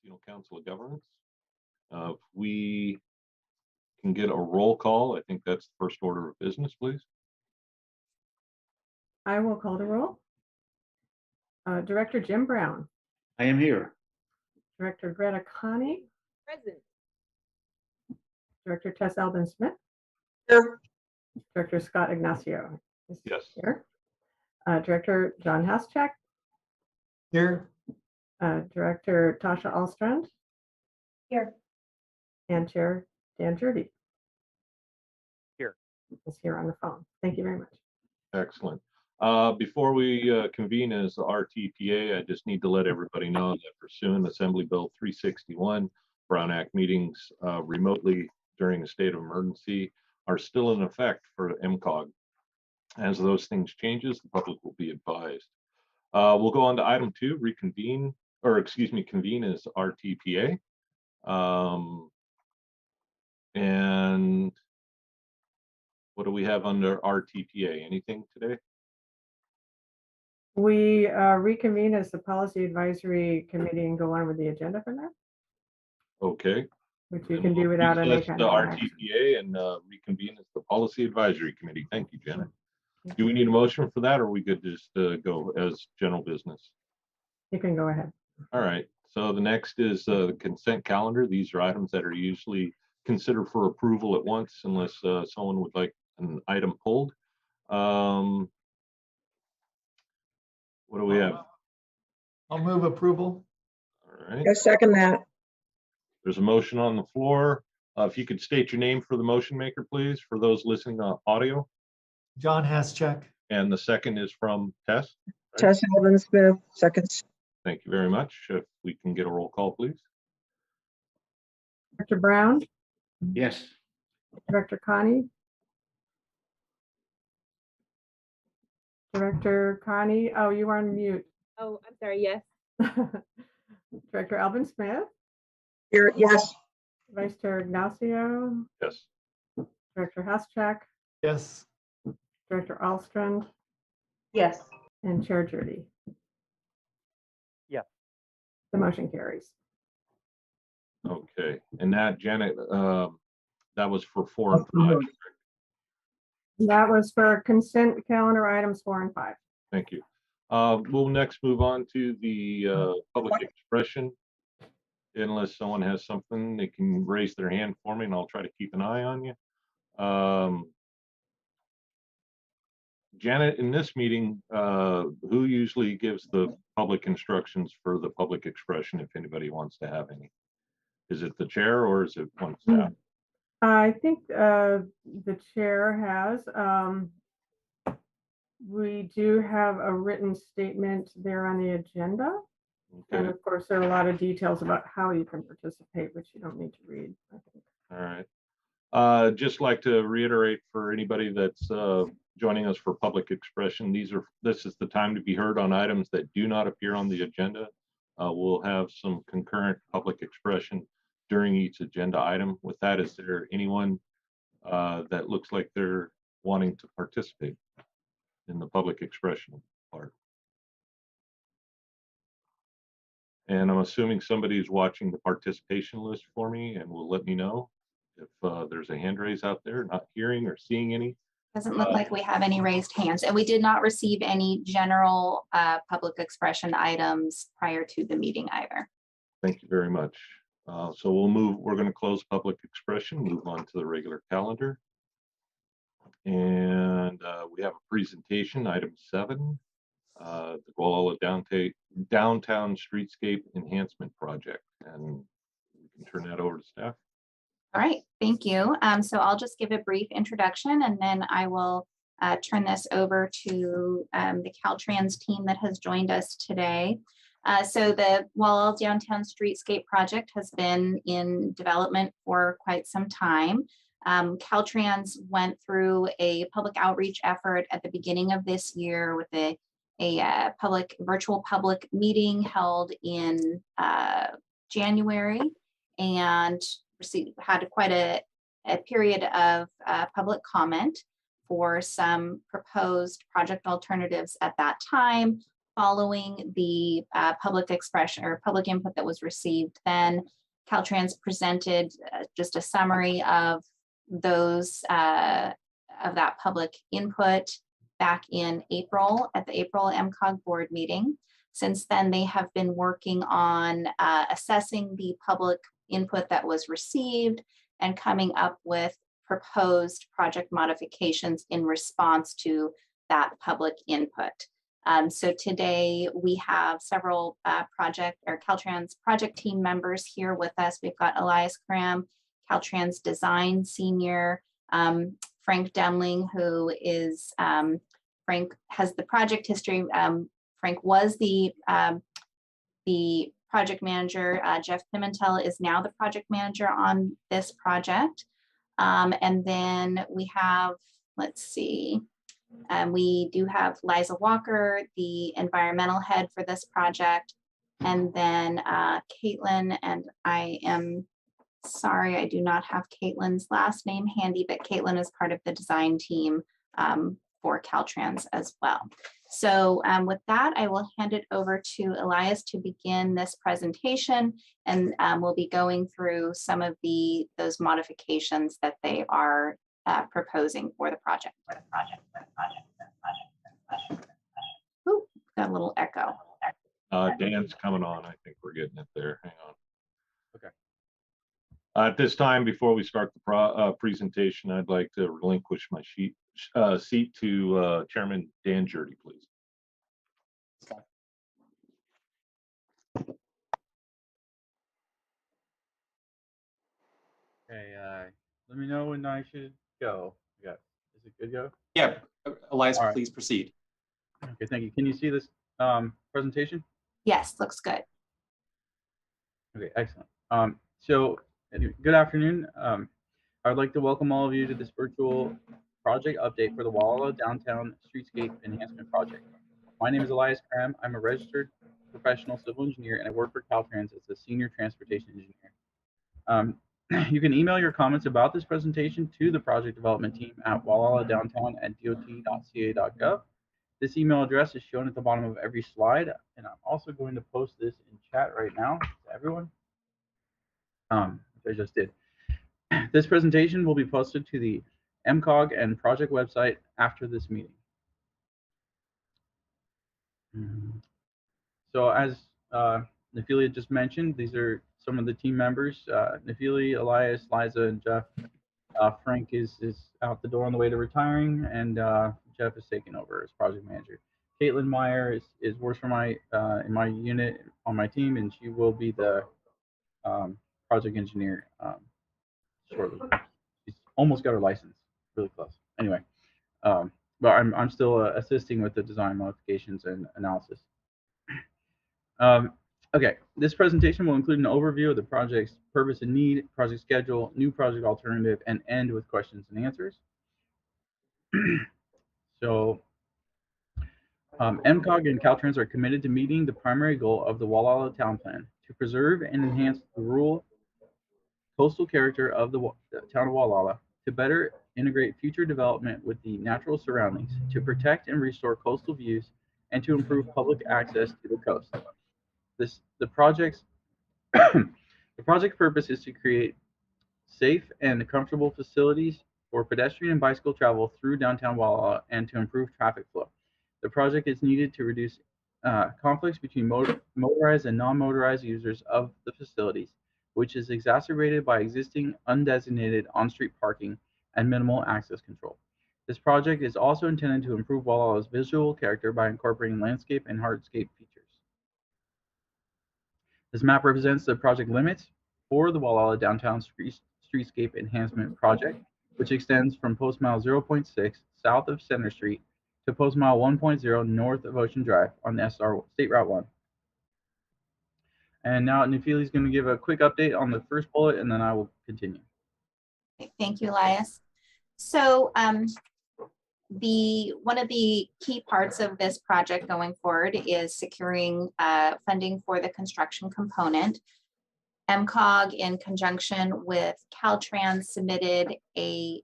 Mendocino Council of Governments. If we can get a roll call, I think that's the first order of business, please. I will call the roll. Director Jim Brown. I am here. Director Greta Connie. Present. Director Tess Albin Smith. Here. Director Scott Ignacio is Yes. here. Director John Haschak. Here. Director Tasha Alstrand. Here. And Chair Dan Jurdy. Here. Is here on the phone. Thank you very much. Excellent. Before we convene as the RTPA, I just need to let everybody know that pursuant Assembly Bill 361, Brown Act meetings remotely during a state of emergency are still in effect for MCOG. As those things changes, the public will be advised. We'll go on to item 2, convene as RTPA. And what do we have under RTPA? Anything today? We reconvene as the Policy Advisory Committee and go on with the agenda for that, Okay. which you And can do we'll without any recess kind the of action. RTPA and reconvene as the Policy Advisory Committee. Thank you, Janet. Do we need a motion for that, or are we good to just go as general business? You can go ahead. All right. So the next is the consent calendar. These are items that are usually considered for approval at once, unless someone would like an item pulled. What do we have? I'll move approval. All right. I second that. There's a motion on the floor. If you could state your name for the motion maker, please, for those listening on audio. John Haschak. And the second is from Tess. Tess Albin Smith, seconds. Thank you very much. If we can get a roll call, please. Director Brown, Yes. Director Connie. Director Connie, oh, you are on mute. Oh, I'm sorry. Yes. Director Albin Smith, Here, yes. Vice Chair Ignacio, Yes. Director Haschak, Yes. Director Alstrand, Yes. and Chair Jurdy. Yeah. The motion carries. Okay. And that, Janet, that was for 4 and 5. That was for consent calendar items 4 and 5. Thank you. We'll next move on to the public expression. Unless someone has something, they can raise their hand for me and I'll try to keep an eye on you. Janet, in this meeting, who usually gives the public instructions for the public expression if anybody wants to have any? Is it the chair or is it one staff? I think the chair has. We do have a written statement there on the agenda. And Okay. of course, there are a lot of details about how you can participate, which you don't need to read, I think. All right. Just like to reiterate for anybody that's joining us for public expression, this is the time to be heard on items that do not appear on the agenda. We'll have some concurrent public expression during each agenda item. With that, is there anyone that looks like they're wanting to participate in the public expression part? And I'm assuming somebody is watching the participation list for me and will let me know if there's a hand raise out there, not hearing or seeing any. Doesn't look like we have any raised hands, and we did not receive any general public expression items prior to the meeting either. Thank you very much. So we're going to close public expression, move on to the regular calendar. And we have a presentation, item 7, the Gualala Downtown Streetscape Enhancement Project. And we can turn that over to staff. All right, thank you. So I'll just give a brief introduction and then I will turn this over to the Caltrans team that has joined us today. So the Gualala Downtown Streetscape project has been in development for quite some time. Caltrans went through a public outreach effort at the beginning of this year with a virtual public meeting held in January, and had quite a period of public comment for some proposed project alternatives at that time. following the public expression or public input that was received, then Caltrans presented just a summary of those of that public input back in April at the April MCOG board meeting. Since then, they have been working on assessing the public input that was received and coming up with proposed project modifications in response to that public input. So today we have several Caltrans project team members here with us. We've got Elias Cram, Caltrans Design Senior, Frank Demling, who is, Frank has the project history. Frank was the project manager. Jeff Pimentel is now the project manager on this project. And then we have, let's see, we do have Liza Walker, the environmental head for this project. And then Caitlin, and I am sorry, I do not have Caitlin's last name handy, but Caitlin is part of the design team for Caltrans as well. So with that, I will hand it over to Elias to begin this presentation, and we'll be going through some of those modifications that they are proposing for the project. Ooh, got a little echo. Dan's coming on. I think we're getting it there. Hang on. Okay. At this time, before we start the presentation, I'd like to relinquish my seat to Chairman Dan Jurdy, please. Okay, let me know when I should go. Yeah, is it good to go? Yeah, Elias, All right. please proceed. Okay, thank you. Can you see this presentation? Yes, looks good. Okay, excellent. So anyway, good afternoon. I would like to welcome all of you to this virtual project update for the Gualala Downtown Streetscape Enhancement Project. My name is Elias Cram. I'm a registered professional civil engineer, and I work for Caltrans as a senior transportation engineer. You can email your comments about this presentation to the project development team at gualaladowntown@dot.ca.gov. This email address is shown at the bottom of every slide, and I'm also going to post this in chat right now to everyone. Which I just did. This presentation will be posted to the MCOG and project website after this meeting. So as Nefili just mentioned, these are some of the team members, Nefili, Elias, Liza, and Jeff. Frank is out the door on the way to retiring, and Jeff is taking over as project manager. Caitlin Meyer works for in my unit on my team, and she will be the project engineer shortly. She's almost got her license, really close. Anyway, but I'm still assisting with the design modifications and analysis. Okay, this presentation will include an overview of the project's purpose and need, project schedule, new project alternative, and end with questions and answers. So, MCOG and Caltrans are committed to meeting the primary goal of the Gualala Town Plan to preserve and enhance the rural coastal character of the town of Gualala, to better integrate future development with the natural surroundings, to protect and restore coastal views, and to improve public access to the coast. The project's purpose is to create safe and comfortable facilities for pedestrian and bicycle travel through downtown Gualala and to improve traffic flow. The project is needed to reduce conflicts between motorized and non-motorized users of the facilities, which is exacerbated by existing undesignated on-street parking and minimal access control. This project is also intended to improve Gualala's visual character by incorporating landscape and hardscape features. This map represents the project limits for the Gualala Downtown Streetscape Enhancement Project, which extends from post mile 0.6 south of Center Street to post mile 1.0 north of Ocean Drive on SR State Route 1. And now Nefili is going to give a quick update on the first bullet, and then I will continue. Thank you, Elias. So one of the key parts of this project going forward is securing funding for the construction component. MCOG, in conjunction with Caltrans, submitted a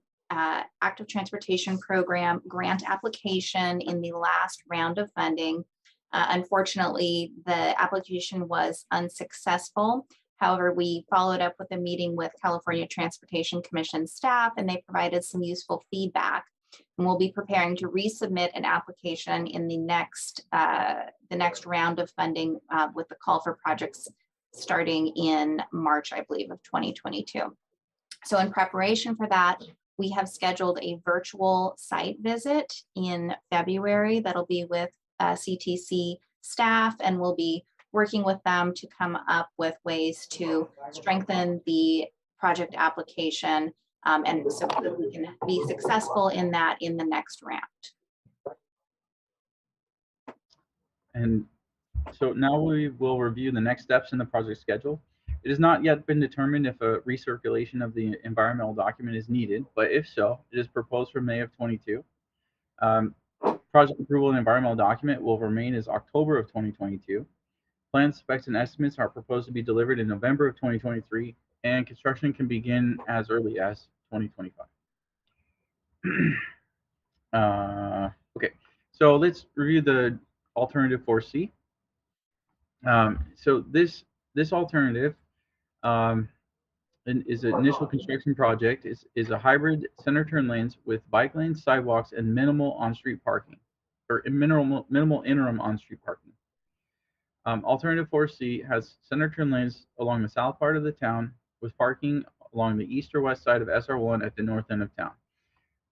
active transportation program grant application in the last round of funding Unfortunately, the application was unsuccessful. However, we followed up with a meeting with California Transportation Commission staff, and they provided some useful feedback. And we'll be preparing to resubmit an application in the next round of funding with the call for projects starting in March, I believe, of 2022. So in preparation for that, we have scheduled a virtual site visit in February that'll be with CTC staff, and we'll be working with them to come up with ways to strengthen the project application, and so that we can be successful in that in the next round. And so now we will review the next steps in the project schedule. It has not yet been determined if a recirculation of the environmental document is needed, but if so, it is proposed for May of 22. Project approval and environmental document will remain as October of 2022. Plans, specs, and estimates are proposed to be delivered in November of 2023, and construction can begin as early as 2025. Okay, so let's review the alternative 4C. So this alternative is an initial construction project, is a hybrid center turn lanes with bike lanes, sidewalks, and minimal on-street parking, or minimal interim on-street parking. Alternative 4C has center turn lanes along the south part of the town with parking along the east or west side of SR1 at the north end of town.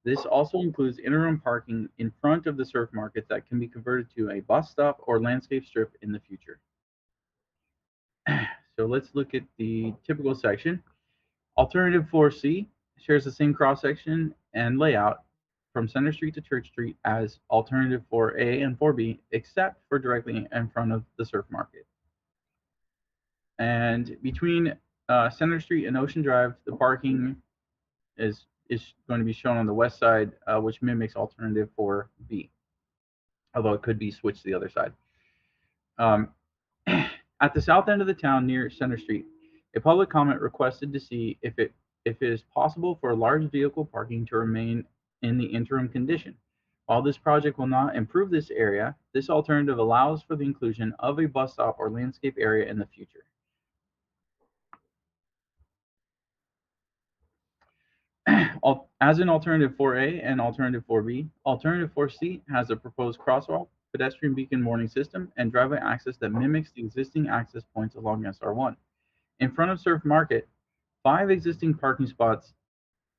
This also includes interim parking in front of the surf market that can be converted to a bus stop or landscape strip in the future. So let's look at the typical section. Alternative 4C shares the same cross-section and layout from Center Street to Church Street as Alternative 4A and 4B, except for directly in front of the surf market. And between Center Street and Ocean Drive, the parking is going to be shown on the west side, which mimics Alternative 4B, although it could be switched to the other side. At the south end of the town near Center Street, a public comment requested to see if it is possible for large vehicle parking to remain in the interim condition. While this project will not improve this area, this alternative allows for the inclusion of a bus stop or landscape area in the future. As in Alternative 4A and Alternative 4B, Alternative 4C has a proposed crosswalk, pedestrian beacon warning system, and driveway access that mimics the existing access points along SR1. In front of Surf Market, 5 existing parking spots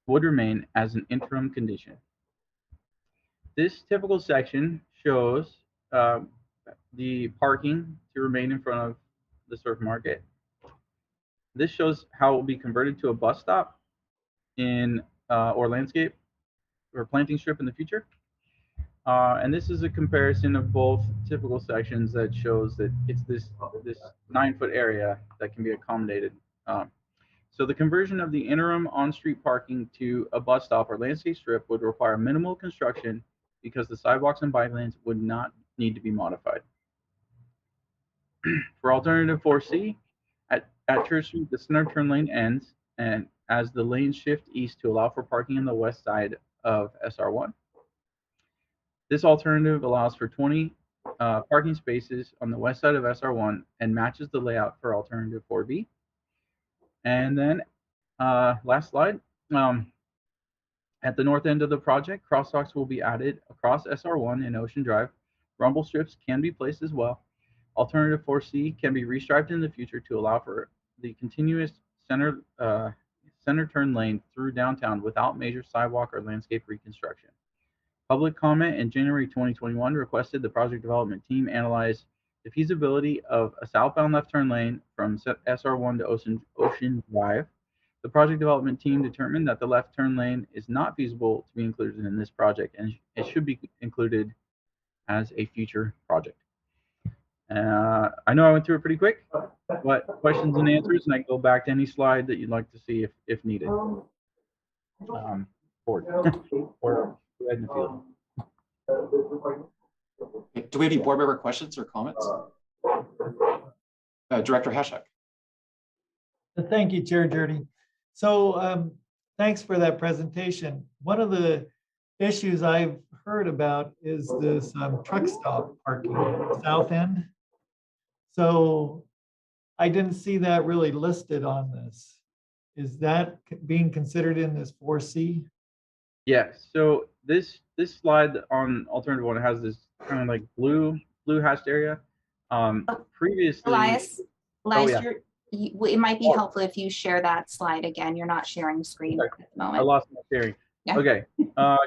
would remain as an interim condition. This typical section shows the parking to remain in front of the Surf Market. This shows how it will be converted to a bus stop in or landscape or planting strip in the future. And this is a comparison of both typical sections that shows that it's this 9-foot area that can be accommodated. So the conversion of the interim on-street parking to a bus stop or landscape strip would require minimal construction because the sidewalks and bike lanes would not need to be modified. For Alternative 4C, at Church Street, the center turn lane ends, and as the lanes shift east to allow for parking on the west side of SR1. This alternative allows for 20 parking spaces on the west side of SR1 and matches the layout for Alternative 4B. And then last slide. At the north end of the project, crosswalks will be added across SR1 and Ocean Drive. Rumble strips can be placed as well. Alternative 4C can be restriped in the future to allow for the continuous center turn lane through downtown without major sidewalk or landscape reconstruction. Public comment in January 2021 requested the project development team analyze the feasibility of a southbound left turn lane from SR1 to Ocean Drive. The project development team determined that the left turn lane is not feasible to be included in this project, and it should be included as a future project. I know I went through it pretty quick, but questions and answers, and I can go back to any slide that you'd like to see if needed. Board. Or go ahead and field. Do we have any board member questions or comments? Director Hashak. Thank you, Chair Jurdy. So thanks for that presentation. One of the issues I've heard about is this truck stop parking at the south end. So I didn't see that really listed on this. Is that being considered in this 4C? Yeah, so this slide on alternative one has this kind of like blue hashed area. Previously, Elias, Oh, yeah. it might be Oh. helpful if you share that slide again. You're not sharing screen Okay. at the I moment. lost my sharing. Yeah. Okay,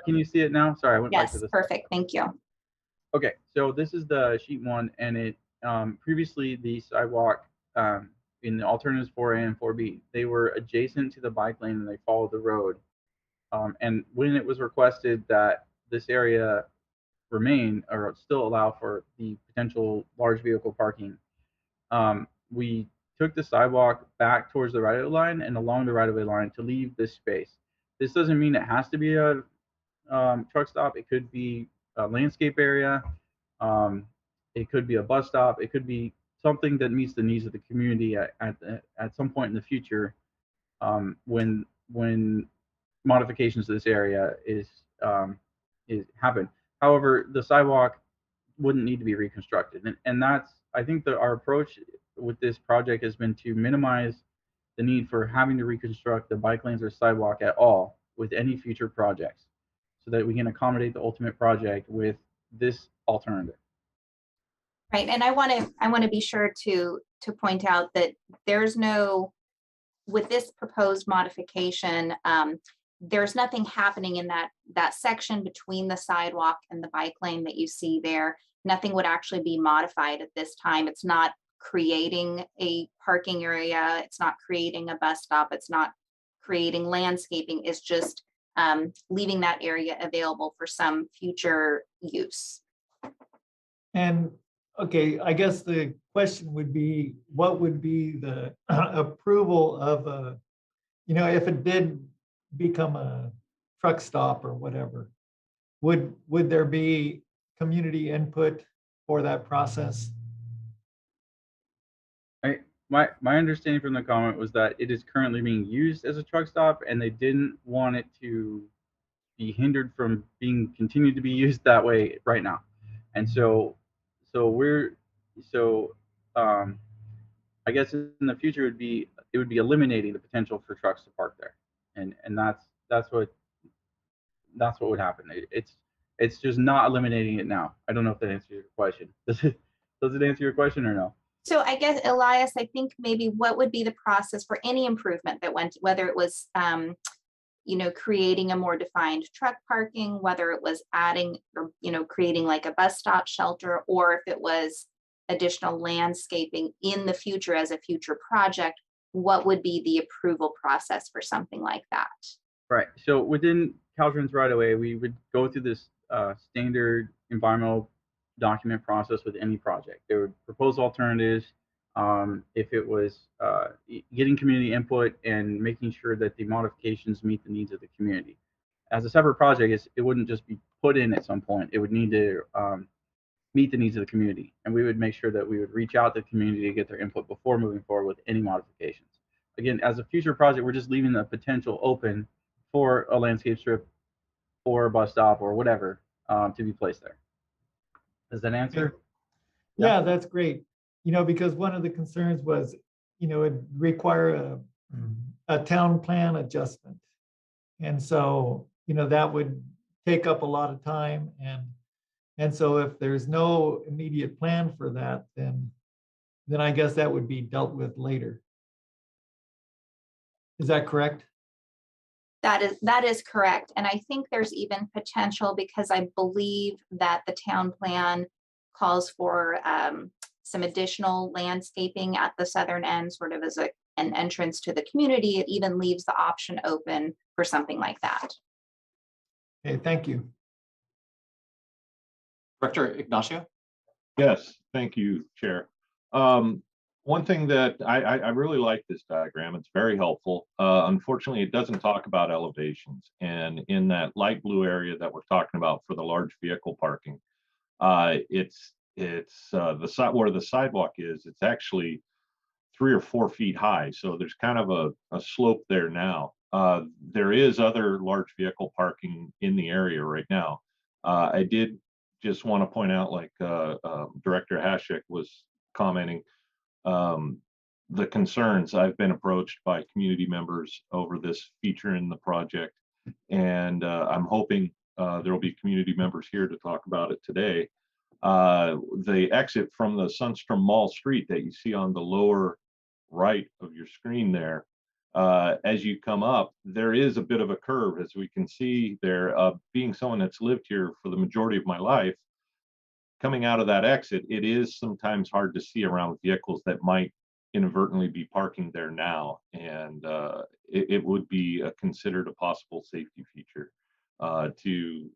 can you see it now? Sorry, I went back to Yes, this. perfect. Thank you. Okay, so this is the sheet one, and it previously the sidewalk in the alternatives 4A and 4B, they were adjacent to the bike lane and they followed the road. And when it was requested that this area remain or still allow for the potential large vehicle parking, we took the sidewalk back towards the right-of-way line and along the right-of-way line to leave this space. This doesn't mean it has to be a truck stop. It could be a landscape area. It could be a bus stop. It could be something that meets the needs of the community at some point in the future, when modifications to this area is happen. However, the sidewalk wouldn't need to be reconstructed, and that's, I think that our approach with this project has been to minimize the need for having to reconstruct the bike lanes or sidewalk at all with any future projects, so that we can accommodate the ultimate project with this alternative. Right, and I want to be sure to point out that there's no, with this proposed modification, there's nothing happening in that section between the sidewalk and the bike lane that you see there. Nothing would actually be modified at this time. It's not creating a parking area. It's not creating a bus stop. It's not creating landscaping. It's just leaving that area available for some future use. And okay, I guess the question would be, what would be the approval of a, if it did become a truck stop or whatever, would there be community input for that process? My understanding from the comment was that it is currently being used as a truck stop, and they didn't want it to be hindered from being continued to be used that way right now. And so I guess in the future it would be eliminating the potential for trucks to park there, and that's what would happen. It's just not eliminating it now. I don't know if that answers your question. Does it answer your question or no? So I guess, Elias, I think maybe what would be the process for any improvement that went, whether it was creating a more defined truck parking, whether it was adding or creating like a bus stop shelter, or if it was additional landscaping in the future as a future project, what would be the approval process for something like that? Right. So within Caltrans right away, we would go through this standard environmental document process with any project. There would propose alternatives. If it was getting community input and making sure that the modifications meet the needs of the community. As a separate project, it wouldn't just be put in at some point. It would need to meet the needs of the community. And we would make sure that we would reach out to the community to get their input before moving forward with any modifications. Again, as a future project, we're just leaving the potential open for a landscape strip or a bus stop or whatever to be placed there. Does that answer? Yeah, that's great. Because one of the concerns was, it'd require a town plan adjustment. And so, that would take up a lot of time. And so if there's no immediate plan for that, then I guess that would be dealt with later. Is that correct? That is correct. And I think there's even potential, because I believe that the town plan calls for some additional landscaping at the southern end, sort of as an entrance to the community. It even leaves the option open for something like that. Okay, thank you. Director Ignacio? Yes, thank you, Chair. One thing that I really like this diagram, it's very helpful. Unfortunately, it doesn't talk about elevations. And in that light blue area that we're talking about for the large vehicle parking, it's where the sidewalk is, it's actually 3 or 4 feet high. So there's kind of a slope there now. There is other large vehicle parking in the area right now. I did just want to point out, like Director Hashek was commenting, the concerns. I've been approached by community members over this feature in the project, and I'm hoping there will be community members here to talk about it today. The exit from the Sunstrom Mall Street that you see on the lower right of your screen there, as you come up, there is a bit of a curve, as we can see there. Being someone that's lived here for the majority of my life, coming out of that exit, it is sometimes hard to see around vehicles that might inadvertently be parking there now, and it would be considered a possible safety feature to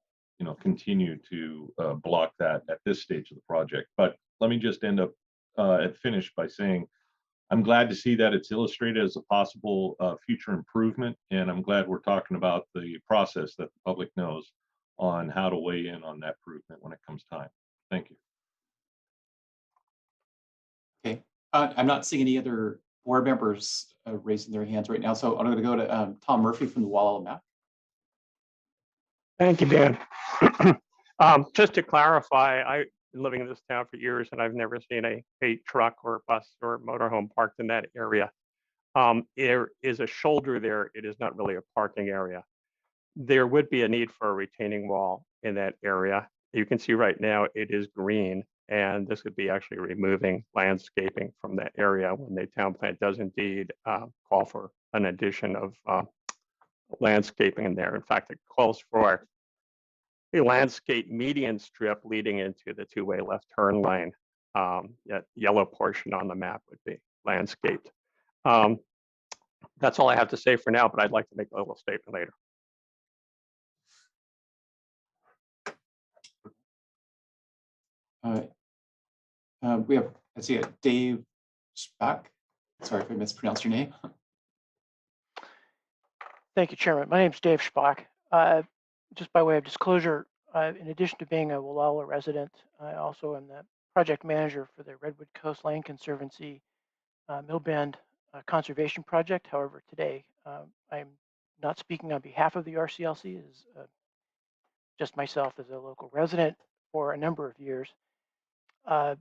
continue to block that at this stage of the project. But let me just end up finish by saying I'm glad to see that it's illustrated as a possible future improvement, and I'm glad we're talking about the process that the public knows on how to weigh in on that improvement when it comes time. Thank you. Okay, I'm not seeing any other board members raising their hands right now, so I'm going to go to Tom Murphy from the Gualala map. Thank you, Dan. Just to clarify, I've been living in this town for years and I've never seen a truck or bus or motorhome parked in that area. There is a shoulder there. It is not really a parking area. There would be a need for a retaining wall in that area. You can see right now it is green, and this would be actually removing landscaping from that area when the town plan does indeed call for an addition of landscaping in there. In fact, it calls for a landscape median strip leading into the two-way left turn lane. That yellow portion on the map would be landscaped. That's all I have to say for now, but I'd like to make a little statement later. We have, I see it, Dave Spack. Sorry if I mispronounced your name. Thank you, Chairman. My name is Dave Spack. Just by way of disclosure, in addition to being a Gualala resident, I also am the project manager for the Redwood Coast Land Conservancy Mill Bend Conservation Project. However, today I'm not speaking on behalf of the RCLC, as just myself as a local resident for a number of years. I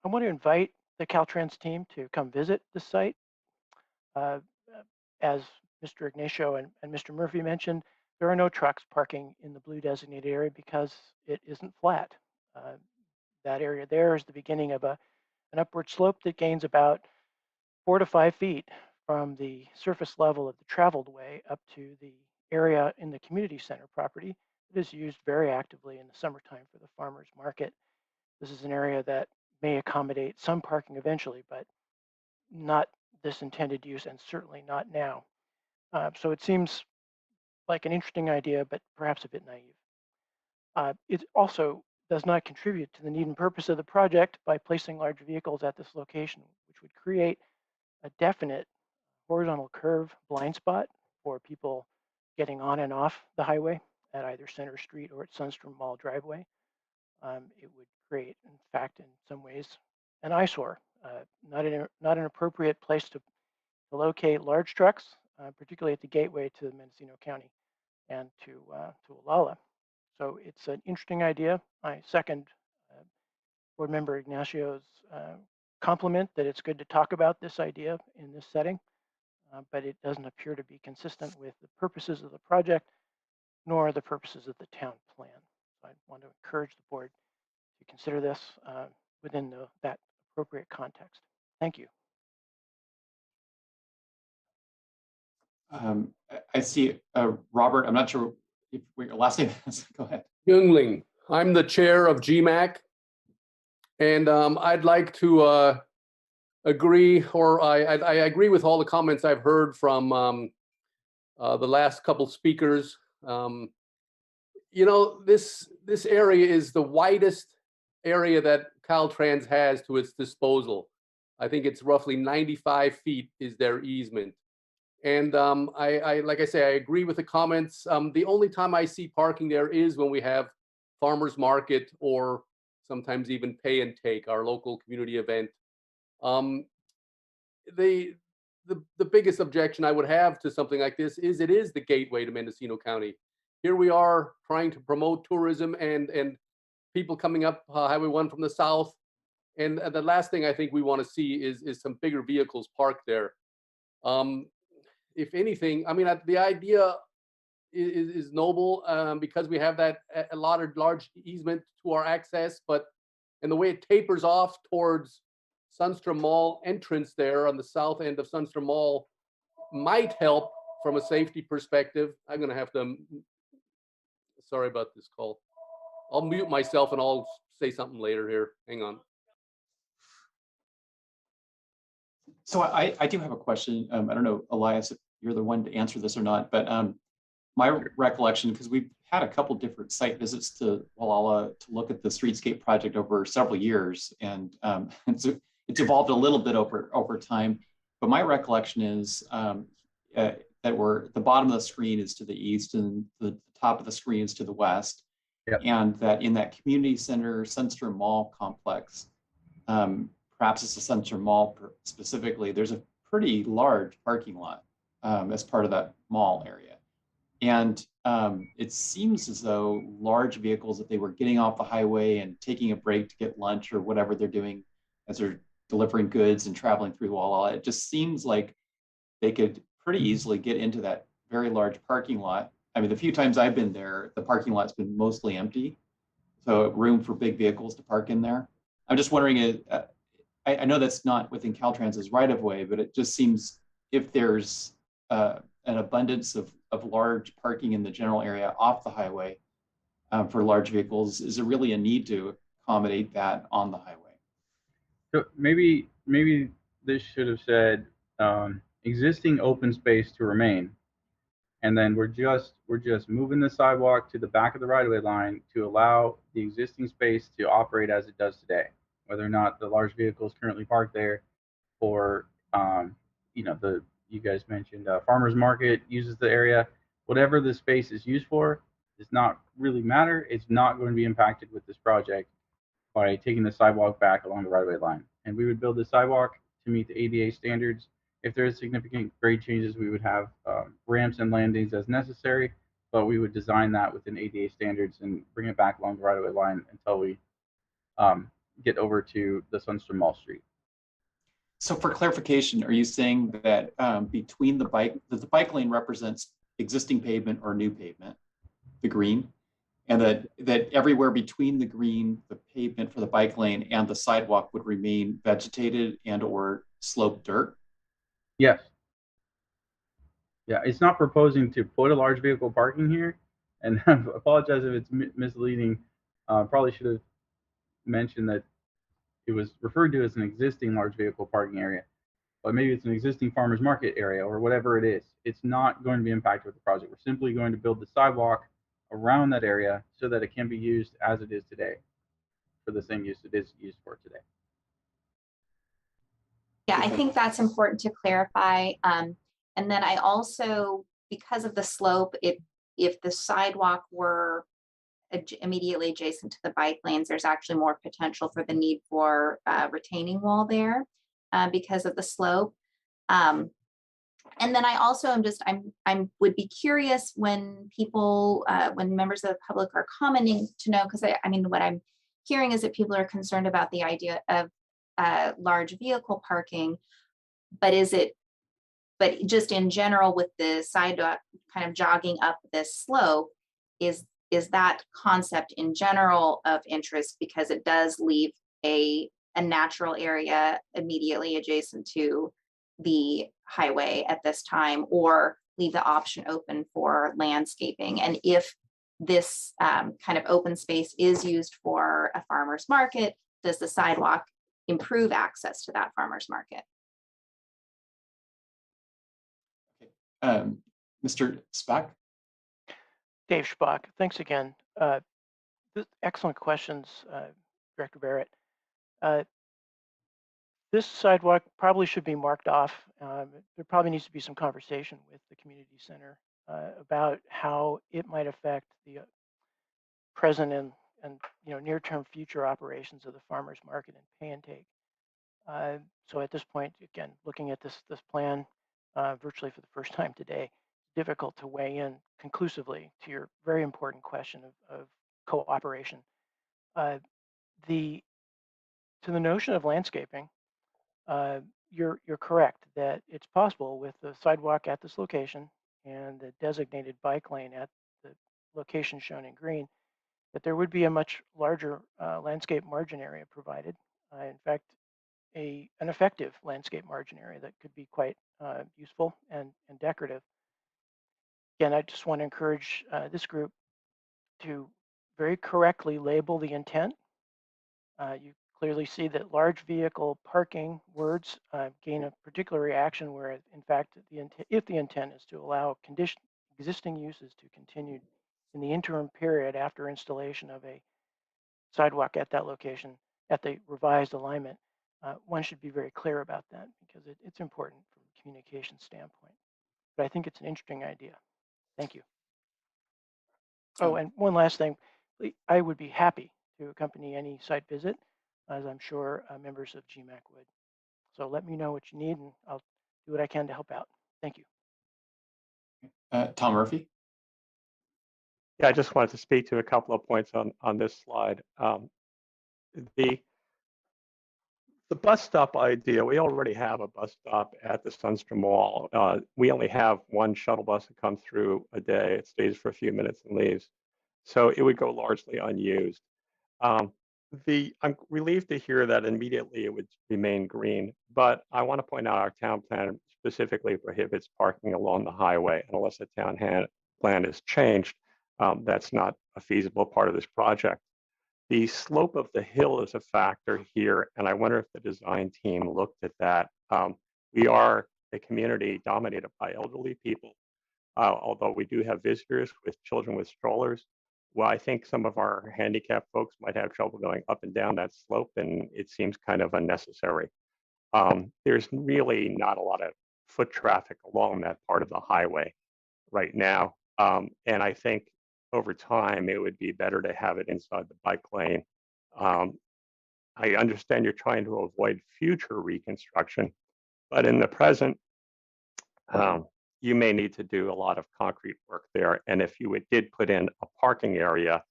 want to invite the Caltrans team to come visit the site. As Mr. Ignacio and Mr. Murphy mentioned, there are no trucks parking in the blue designated area because it isn't flat. That area there is the beginning of an upward slope that gains about 4 to 5 feet from the surface level of the traveled way up to the area in the community center property. It is used very actively in the summertime for the farmers market. This is an area that may accommodate some parking eventually, but not this intended use, and certainly not now. So it seems like an interesting idea, but perhaps a bit naive. It also does not contribute to the need and purpose of the project by placing large vehicles at this location, which would create a definite horizontal curve blind spot for people getting on and off the highway at either Center Street or at Sunstrom Mall driveway. It would create, in fact, in some ways, an eyesore, not an appropriate place to locate large trucks, particularly at the gateway to Mendocino County and to Gualala. So it's an interesting idea. I second Board Member Ignacio's compliment that it's good to talk about this idea in this setting, but it doesn't appear to be consistent with the purposes of the project nor the purposes of the town plan. So I want to encourage the board to consider this within that appropriate context. Thank you. I see Robert. I'm not sure what your last name is. Go ahead. Jungling. I'm the chair of GMAC, and I'd like to agree, or I agree with all the comments I've heard from the last couple speakers. This area is the widest area that Caltrans has to its disposal. I think it's roughly 95 feet is their easement. And like I say, I agree with the comments. The only time I see parking there is when we have farmers market or sometimes even pay and take, our local community event. The the biggest objection I would have to something like this is it is the gateway to Mendocino County. Here we are trying to promote tourism and people coming up Highway 1 from the south. And the last thing I think we want to see is some bigger vehicles parked there. If anything, I mean, the idea is noble because we have that a lot of large easement to our access, and the way it tapers off towards Sunstrom Mall entrance there on the south end of Sunstrom Mall might help from a safety perspective. I'm going to have to, sorry about this call. I'll mute myself and I'll say something later here. Hang on. So I do have a question. I don't know, Elias, if you're the one to answer this or not, but my recollection, because we've had a couple different site visits to Gualala to look at the Streetscape project over several years, and it's evolved a little bit over time. But my recollection is that the bottom of the screen is to the east and the top of the screen is to the west. Yep. And that in that community center Sunstrom Mall complex, perhaps it's the Sunstrom Mall specifically, there's a pretty large parking lot as part of that mall area. And it seems as though large vehicles, if they were getting off the highway and taking a break to get lunch or whatever they're doing as they're delivering goods and traveling through Gualala, it just seems like they could pretty easily get into that very large parking lot. I mean, the few times I've been there, the parking lot's been mostly empty. So room for big vehicles to park in there. I'm just wondering, I know that's not within Caltrans's right of way, but it just seems if there's an abundance of large parking in the general area off the highway for large vehicles, is there really a need to accommodate that on the highway? So maybe this should have said existing open space to remain, and then we're just moving the sidewalk to the back of the right-of-way line to allow the existing space to operate as it does today, whether or not the large vehicles currently parked there, or you guys mentioned farmers market uses the area. Whatever the space is used for does not really matter. It's not going to be impacted with this project by taking the sidewalk back along the right-of-way line. And we would build the sidewalk to meet the ADA standards. If there is significant grade changes, we would have ramps and landings as necessary, but we would design that within ADA standards and bring it back along the right-of-way line until we get over to the Sunstrom Mall Street. So for clarification, are you saying that between the bike lane represents existing pavement or new pavement, the green, and that everywhere between the green, the pavement for the bike lane, and the sidewalk would remain vegetated and or sloped dirt? Yes. Yeah, it's not proposing to put a large vehicle parking here, and I apologize if it's misleading. Probably should have mentioned that it was referred to as an existing large vehicle parking area, but maybe it's an existing farmers market area or whatever it is. It's not going to be impacted with the project. We're simply going to build the sidewalk around that area so that it can be used as it is today for the same use it is used for today. Yeah, I think that's important to clarify. And then I also, because of the slope, if the sidewalk were immediately adjacent to the bike lanes, there's actually more potential for the need for retaining wall there because of the slope. And then I also would be curious when people, when members of the public are commenting to know, because I mean, what I'm hearing is that people are concerned about the idea of large vehicle parking, but just in general with the sidewalk kind of jogging up this slope, is that concept in general of interest because it does leave a natural area immediately adjacent to the highway at this time, or leave the option open for landscaping. And if this kind of open space is used for a farmer's market, does the sidewalk improve access to that farmer's market? Mr. Spack? Dave Schbach, thanks again. Excellent questions, Director Barrett. This sidewalk probably should be marked off. There probably needs to be some conversation with the community center about how it might affect the present and near-term future operations of the farmers market and pay and take. So at this point, again, looking at this plan, virtually for the first time today. Difficult to weigh in conclusively to your very important question of cooperation. To the notion of landscaping, you're correct that it's possible with the sidewalk at this location and the designated bike lane at the location shown in green, that there would be a much larger landscape margin area provided. In fact, an effective landscape margin area that could be quite useful and decorative. Again, I just want to encourage this group to very correctly label the intent. You clearly see that large vehicle parking words gain a particular reaction where, in fact, if the intent is to allow existing uses to continue in the interim period after installation of a sidewalk at that location at the revised alignment, one should be very clear about that because it's important from a communication standpoint. But I think it's an interesting idea. Thank you. Oh, and one last thing. I would be happy to accompany any site visit, as I'm sure members of GMAC would. So let me know what you need and I'll do what I can to help out. Thank you. Tom Murphy. Yeah, I just wanted to speak to a couple of points on this slide. The bus stop idea, we already have a bus stop at the Sunstrom Mall. We only have one shuttle bus that comes through a day. It stays for a few minutes and leaves. So it would go largely unused. I'm relieved to hear that immediately it would remain green, but I want to point out our town plan specifically prohibits parking along the highway unless a town plan is changed. That's not a feasible part of this project. The slope of the hill is a factor here, and I wonder if the design team looked at that. We are a community dominated by elderly people, although we do have visitors with children with strollers. Well, I think some of our handicapped folks might have trouble going up and down that slope, and it seems kind of unnecessary. There's really not a lot of foot traffic along that part of the highway right now, and I think over time, it would be better to have it inside the bike lane. I understand you're trying to avoid future reconstruction, but in the present, you may need to do a lot of concrete work there. And if you did put in a parking area,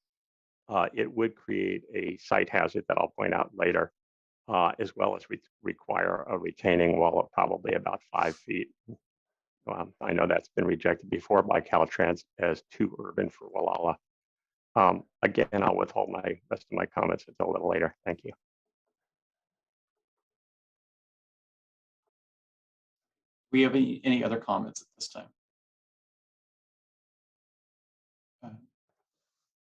it would create a site hazard that I'll point out later, as well as require a retaining wall of probably about 5 feet. I know that's been rejected before by Caltrans as too urban for Gualala. Again, I'll withhold my rest of my comments until a little later. Thank you. We have any other comments at this time?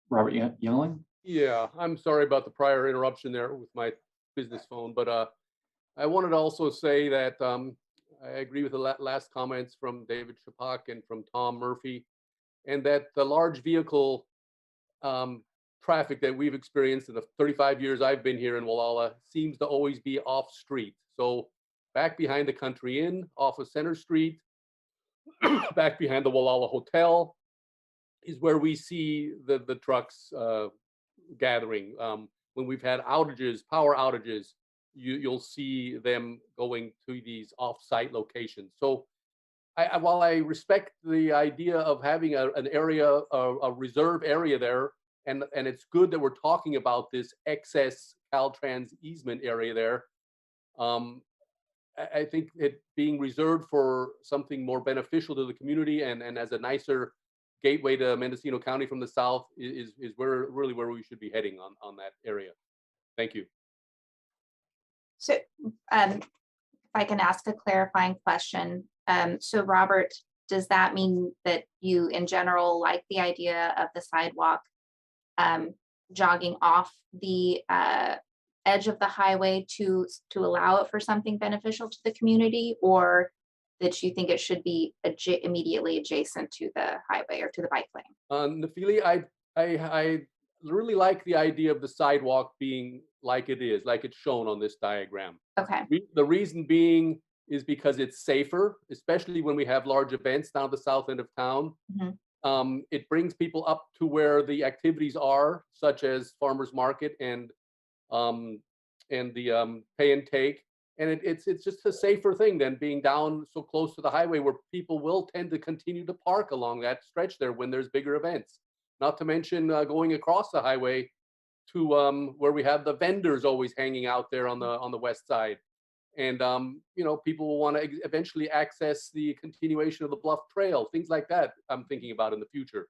Robert Youngling? Yeah, I'm sorry about the prior interruption there with my business phone, but I wanted to also say that I agree with the last comments from David Shapak and from Tom Murphy, and that the large vehicle traffic that we've experienced in the 35 years I've been here in Gualala seems to always be off street. So back behind the Country Inn, off of Center Street, back behind the Gualala Hotel is where we see the trucks gathering. When we've had outages, power outages, you'll see them going to these off-site locations. So while I respect the idea of having an area, a reserve area there, and it's good that we're talking about this excess Caltrans easement area there, I think it being reserved for something more beneficial to the community and as a nicer gateway to Mendocino County from the south is really where we should be heading on that area. Thank you. So if I can ask a clarifying question. So Robert, does that mean that you in general like the idea of the sidewalk jogging off the edge of the highway to allow it for something beneficial to the community, or that you think it should be immediately adjacent to the highway or to the bike lane? Nafili, I really like the idea of the sidewalk being like it is, like it's shown on this diagram. Okay. The reason being is because it's safer, especially when we have large events down the south end of town. Mm-hmm. It brings people up to where the activities are, such as farmers market and the pay and take. And it's just a safer thing than being down so close to the highway where people will tend to continue to park along that stretch there when there's bigger events. Not to mention going across the highway to where we have the vendors always hanging out there on the west side. And you know, people will want to eventually access the continuation of the Bluff Trail, things like that. I'm thinking about in the future.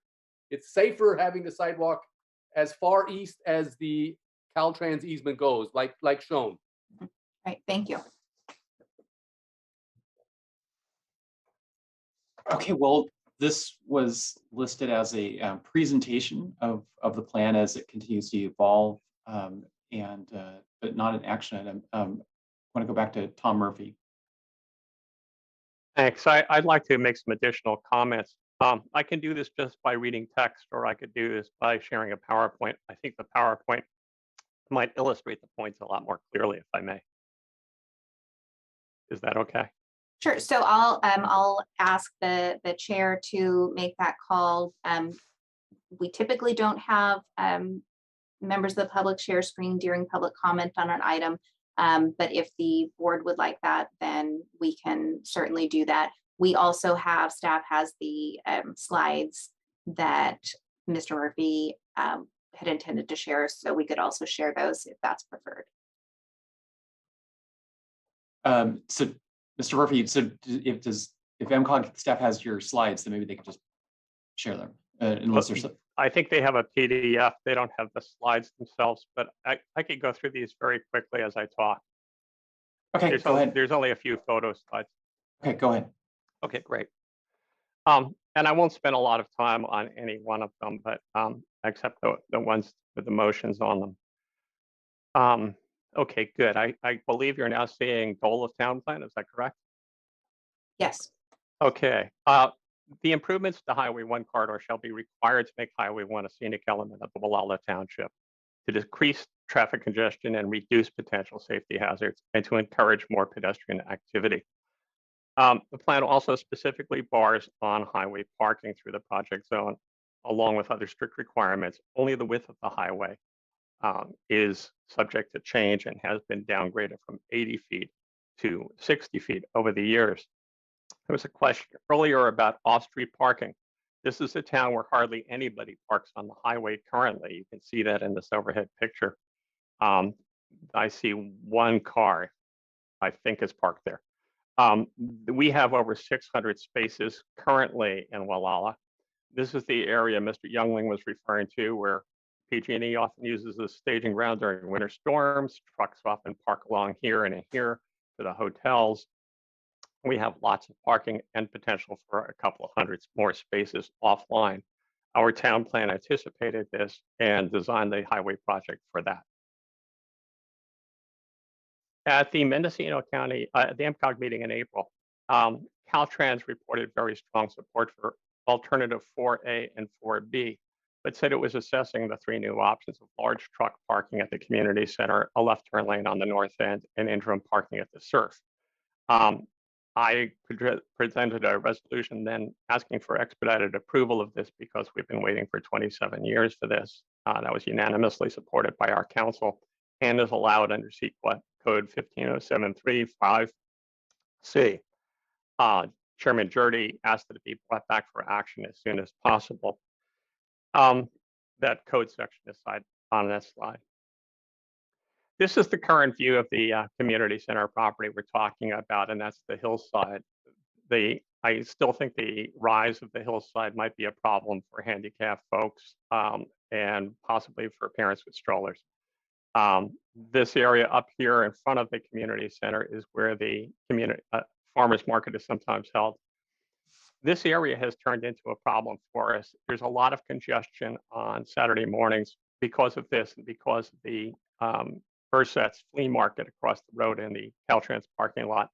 It's safer having the sidewalk as far east as the Caltrans easement goes, like shown. Right, thank you. Okay, well, this was listed as a presentation of the plan as it continues to evolve, but not an action item. I want to go back to Tom Murphy. Thanks. I'd like to make some additional comments. I can do this just by reading text, or I could do this by sharing a PowerPoint. I think the PowerPoint might illustrate the points a lot more clearly, if I may. Is that okay? Sure. So I'll ask the chair to make that call. We typically don't have members of the public share screen during public comment on an item. But if the board would like that, then we can certainly do that. We also have, staff has the slides that Mr. Murphy had intended to share, so we could also share those if that's preferred. So Mr. Murphy, so if MCOG staff has your slides, then maybe they could just share them unless there's. I think they have a PDF. They don't have the slides themselves, but I could go through these very quickly as I talk. Okay, go ahead. There's only a few photo slides. Okay, go ahead. Okay, great. And I won't spend a lot of time on any one of them, but except the ones with the motions on them. Okay, good. I believe you're now seeing goal of town plan. Is that correct? Yes. Okay. The improvements to Highway 1 corridor shall be required to make Highway 1 a scenic element of the Gualala Township, to decrease traffic congestion and reduce potential safety hazards, and to encourage more pedestrian activity. The plan also specifically bars on-highway parking through the project zone, along with other strict requirements. Only the width of the highway is subject to change and has been downgraded from 80 feet to 60 feet over the years. There was a question earlier about off-street parking. This is a town where hardly anybody parks on the highway currently. You can see that in this overhead picture. I see one car, I think, is parked there. We have over 600 spaces currently in Gualala. This is the area Mr. Youngling was referring to, where PG&E often uses as staging ground during winter storms. Trucks often park along here and here for the hotels. We have lots of parking and potential for a couple of hundred more spaces offline. Our town plan anticipated this and designed the highway project for that. At the Mendocino County, the MCOG meeting in April, Caltrans reported very strong support for alternative 4A and 4B, but said it was assessing the three new options of large truck parking at the community center, a left turn lane on the north end, and interim parking at the SURF. I presented a resolution then asking for expedited approval of this because we've been waiting for 27 years for this. That was unanimously supported by our council and is allowed under CEQA Code 15073-5C. Chairman Jurdy asked that it be brought back for action as soon as possible. That code section is on this slide. This is the current view of the community center property we're talking about, and that's the hillside. I still think the rise of the hillside might be a problem for handicapped folks and possibly for parents with strollers. This area up here in front of the community center is where the community farmers market is sometimes held. This area has turned into a problem for us. There's a lot of congestion on Saturday mornings because of this and because of the Verset's flea market across the road in the Caltrans parking lot.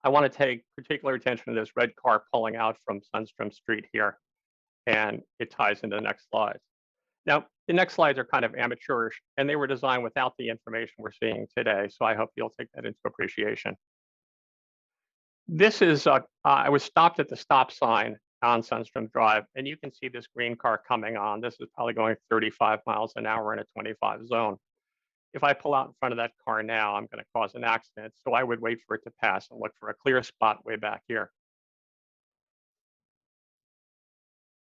I want to take particular attention to this red car pulling out from Sunstrom Street here, and it ties into the next slides. Now, the next slides are kind of amateurish, and they were designed without the information we're seeing today, so I hope you'll take that into appreciation. This is, I was stopped at the stop sign on Sunstrom Drive, and you can see this green car coming on. This is probably going 35 miles an hour in a 25 zone. If I pull out in front of that car now, I'm going to cause an accident. So I would wait for it to pass and look for a clear spot way back here.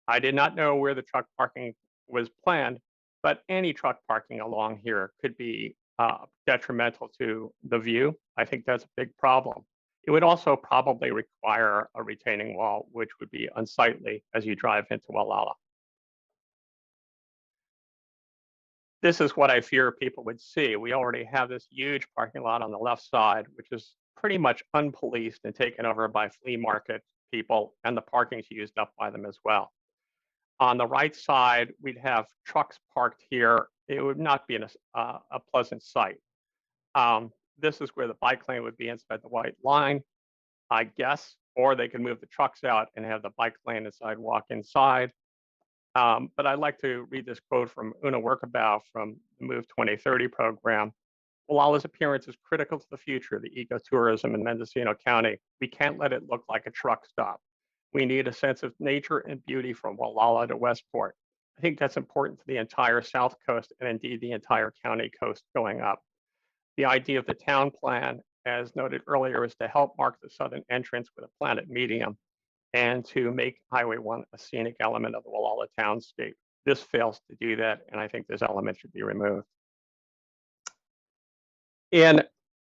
I did not know where the truck parking was planned, but any truck parking along here could be detrimental to the view. I think that's a big problem. It would also probably require a retaining wall, which would be unsightly as you drive into Gualala. This is what I fear people would see. We already have this huge parking lot on the left side, which is pretty much unpoliced and taken over by flea market people, and the parking's used up by them as well. On the right side, we'd have trucks parked here. It would not be a pleasant sight. This is where the bike lane would be inside the white line, I guess, or they could move the trucks out and have the bike lane and sidewalk inside. But I'd like to read this quote from Una Workabow from the Move 2030 program. Gualala's appearance is critical to the future of the ecotourism in Mendocino County. We can't let it look like a truck stop. We need a sense of nature and beauty from Gualala to Westport. I think that's important to the entire South Coast and indeed the entire county coast going up. The idea of the town plan, as noted earlier, is to help mark the southern entrance with a planted medium and to make Highway 1 a scenic element of the Gualala townscape. This fails to do that, and I think this element should be removed.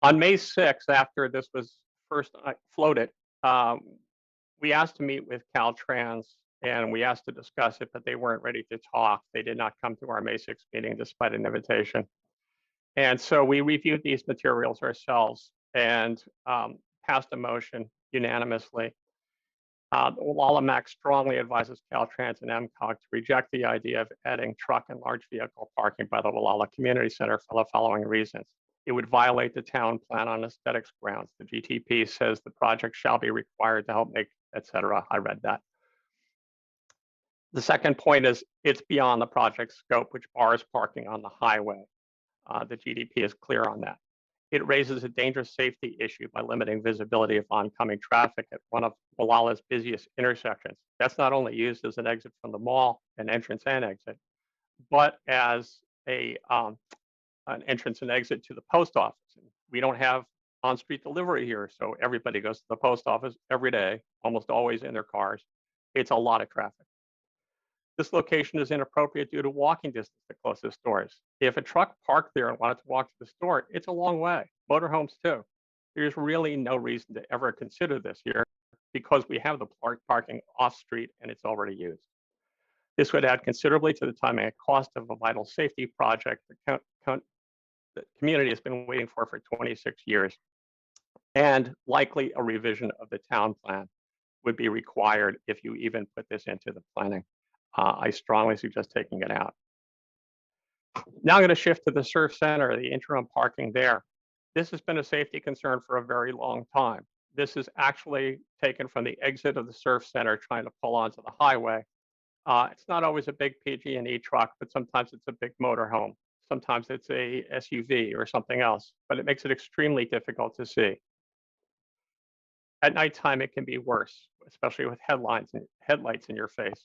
On May 6th, after this was first floated, we asked to meet with Caltrans and we asked to discuss it, but they weren't ready to talk. They did not come to our May 6th meeting despite an invitation. And so we reviewed these materials ourselves and passed a motion unanimously. Gualala MAC strongly advises Caltrans and MCOG to reject the idea of adding truck and large vehicle parking by the Gualala Community Center for the following reasons. It would violate the town plan on aesthetics grounds. The GTP says the project shall be required to help make, etc. I read that. The second point is it's beyond the project scope, which bars parking on the highway. The GDP is clear on that. It raises a dangerous safety issue by limiting visibility of oncoming traffic at one of Gualala's busiest intersections. That's not only used as an exit from the mall, an entrance and exit, but as an entrance and exit to the post office. We don't have on-street delivery here, so everybody goes to the post office every day, almost always in their cars. It's a lot of traffic. This location is inappropriate due to walking distance to closest stores. If a truck parked there and wanted to walk to the store, it's a long way. Motorhomes too. There's really no reason to ever consider this here because we have the parking off-street and it's already used. This would add considerably to the time and cost of a vital safety project the community has been waiting for 26 years. And likely a revision of the town plan would be required if you even put this into the planning. I strongly suggest taking it out. Now I'm going to shift to the surf center, the interim parking there. This has been a safety concern for a very long time. This is actually taken from the exit of the surf center trying to pull onto the highway. It's not always a big PG&E truck, but sometimes it's a big motorhome. Sometimes it's a SUV or something else, but it makes it extremely difficult to see. At nighttime, it can be worse, especially with headlights in your face.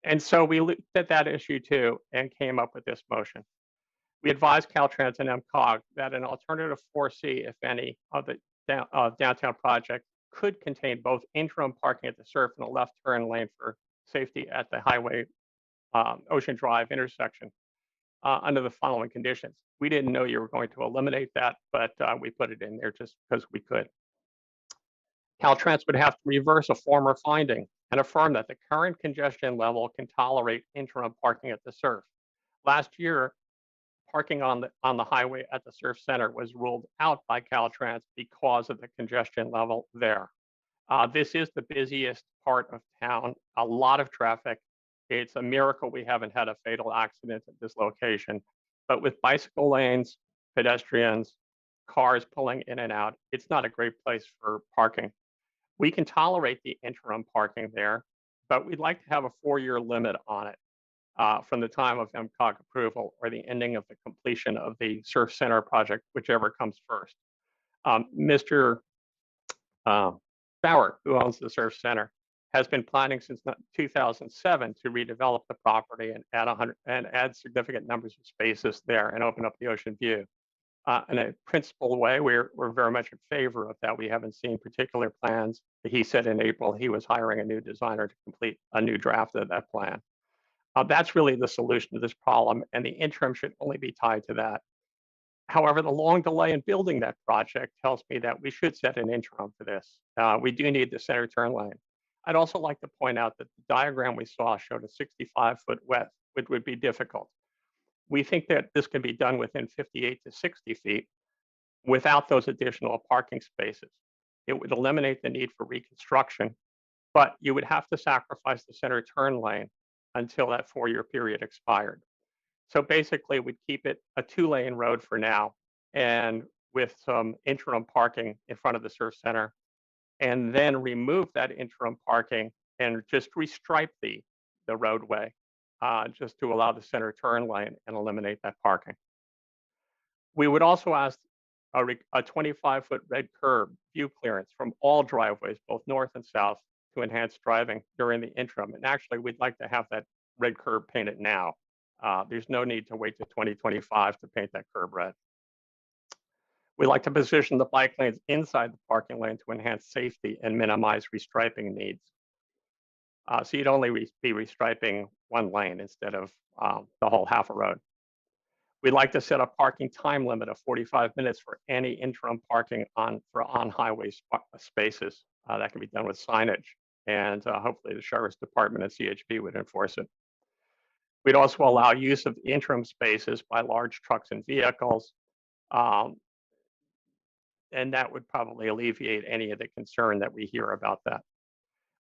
And so we looked at that issue too and came up with this motion. We advised Caltrans and MCOG that an alternative 4C, if any, of the downtown project could contain both interim parking at the surf and a left turn lane for safety at the highway Ocean Drive intersection under the following conditions. We didn't know you were going to eliminate that, but we put it in there just because we could. Caltrans would have to reverse a former finding and affirm that the current congestion level can tolerate interim parking at the surf. Last year, parking on the highway at the surf center was ruled out by Caltrans because of the congestion level there. This is the busiest part of town, a lot of traffic. It's a miracle we haven't had a fatal accident at this location, but with bicycle lanes, pedestrians, cars pulling in and out, it's not a great place for parking. We can tolerate the interim parking there, but we'd like to have a 4-year limit on it from the time of MCOG approval or the ending of the completion of the surf center project, whichever comes first. Mr. Bauer, who owns the surf center, has been planning since 2007 to redevelop the property and add significant numbers of spaces there and open up the ocean view. In a principled way, we're very much in favor of that. We haven't seen particular plans. He said in April he was hiring a new designer to complete a new draft of that plan. That's really the solution to this problem, and the interim should only be tied to that. However, the long delay in building that project tells me that we should set an interim for this. We do need the center turn lane. I'd also like to point out that the diagram we saw showed a 65-foot width, which would be difficult. We think that this can be done within 58 to 60 feet without those additional parking spaces. It would eliminate the need for reconstruction, but you would have to sacrifice the center turn lane until that 4-year period expired. So basically, we'd keep it a 2-lane road for now, and with some interim parking in front of the surf center, and then remove that interim parking and just restripe the roadway just to allow the center turn lane and eliminate that parking. We would also ask a 25-foot red curb view clearance from all driveways, both north and south, to enhance driving during the interim. And actually, we'd like to have that red curb painted now. There's no need to wait to 2025 to paint that curb red. We like to position the bike lanes inside the parking lane to enhance safety and minimize restriping needs. So you'd only be restriping one lane instead of the whole half a road. We'd like to set a parking time limit of 45 minutes for any interim parking for on-highway spaces. That can be done with signage, and hopefully the Sheriff's Department and CHP would enforce it. We'd also allow use of interim spaces by large trucks and vehicles, and that would probably alleviate any of the concern that we hear about that.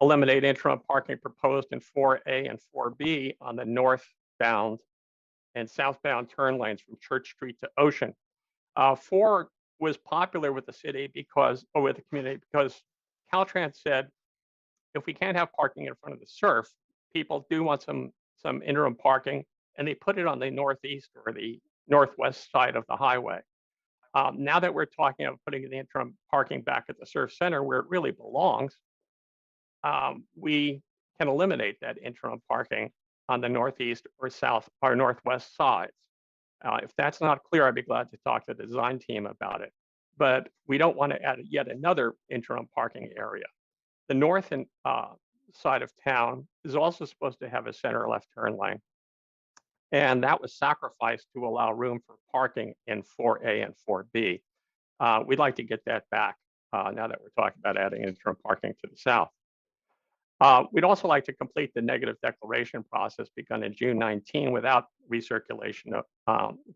Eliminate interim parking proposed in 4A and 4B on the northbound and southbound turn lanes from Church Street to Ocean. 4 was popular with the city with the community because Caltrans said, if we can't have parking in front of the surf, people do want some interim parking, and they put it on the northeast or the northwest side of the highway. Now that we're talking about putting the interim parking back at the surf center where it really belongs, we can eliminate that interim parking on the northeast or south or northwest sides. If that's not clear, I'd be glad to talk to the design team about it. But we don't want to add yet another interim parking area. The north side of town is also supposed to have a center left turn lane. And that was sacrificed to allow room for parking in 4A and 4B. We'd like to get that back now that we're talking about adding interim parking to the south. We'd also like to complete the negative declaration process begun in June 19 without recirculation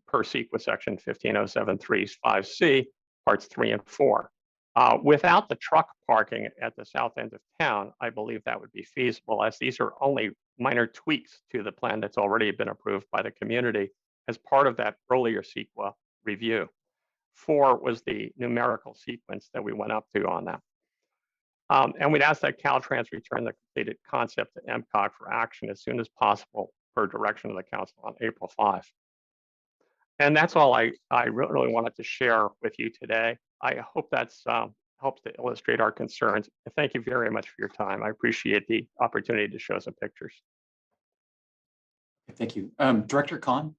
per sequence section 15073-5C, parts 3 and 4. Without the truck parking at the south end of town, I believe that would be feasible, as these are only minor tweaks to the plan that's already been approved by the community as part of that earlier CEQA review. 4 was the numerical sequence that we went up to on that. And we'd ask that Caltrans return the completed concept to MCOG for action as soon as possible per direction of the council on April 5. And that's all I really wanted to share with you today. I hope that's helps to illustrate our concerns. Thank you very much for your time. I appreciate the opportunity to show some pictures. Thank you. Director Khan?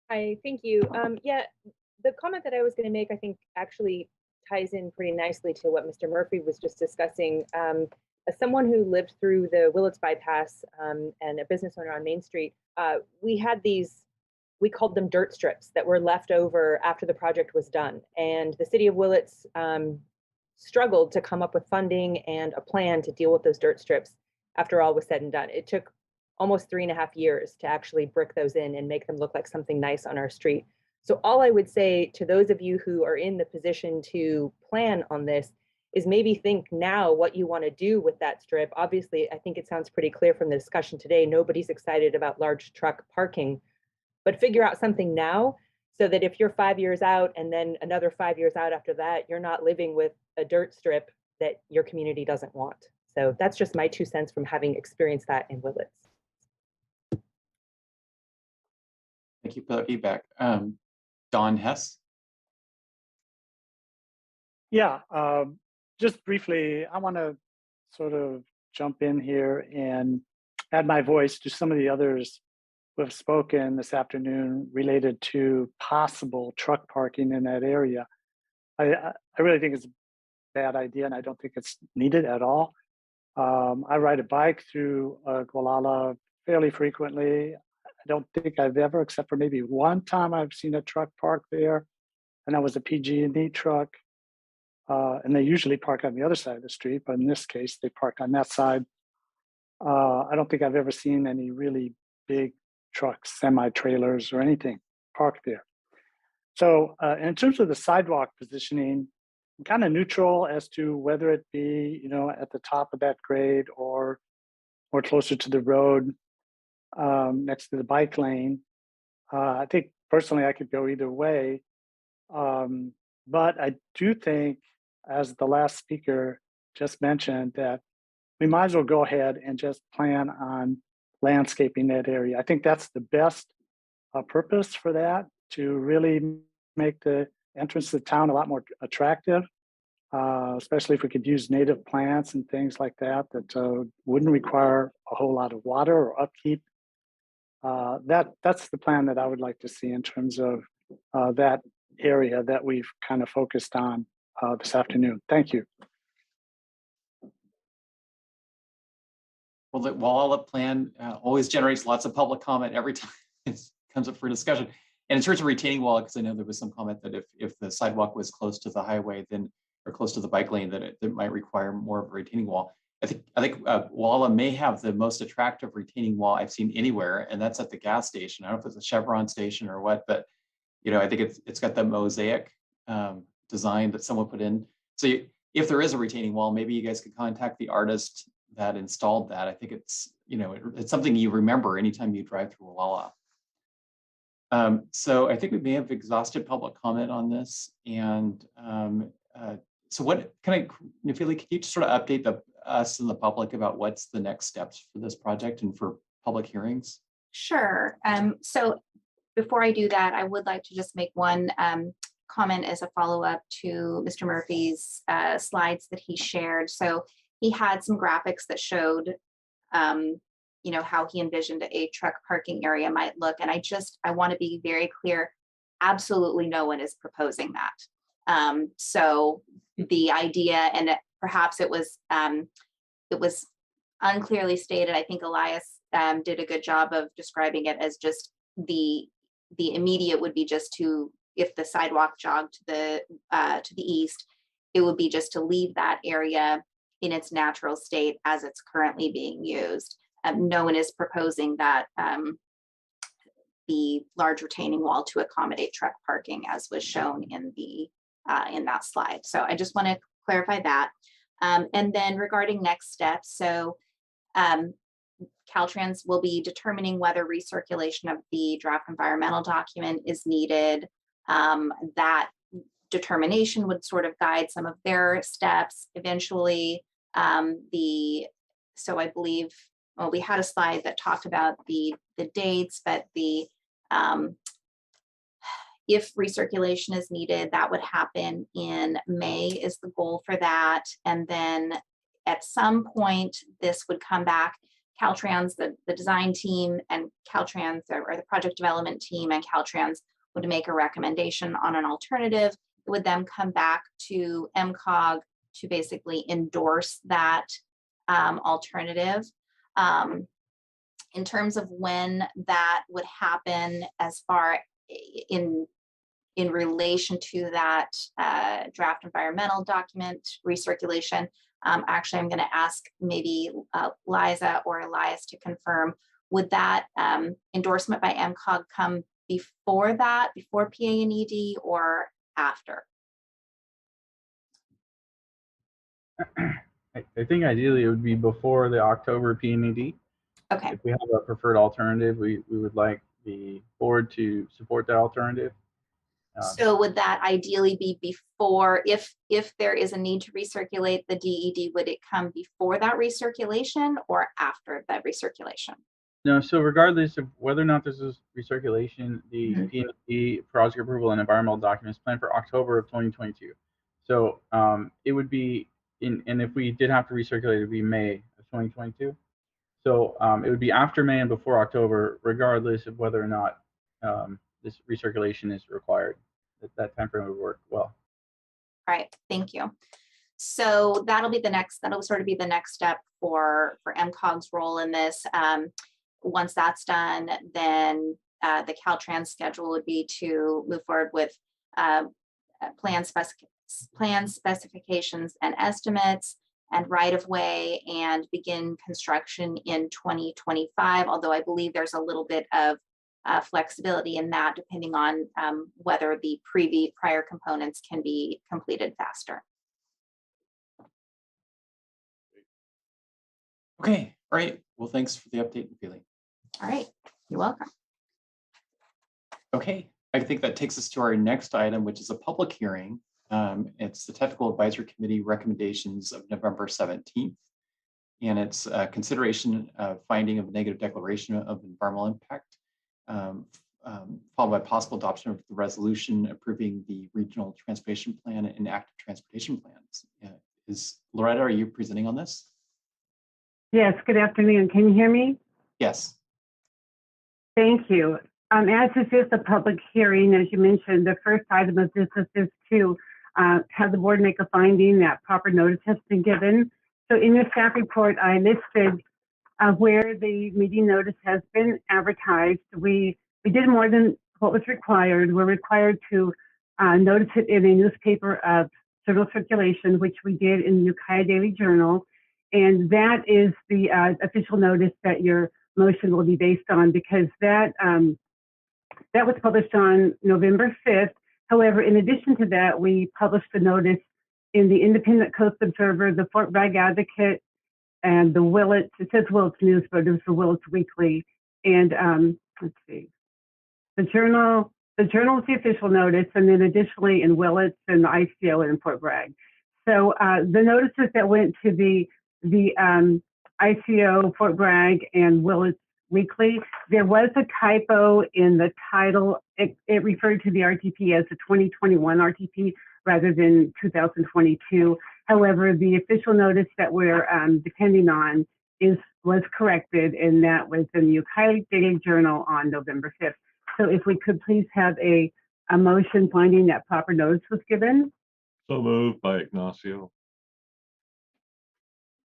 Hi, thank you. Yeah, the comment that I was going to make, I think, actually ties in pretty nicely to what Mr. Murphy was just discussing. As someone who lived through the Willits bypass and a business owner on Main Street, we had these, we called them dirt strips that were left over after the project was done. And the city of Willits struggled to come up with funding and a plan to deal with those dirt strips after all was said and done. It took almost 3.5 years to actually brick those in and make them look like something nice on our street. So all I would say to those of you who are in the position to plan on this is maybe think now what you want to do with that strip. Obviously, I think it sounds pretty clear from the discussion today, nobody's excited about large truck parking, but figure out something now so that if you're 5 years out and then another 5 years out after that, you're not living with a dirt strip that your community doesn't want. So that's just my 2 cents from having experienced that in Willits. Thank you for that feedback. Don Hess? Yeah, just briefly, I want to sort of jump in here and add my voice to some of the others who have spoken this afternoon related to possible truck parking in that area. I really think it's a bad idea, and I don't think it's needed at all. I ride a bike through Gualala fairly frequently. I don't think I've ever, except for maybe one time, I've seen a truck park there, and that was a PG&E truck. And they usually park on the other side of the street, but in this case, they parked on that side. I don't think I've ever seen any really big trucks, semi-trailers, or anything parked there. So in terms of the sidewalk positioning, I'm kind of neutral as to whether it be, at the top of that grade or closer to the road next to the bike lane. I think personally I could go either way. But I do think, as the last speaker just mentioned, that we might as well go ahead and just plan on landscaping that area. I think that's the best purpose for that, to really make the entrance to the town a lot more attractive, especially if we could use native plants and things like that wouldn't require a whole lot of water or upkeep. That's the plan that I would like to see in terms of that area that we've kind of focused on this afternoon. Thank you. Well, the Gualala plan always generates lots of public comment every time it comes up for discussion. And in terms of retaining wall, because I know there was some comment that if the sidewalk was close to the highway, then or close to the bike lane, that it might require more of a retaining wall. I think Gualala may have the most attractive retaining wall I've seen anywhere, and that's at the gas station. I don't know if it's a Chevron station or what, but I think it's got the mosaic design that someone put in. So if there is a retaining wall, maybe you guys could contact the artist that installed that. I think it's it's something you remember anytime you drive through Gualala. So I think we may have exhausted public comment on this. And so what Nefili, can you just sort of update us and the public about what's the next steps for this project and for public hearings? Sure. So before I do that, I would like to just make one comment as a follow-up to Mr. Murphy's slides that he shared. So he had some graphics that showed how he envisioned a truck parking area might look. And I want to be very clear, absolutely no one is proposing that. So the idea, and perhaps it was unclearly stated. I think Elias did a good job of describing it as just the immediate would be just to, if the sidewalk jogged to the east, it would be just to leave that area in its natural state as it's currently being used. No one is proposing that the large retaining wall to accommodate truck parking, as was shown in that slide. So I just want to clarify that. And then regarding next steps, so Caltrans will be determining whether recirculation of the draft environmental document is needed. That determination would sort of guide some of their steps. Eventually, so I believe, well, we had a slide that talked about the dates, but if recirculation is needed, that would happen in May is the goal for that. And then at some point, this would come back. Caltrans, the design team, and Caltrans, or the project development team, and Caltrans would make a recommendation on an alternative. It would then come back to MCOG to basically endorse that alternative. In terms of when that would happen, as far in relation to that draft environmental document recirculation, actually, I'm going to ask maybe Liza or Elias to confirm, would that endorsement by MCOG come before that, before PA and ED, or after? I think ideally it would be before the October PNED. Okay. If we have a preferred alternative, we would like the board to support that alternative. So would that ideally be before, if there is a need to recirculate the DED, would it come before that recirculation or after that recirculation? No, so regardless of whether or not this is recirculation, the PNED project approval and environmental documents planned for October of 2022. So it would be and if we did have to recirculate, it would be May of 2022. So it would be after May and before October, regardless of whether or not this recirculation is required. That time frame would work well. All right, thank you. So that'll sort of be the next step for MCOG's role in this. Once that's done, then the Caltrans schedule would be to move forward with plan specifications and estimates and right-of-way and begin construction in 2025, although I believe there's a little bit of flexibility in that depending on whether the prior components can be completed faster. Okay, all right. Well, thanks for the update, Nafili. All right, you're welcome. Okay, I think that takes us to our next item, which is a public hearing. It's the Technical Advisory Committee recommendations of November 17th. And it's consideration of finding of a negative declaration of environmental impact, followed by possible adoption of the resolution approving the regional transportation plan and active transportation plans. Loretta, are you presenting on this? Yes, good afternoon. Can you hear me? Yes. Thank you. As this is a public hearing, as you mentioned, the first item of business is to have the board make a finding that proper notice has been given. So in your staff report, I listed where the meeting notice has been advertised. We did more than what was required. We're required to notice it in a newspaper of general circulation, which we did in the Ukiah Daily Journal. And that is the official notice that your motion will be based on, because that was published on November 5th. However, in addition to that, we published a notice in the Independent Coast Observer, the Fort Bragg Advocate, and the Willits. It says Willits News, but it was the Willits Weekly. And let's see, the Journal is the official notice, and then additionally in Willits and the ICO and in Fort Bragg. So the notices that went to the ICO, Fort Bragg, and Willits Weekly, there was a typo in the title. It referred to the RTP as the 2021 RTP rather than 2022. However, the official notice that we're depending on was corrected, and that was in the Ukiah Daily Journal on November 5th. So if we could please have a motion finding that proper notice was given. So moved by Ignacio.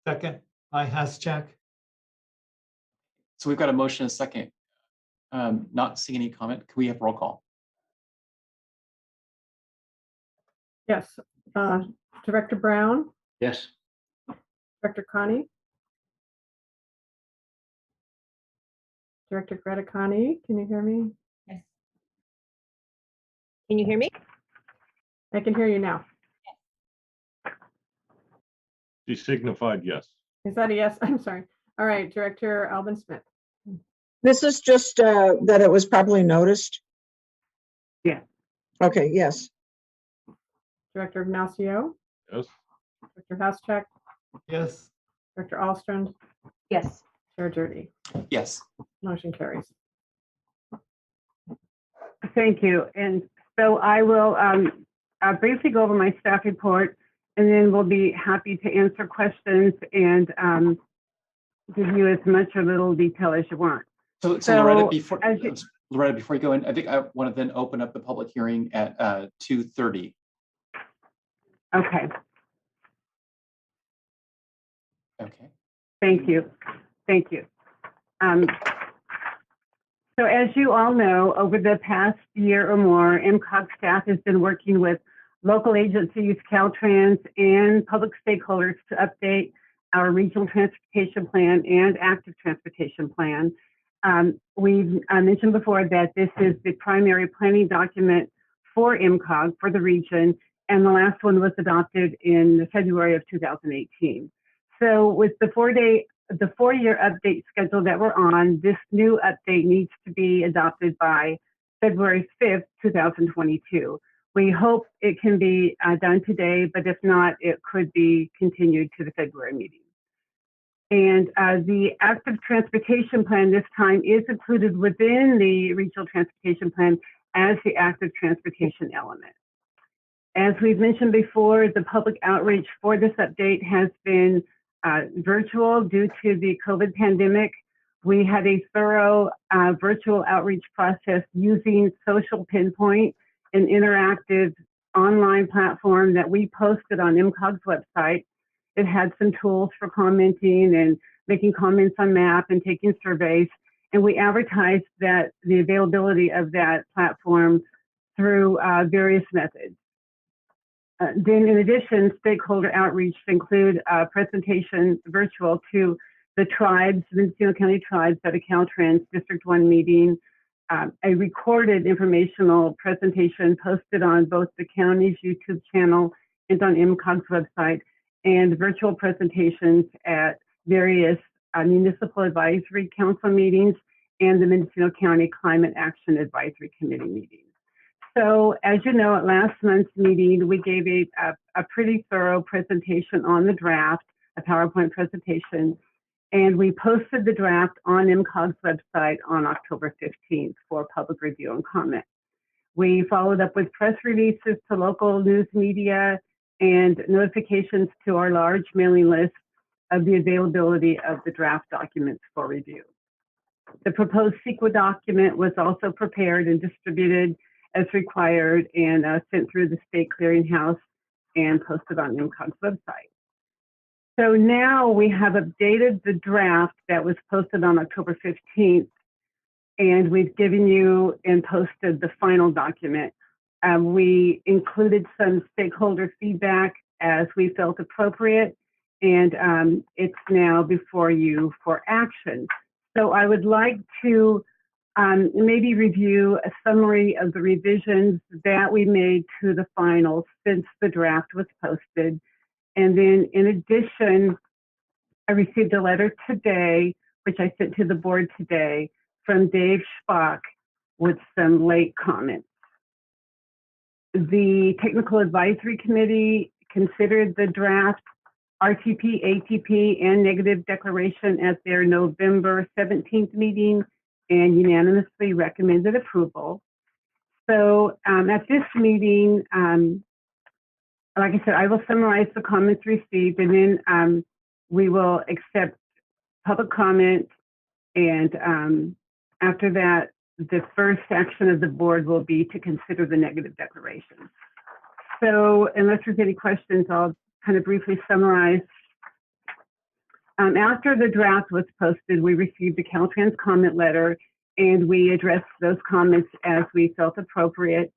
Second by Haschak. So we've got a motion and a second. Not seeing any comment. Can we have roll call? Yes. Director Brown, Yes. Director Connie, Director Greta Connie, can you hear me? Yes. Can you hear me? I can hear you now. She signified yes. Is that a yes? I'm sorry. All right, Director Alvin Smith. This is just that it was properly noticed? Yeah. Okay, yes. Director Ignacio, Yes. Director Haschak, Yes. Director Alstrand, Yes. Chair Jurdy. Yes. Motion carries. Thank you. And so I will briefly go over my staff report, and then we'll be happy to answer questions and give you as much or little detail as you want. So Loretta, before you go in, I think I want to then open up the public hearing at 2:30. Okay. Okay. Thank you. Thank you. So as you all know, over the past year or more, MCOG staff has been working with local agencies, Caltrans, and public stakeholders to update our regional transportation plan and active transportation plan. We've mentioned before that this is the primary planning document for MCOG for the region, and the last one was adopted in February of 2018. So with the four-year update schedule that we're on, this new update needs to be adopted by February 5th, 2022. We hope it can be done today, but if not, it could be continued to the February meeting. And the active transportation plan this time is included within the regional transportation plan as the active transportation element. As we've mentioned before, the public outreach for this update has been virtual due to the COVID pandemic. We had a thorough virtual outreach process using Social Pinpoint, an interactive online platform that we posted on MCOG's website. It had some tools for commenting and making comments on map and taking surveys. And we advertised that the availability of that platform through various methods. Then in addition, stakeholder outreach include a presentation virtual to the tribes, Mendocino County tribes at a Caltrans District 1 meeting, a recorded informational presentation posted on both the county's YouTube channel and on MCOG's website, and virtual presentations at various municipal advisory council meetings and the Mendocino County Climate Action Advisory Committee meetings. So as you know, at last month's meeting, we gave a pretty thorough presentation on the draft, a PowerPoint presentation, and we posted the draft on MCOG's website on October 15th for public review and comment. We followed up with press releases to local news media and notifications to our large mailing list of the availability of the draft documents for review. The proposed CEQA document was also prepared and distributed as required and sent through the state clearinghouse and posted on MCOG's website. So now we have updated the draft that was posted on October 15th, and we've given you and posted the final document. We included some stakeholder feedback as we felt appropriate, and it's now before you for action. So I would like to maybe review a summary of the revisions that we made to the final since the draft was posted. And then in addition, I received a letter today, which I sent to the board today, from Dave Schbach with some late comments. The Technical Advisory Committee considered the draft RTP, ATP, and negative declaration at their November 17th meeting and unanimously recommended approval. So at this meeting, like I said, I will summarize the comments received, and then we will accept public comment. And after that, the first action of the board will be to consider the negative declaration. So unless there's any questions, I'll kind of briefly summarize. After the draft was posted, we received a Caltrans comment letter, and we addressed those comments as we felt appropriate.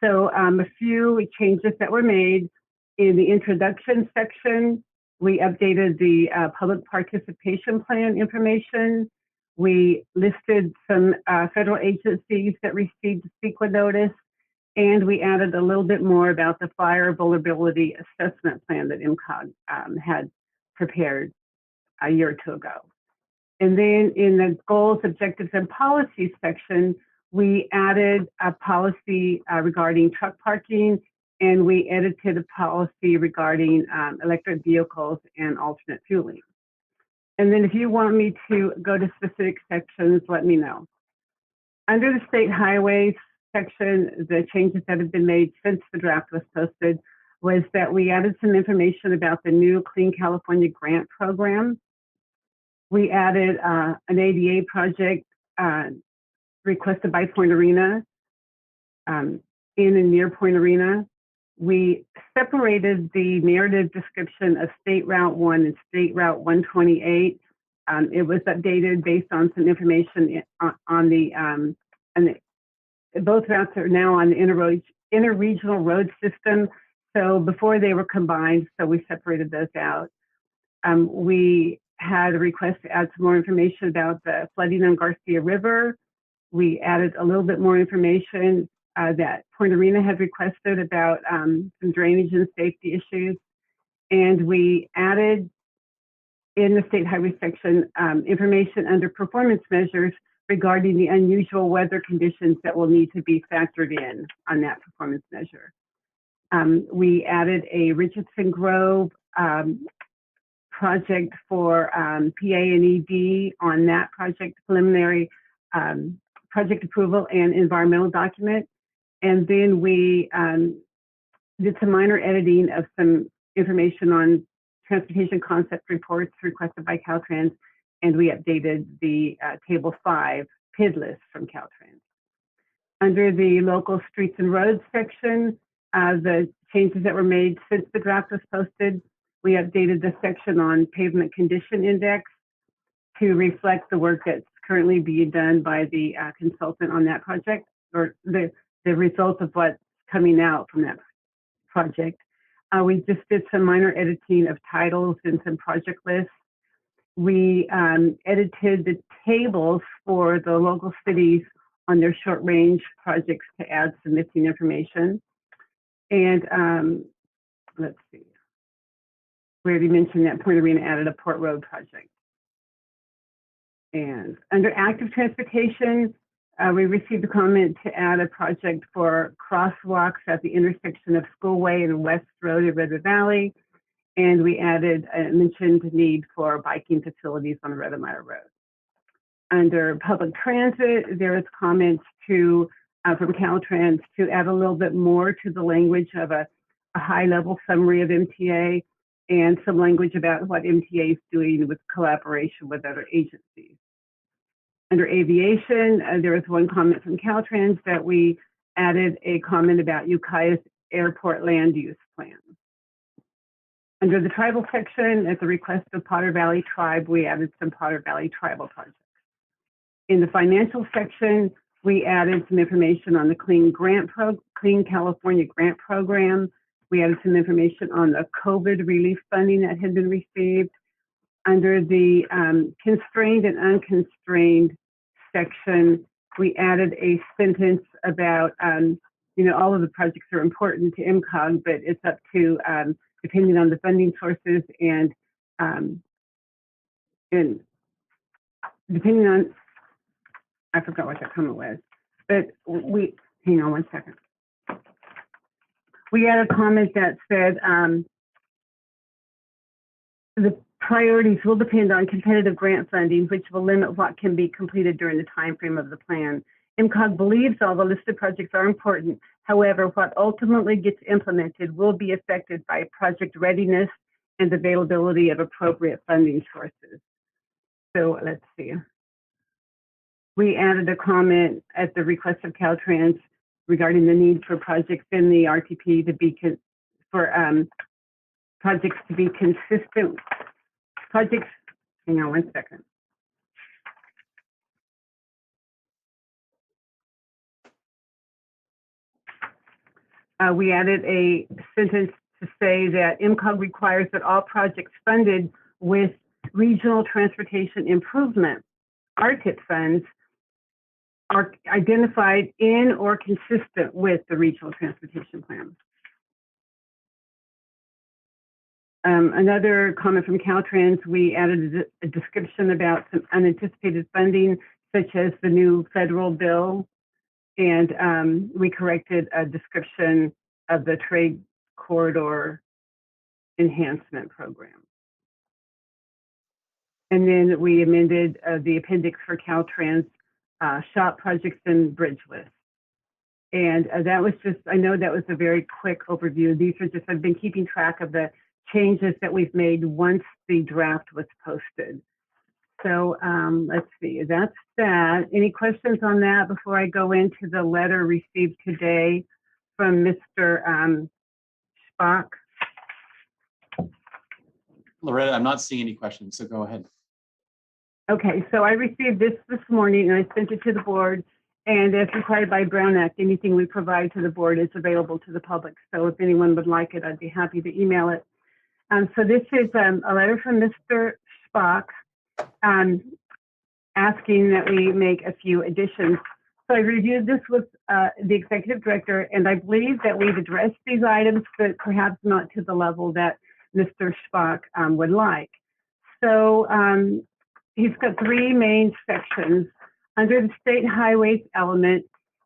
So a few changes that were made. In the introduction section, we updated the public participation plan information. We listed some federal agencies that received the CEQA notice, and we added a little bit more about the fire vulnerability assessment plan that MCOG had prepared a year or two ago. And then in the goals, objectives, and policies section, we added a policy regarding truck parking, and we edited a policy regarding electric vehicles and alternate fueling. And then if you want me to go to specific sections, let me know. Under the state highways section, the changes that have been made since the draft was posted was that we added some information about the new Clean California grant program. We added an ADA project requested by Point Arena in and near Point Arena. We separated the narrative description of State Route 1 and State Route 128. It was updated based on some information on the both routes are now on the interregional road system. So before they were combined, so we separated those out. We had a request to add some more information about the flooding on Garcia River. We added a little bit more information that Point Arena had requested about some drainage and safety issues. And we added in the state highway section information under performance measures regarding the unusual weather conditions that will need to be factored in on that performance measure. We added a Richardson Grove project for PA and ED on that project preliminary project approval and environmental document. And then we did some minor editing of some information on transportation concept reports requested by Caltrans, and we updated the Table 5 PID list from Caltrans. Under the local streets and roads section, the changes that were made since the draft was posted, we updated the section on pavement condition index to reflect the work that's currently being done by the consultant on that project, or the result of what's coming out from that project. We just did some minor editing of titles and some project lists. We edited the tables for the local cities on their short range projects to add some missing information. And let's see, we already mentioned that Point Arena added a Port Road project. And under active transportation, we received a comment to add a project for crosswalks at the intersection of Schoolway and West Road in Red River Valley. And we added a mentioned need for biking facilities on Redemire Road. Under public transit, there is comments to from Caltrans to add a little bit more to the language of a high-level summary of MTA and some language about what MTA is doing with collaboration with other agencies. Under aviation, there was one comment from Caltrans that we added a comment about Ukiah's airport land use plan. Under the tribal section, at the request of Potter Valley Tribe, we added some Potter Valley tribal projects. In the financial section, we added some information on the Clean California Grant Program. We added some information on the COVID relief funding that had been received. Under the constrained and unconstrained section, we added a sentence about, all of the projects are important to MCOG, but it's up to, depending on the funding sources and depending on, I forgot what that comment was, but hang on one second. We had a comment that said, the priorities will depend on competitive grant funding, which will limit what can be completed during the time frame of the plan. MCOG believes all the listed projects are important. However, what ultimately gets implemented will be affected by project readiness and availability of appropriate funding sources. So let's see. We added a comment at the request of Caltrans regarding the need for projects in the RTP to be projects to be consistent. Projects, hang on one second. We added a sentence to say that MCOG requires that all projects funded with Regional Transportation Improvement, RTIP funds, are identified in or consistent with the Regional Transportation Plan. Another comment from Caltrans, we added a description about some unanticipated funding, such as the new federal bill, and we corrected a description of the Trade Corridor Enhancement Program. And then we amended the appendix for Caltrans shop projects and bridge list. And that was just, I know that was a very quick overview. These are just, I've been keeping track of the changes that we've made once the draft was posted. So let's see, that's that. Any questions on that before I go into the letter received today from Mr. Spock? Loretta, I'm not seeing any questions, so go ahead. Okay, so I received this morning and I sent it to the board. And as required by Brown Act, anything we provide to the board is available to the public. So if anyone would like it, I'd be happy to email it. So this is a letter from Mr. Spock asking that we make a few additions. So I reviewed this with the executive director, and I believe that we've addressed these items, but perhaps not to the level that Mr. Spock would like. So he's got three main sections. Under the state highways element,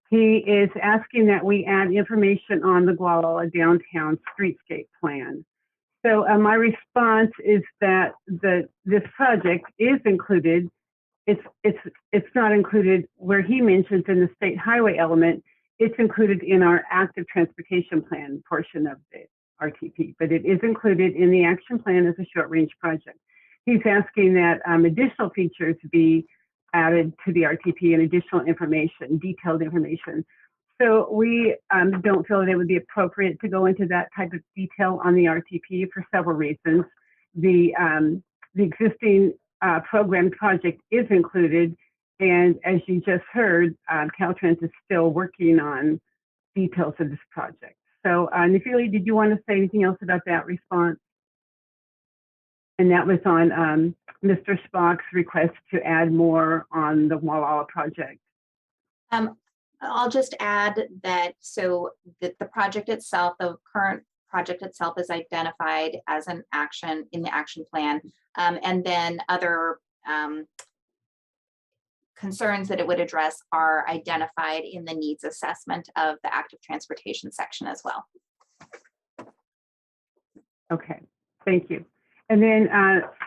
he is asking that we add information on the Gualala downtown streetscape plan. So my response is that this project is included. It's not included where he mentions in the state highway element. it's included in our active transportation plan portion of the RTP, but it is included in the action plan as a short range project. He's asking that additional features be added to the RTP and additional information, detailed information. So we don't feel that it would be appropriate to go into that type of detail on the RTP for several reasons. The existing program project is included, and as you just heard, Caltrans is still working on details of this project. So Nefili, did you want to say anything else about that response? And that was on Mr. Spock's request to add more on the Gualala project. I'll just add that so that the project itself, the current project itself, is identified as an action in the action plan, and then other concerns that it would address are identified in the needs assessment of the active transportation section as well. Okay, thank you. And then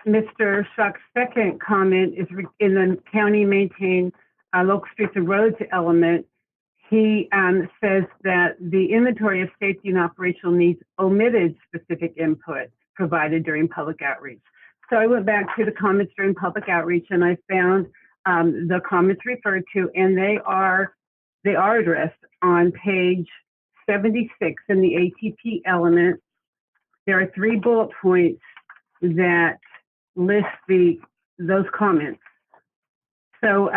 Mr. Shuck's second comment is in the county maintain local streets and roads element. He says that the inventory of safety and operational needs omitted specific input provided during public outreach. So I went back to the comments during public outreach and I found the comments referred to, and they are addressed on page 76 in the ATP element. There are 3 bullet points that list those comments. So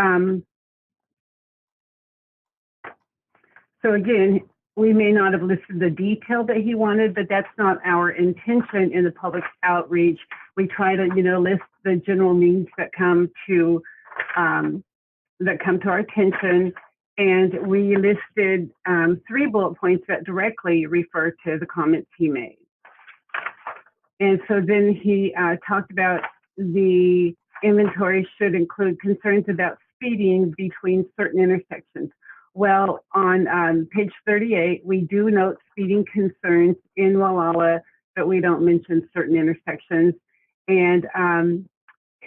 so again, we may not have listed the detail that he wanted, but that's not our intention in the public outreach. We try to, list the general needs that come to our attention, and we listed 3 bullet points that directly refer to the comments he made. And so then he talked about the inventory should include concerns about speeding between certain intersections. Well, on page 38, we do note speeding concerns in Gualala, but we don't mention certain intersections. And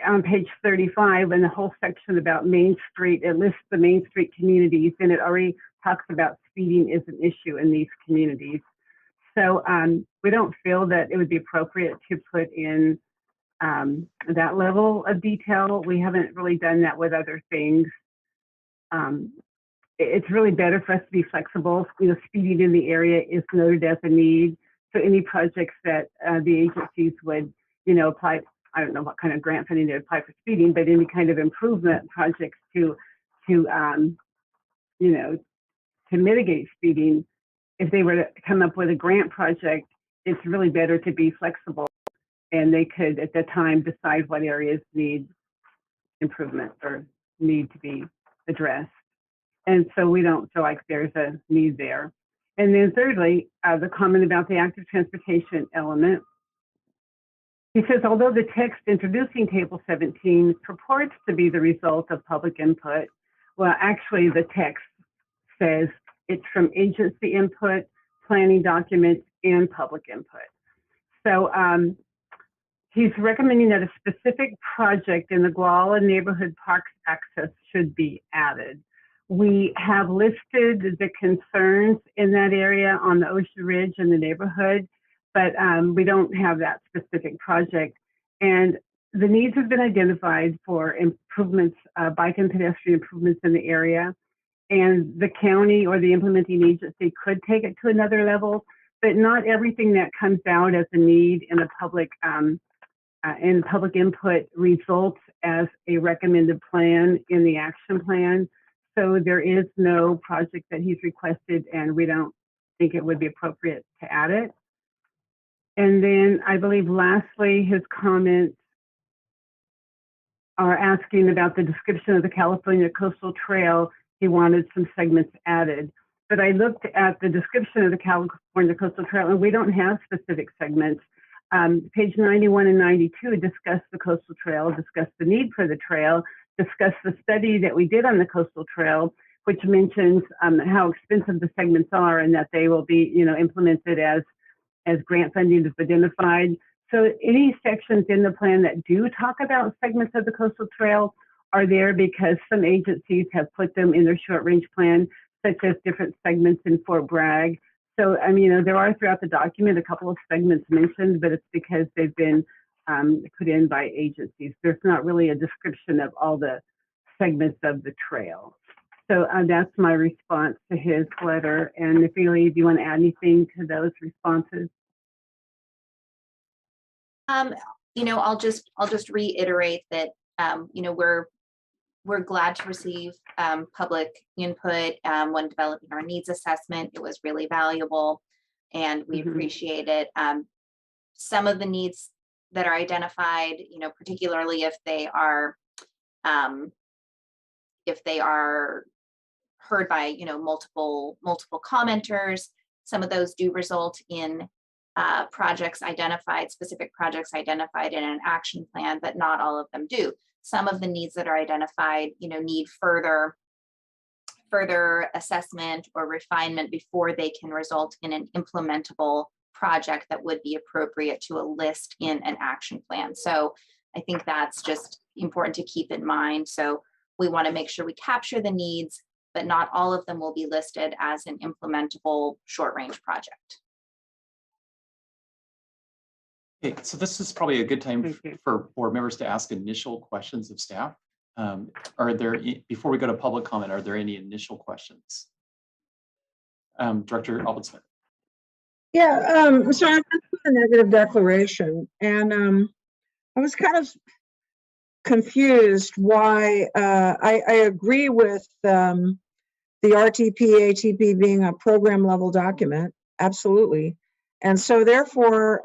on page 35, in the whole section about Main Street, it lists the Main Street communities, and it already talks about speeding is an issue in these communities. So we don't feel that it would be appropriate to put in that level of detail. We haven't really done that with other things. It's really better for us to be flexible. Speeding in the area is noted as a need. So any projects that the agencies would, apply, I don't know what kind of grant funding they apply for speeding, but any kind of improvement projects to mitigate speeding, if they were to come up with a grant project, it's really better to be flexible, and they could at the time decide what areas need improvement or need to be addressed. And so we don't feel like there's a need there. And then thirdly, the comment about the active transportation element. He says, although the text introducing Table 17 purports to be the result of public input, well, actually the text says it's from agency input, planning documents, and public input. So he's recommending that a specific project in the Gualala neighborhood parks access should be added. We have listed the concerns in that area on the Ocean Ridge and the neighborhood, but we don't have that specific project. And the needs have been identified for improvements, bike and pedestrian improvements in the area. And the county or the implementing agency could take it to another level, but not everything that comes out as a need in a public input results as a recommended plan in the action plan. So there is no project that he's requested, and we don't think it would be appropriate to add it. And then I believe lastly, his comments are asking about the description of the California Coastal Trail. He wanted some segments added. But I looked at the description of the California Coastal Trail, and we don't have specific segments. Page 91 and 92 discuss the coastal trail, discuss the need for the trail, discuss the study that we did on the coastal trail, which mentions how expensive the segments are and that they will be, implemented as grant funding is identified. So any sections in the plan that do talk about segments of the coastal trail are there because some agencies have put them in their short range plan. such as different segments in Fort Bragg. So, I mean, there are throughout the document a couple of segments mentioned, but it's because they've been put in by agencies. There's not really a description of all the segments of the trail. So that's my response to his letter. And Nephili, do you want to add anything to those responses? You know, I'll just reiterate that you know, we're glad to receive public input when developing our needs assessment. It was really valuable, and we appreciate it. Some of the needs that are identified, you know, particularly if they are heard by, you know, multiple commenters, some of those do result in specific projects identified in an action plan, but not all of them do. Some of the needs that are identified, you know, need further assessment or refinement before they can result in an implementable project that would be appropriate to a list in an action plan. So I think that's just important to keep in mind. So we want to make sure we capture the needs, but not all of them will be listed as an implementable short-range project. Okay, so this is probably a good time for board members to ask initial questions of staff. Are there, before we go to public comment, are there any initial questions? Director Albert-Smith. Yeah, so I went through the negative declaration, and I was kind of confused why I agree with the RTP, ATP being a program level document, absolutely. And so therefore,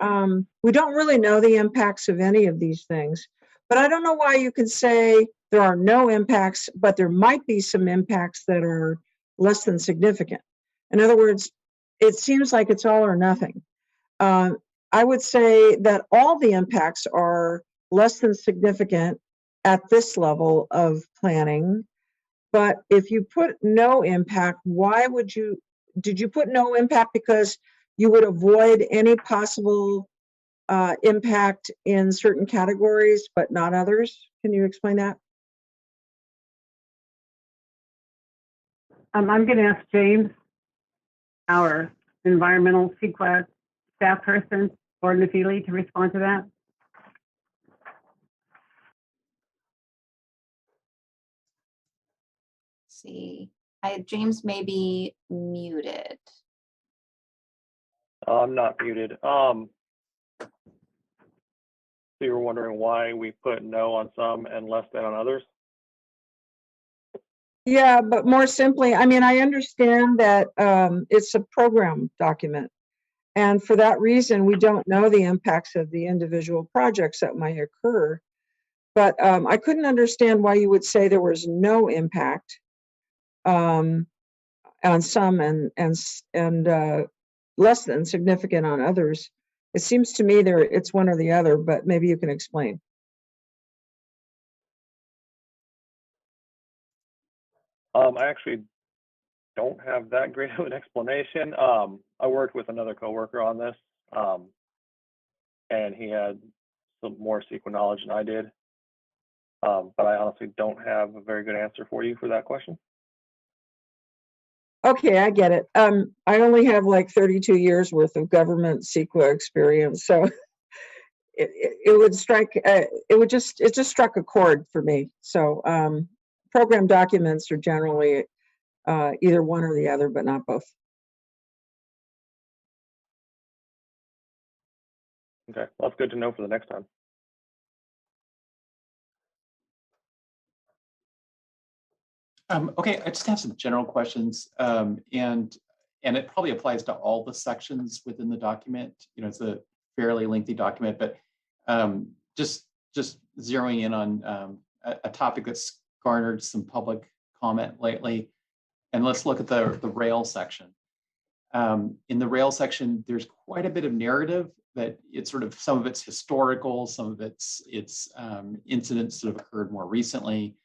we don't really know the impacts of any of these things, but I don't know why you can say there are no impacts, but there might be some impacts that are less than significant. In other words, it seems like it's all or nothing. I would say that all the impacts are less than significant at this level of planning. But if you put no impact, why would you, did you put no impact because you would avoid any possible impact in certain categories, but not others? Can you explain that? I'm going to ask James, our environmental CEQA staff person, or Nephili, to respond to that. Let's see, James may be muted. I'm not muted. So you were wondering why we put no on some and less than on others? Yeah, but more simply, I mean, I understand that it's a program document. And for that reason, we don't know the impacts of the individual projects that might occur. But I couldn't understand why you would say there was no impact on some and less than significant on others. It seems to me it's one or the other, but maybe you can explain. I actually don't have that great of an explanation. I worked with another coworker on this, and he had some more CEQA knowledge than I did. But I honestly don't have a very good answer for you for that question. Okay, I get it. I only have like 32 years worth of government CEQA experience, so it would strike. It just struck a chord for me. So program documents are generally either one or the other, but not both. Okay, well, that's good to know for the next time. Okay, I just have some general questions, and it probably applies to all the sections within the document. You know, it's a fairly lengthy document, but just zeroing in on a topic that's garnered some public comment lately, and let's look at the rail section. In the rail section, there's quite a bit of narrative that it's sort of, some of it's historical, some of it's incidents that have occurred more recently.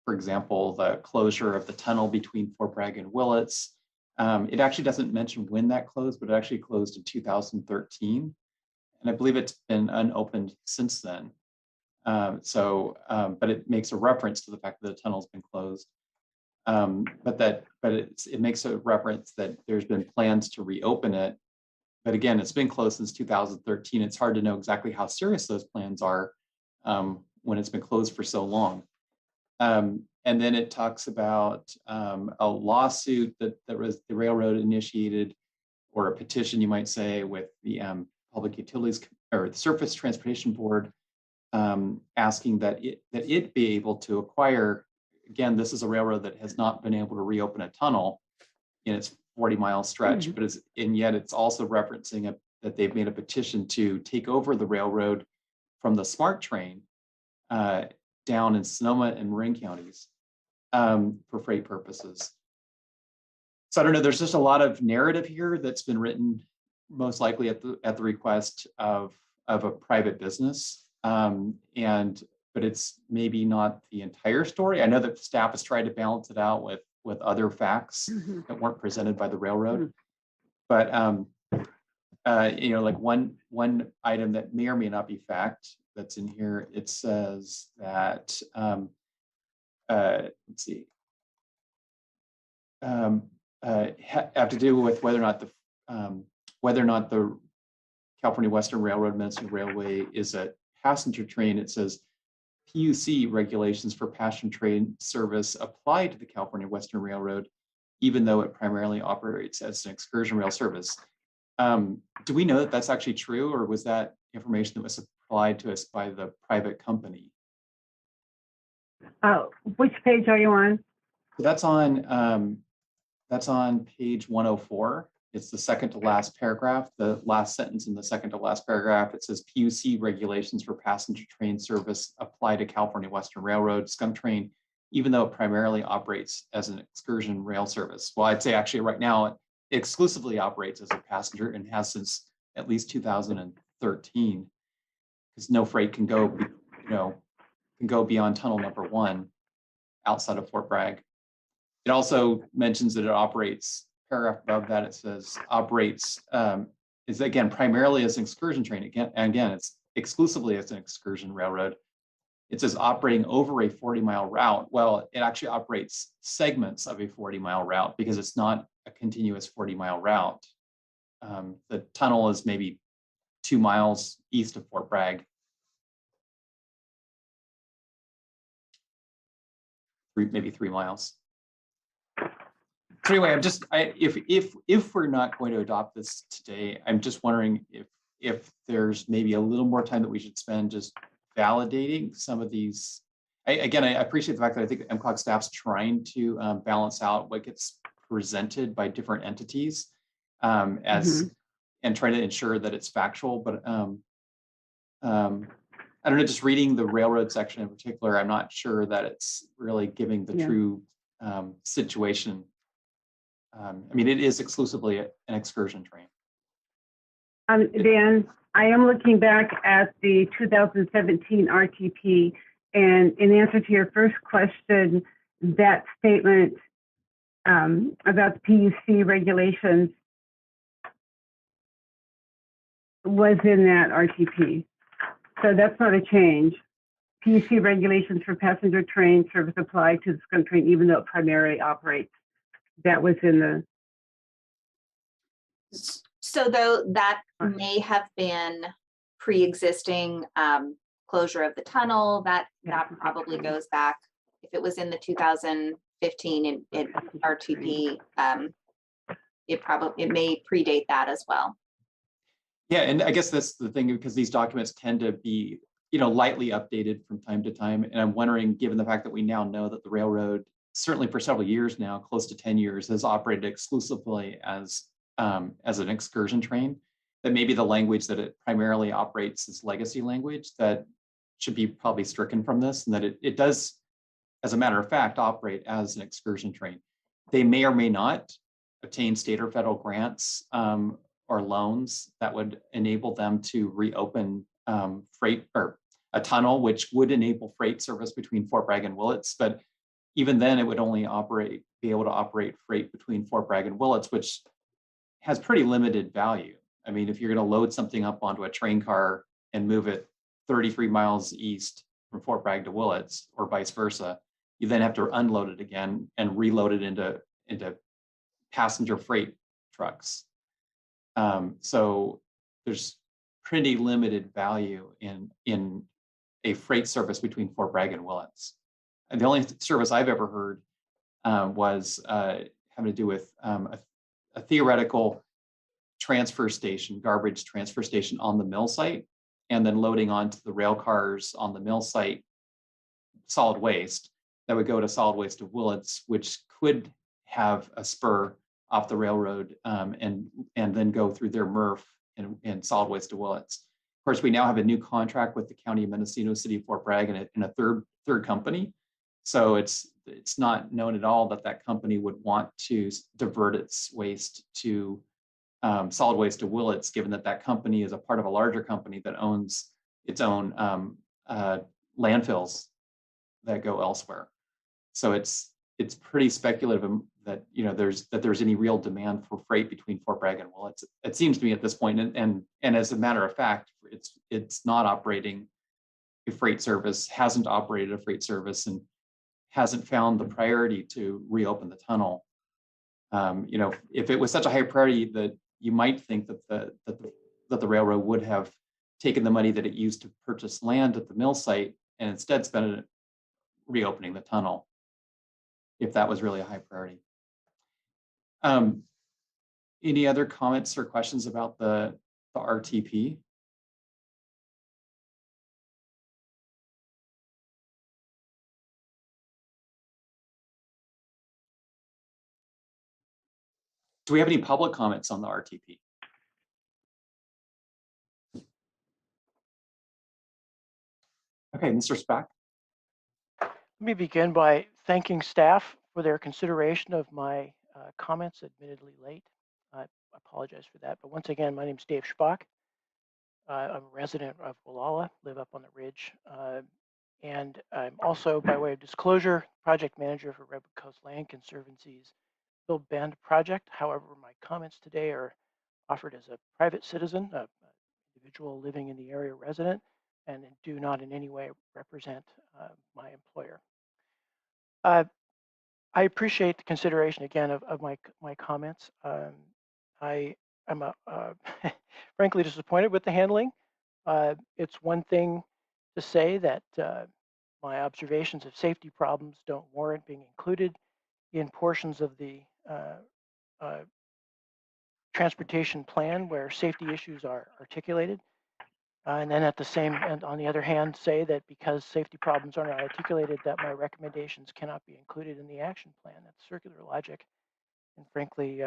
For example, the closure of the tunnel between Fort Bragg and Willits. It actually doesn't mention when that closed, but it actually closed in 2013. And I believe it's been unopened since then. But it makes a reference to the fact that the tunnel's been closed. But it makes a reference that there's been plans to reopen it. But again, it's been closed since 2013. It's hard to know exactly how serious those plans are when it's been closed for so long. And then it talks about a lawsuit that was the railroad initiated, or a petition, you might say, with the Public Utilities or the Surface Transportation Board, asking that it be able to acquire. Again, this is a railroad that has not been able to reopen a tunnel in its 40-mile stretch, but and yet it's also referencing that they've made a petition to take over the railroad from the SMART train down in Sonoma and Marin counties for freight purposes. So I don't know, there's just a lot of narrative here that's been written most likely at the request of a private business. But it's maybe not the entire story. I know that staff has tried to balance it out with other facts that weren't presented by the railroad. But you know, like one item that may or may not be fact that's in here, it says that let's see, have to do with whether or not the California Western Railroad Mendocino Railway is a passenger train. It says PUC regulations for passenger train service apply to the California Western Railroad, even though it primarily operates as an excursion rail service. Do we know that that's actually true, or was that information that was supplied to us by the private company? Which page are you on? So that's on page 104. It's the second to last paragraph, the last sentence in the second to last paragraph. It says PUC regulations for passenger train service apply to California Western Railroad skunk train, even though it primarily operates as an excursion rail service. Well, I'd say actually right now it exclusively operates as a passenger and has since at least 2013, because no freight can go, beyond tunnel number 1 outside of Fort Bragg. It also mentions that it operates, paragraph above that, it says operates, is again primarily as an excursion train. Again, it's exclusively as an excursion railroad. It says operating over a 40-mile route. Well, it actually operates segments of a 40-mile route because it's not a continuous 40-mile route. The tunnel is maybe 2 miles east of Fort Bragg. Maybe 3 miles. So anyway, if we're not going to adopt this today, I'm just wondering if there's maybe a little more time that we should spend just validating some of these. I appreciate the fact that I think MCOG staff's trying to balance out what gets presented by different entities and try to ensure that it's factual. But I don't know, just reading the railroad section in particular, I'm not sure that it's really giving the true situation. I mean, it is exclusively an excursion train. Dan, I am looking back at the 2017 RTP, and in answer to your first question, that statement about the PUC regulations was in that RTP. So that's not a change. PUC regulations for passenger train service apply to the skunk train, even though it primarily operates. That was in the. So though that may have been pre-existing closure of the tunnel, that probably goes back. If it was in the 2015 RTP, it may predate that as well. Yeah, and I guess that's the thing, because these documents tend to be, lightly updated from time to time. And I'm wondering, given the fact that we now know that the railroad, certainly for several years now, close to 10 years, has operated exclusively as an excursion train, that maybe the language that it primarily operates as legacy language that should be probably stricken from this, and that it does, as a matter of fact, operate as an excursion train. They may or may not obtain state or federal grants or loans that would enable them to reopen freight or a tunnel, which would enable freight service between Fort Bragg and Willits. But even then, it would only be able to operate freight between Fort Bragg and Willits, which has pretty limited value. I mean, if you're going to load something up onto a train car and move it 33 miles east from Fort Bragg to Willits, or vice versa, you then have to unload it again and reload it into passenger freight trucks. So there's pretty limited value in a freight service between Fort Bragg and Willits. And the only service I've ever heard was having to do with a theoretical transfer station, garbage transfer station on the mill site, and then loading onto the rail cars on the mill site solid waste that would go to solid waste of Willits, which could have a spur off the railroad and then go through their MRF in solid waste of Willits. Of course, we now have a new contract with the County of Mendocino, City of Fort Bragg, and a third company. So it's not known at all that that company would want to divert its waste to solid waste of Willits, given that that company is a part of a larger company that owns its own landfills that go elsewhere. So it's pretty speculative that there's any real demand for freight between Fort Bragg and Willits. It seems to me at this point, and as a matter of fact, it's not operating a freight service, hasn't operated a freight service, and hasn't found the priority to reopen the tunnel. If it was such a high priority, that you might think that the railroad would have taken the money that it used to purchase land at the mill site and instead spent it reopening the tunnel, if that was really a high priority. Any other comments or questions about the RTP? Do we have any public comments on the RTP? Okay, Mr. Spack. Let me begin by thanking staff for their consideration of my comments, admittedly late. I apologize for that. But once again, my name is Dave Spack. I'm a resident of Gualala, live up on the ridge. And I'm also, by way of disclosure, project manager for Redwood Coast Land Conservancy's Build Bend project. However, my comments today are offered as a private citizen, an individual living in the area resident, and do not in any way represent my employer. I appreciate the consideration again of my comments. I am frankly disappointed with the handling. It's one thing to say that my observations of safety problems don't warrant being included in portions of the transportation plan where safety issues are articulated. And then at the same, and on the other hand, say that because safety problems are not articulated, that my recommendations cannot be included in the action plan. That's circular logic. And frankly,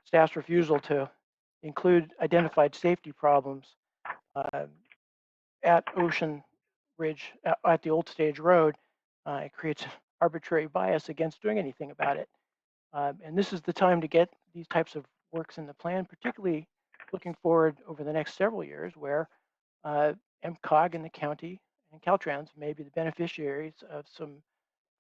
staff's refusal to include identified safety problems at Ocean Ridge, at the Old Stage Road, it creates arbitrary bias against doing anything about it. And this is the time to get these types of works in the plan, particularly looking forward over the next several years where MCOG and the county and Caltrans may be the beneficiaries of some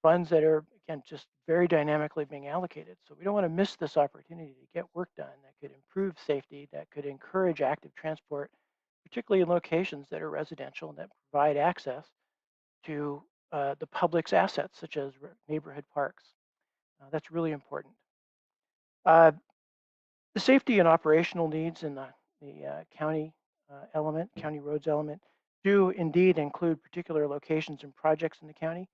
funds that are, again, just very dynamically being allocated. So we don't want to miss this opportunity to get work done that could improve safety, that could encourage active transport, particularly in locations that are residential and that provide access to the public's assets, such as neighborhood parks. That's really important. The safety and operational needs in the county element, county roads element, do indeed include particular locations and projects in the county.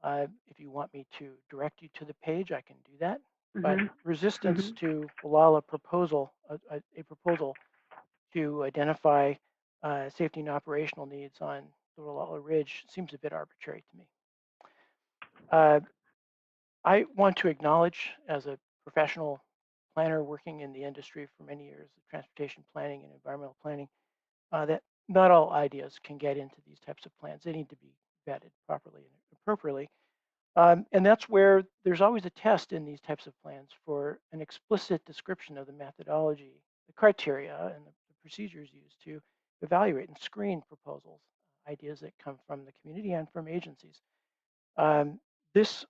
If you want me to direct you to the page, I can do that. But resistance to Gualala proposal, a proposal to identify safety and operational needs on the Gualala Ridge seems a bit arbitrary to me. I want to acknowledge, as a professional planner working in the industry for many years of transportation planning and environmental planning, that not all ideas can get into these types of plans. They need to be vetted properly and appropriately. And that's where there's always a test in these types of plans for an explicit description of the methodology, the criteria, and the procedures used to evaluate and screen proposals, ideas that come from the community and from agencies. This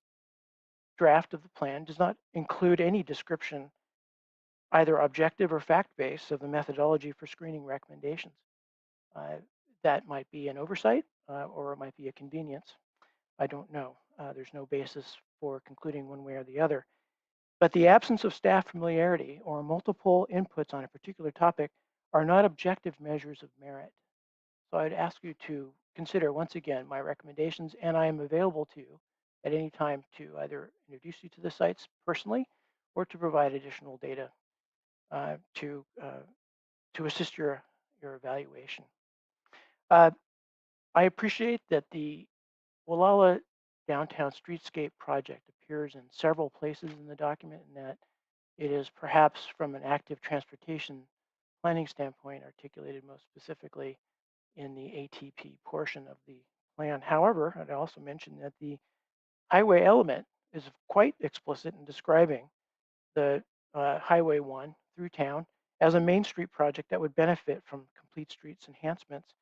draft of the plan does not include any description, either objective or fact-based, of the methodology for screening recommendations. That might be an oversight or it might be a convenience. I don't know. There's no basis for concluding one way or the other. But the absence of staff familiarity or multiple inputs on a particular topic are not objective measures of merit. So I'd ask you to consider once again my recommendations, and I am available to you at any time to either introduce you to the sites personally or to provide additional data to assist your evaluation. I appreciate that the Gualala Downtown Streetscape project appears in several places in the document, and that it is perhaps from an active transportation planning standpoint articulated most specifically in the ATP portion of the plan. However, I'd also mention that the highway element is quite explicit in describing the Highway 1 through town as a Main Street project that would benefit from complete streets enhancements.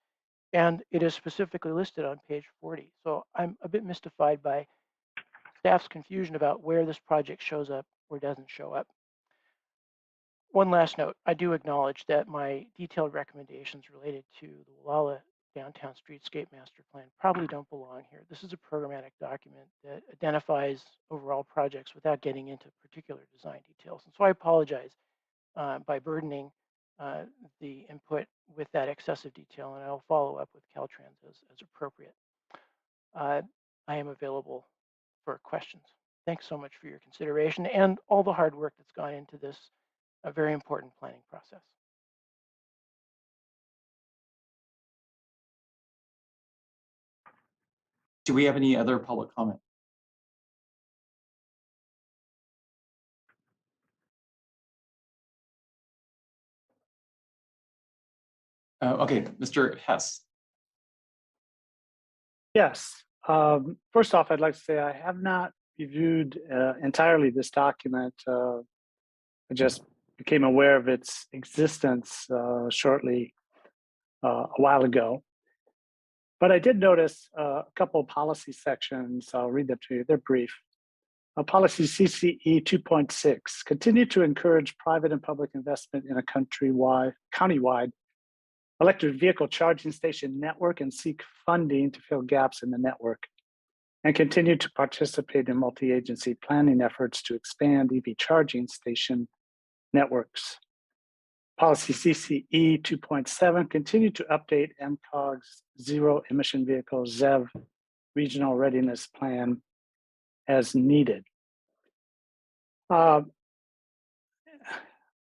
And it is specifically listed on page 40. So I'm a bit mystified by staff's confusion about where this project shows up or doesn't show up. One last note, I do acknowledge that my detailed recommendations related to the Gualala Downtown Streetscape Master Plan probably don't belong here. This is a programmatic document that identifies overall projects without getting into particular design details. And so I apologize by burdening the input with that excessive detail, and I'll follow up with Caltrans as appropriate. I am available for questions. Thanks so much for your consideration and all the hard work that's gone into this a very important planning process. Do we have any other public comment? Okay, Mr. Hess. Yes. First off, I'd like to say I have not reviewed entirely this document. I just became aware of its existence shortly a while ago. But I did notice a couple of policy sections. I'll read them to you. They're brief. Policy CCE 2.6, continue to encourage private and public investment in a countywide electric vehicle charging station network and seek funding to fill gaps in the network, and continue to participate in multi-agency planning efforts to expand EV charging station networks. Policy CCE 2.7, continue to update MCOG's zero emission vehicle ZEV regional readiness plan as needed.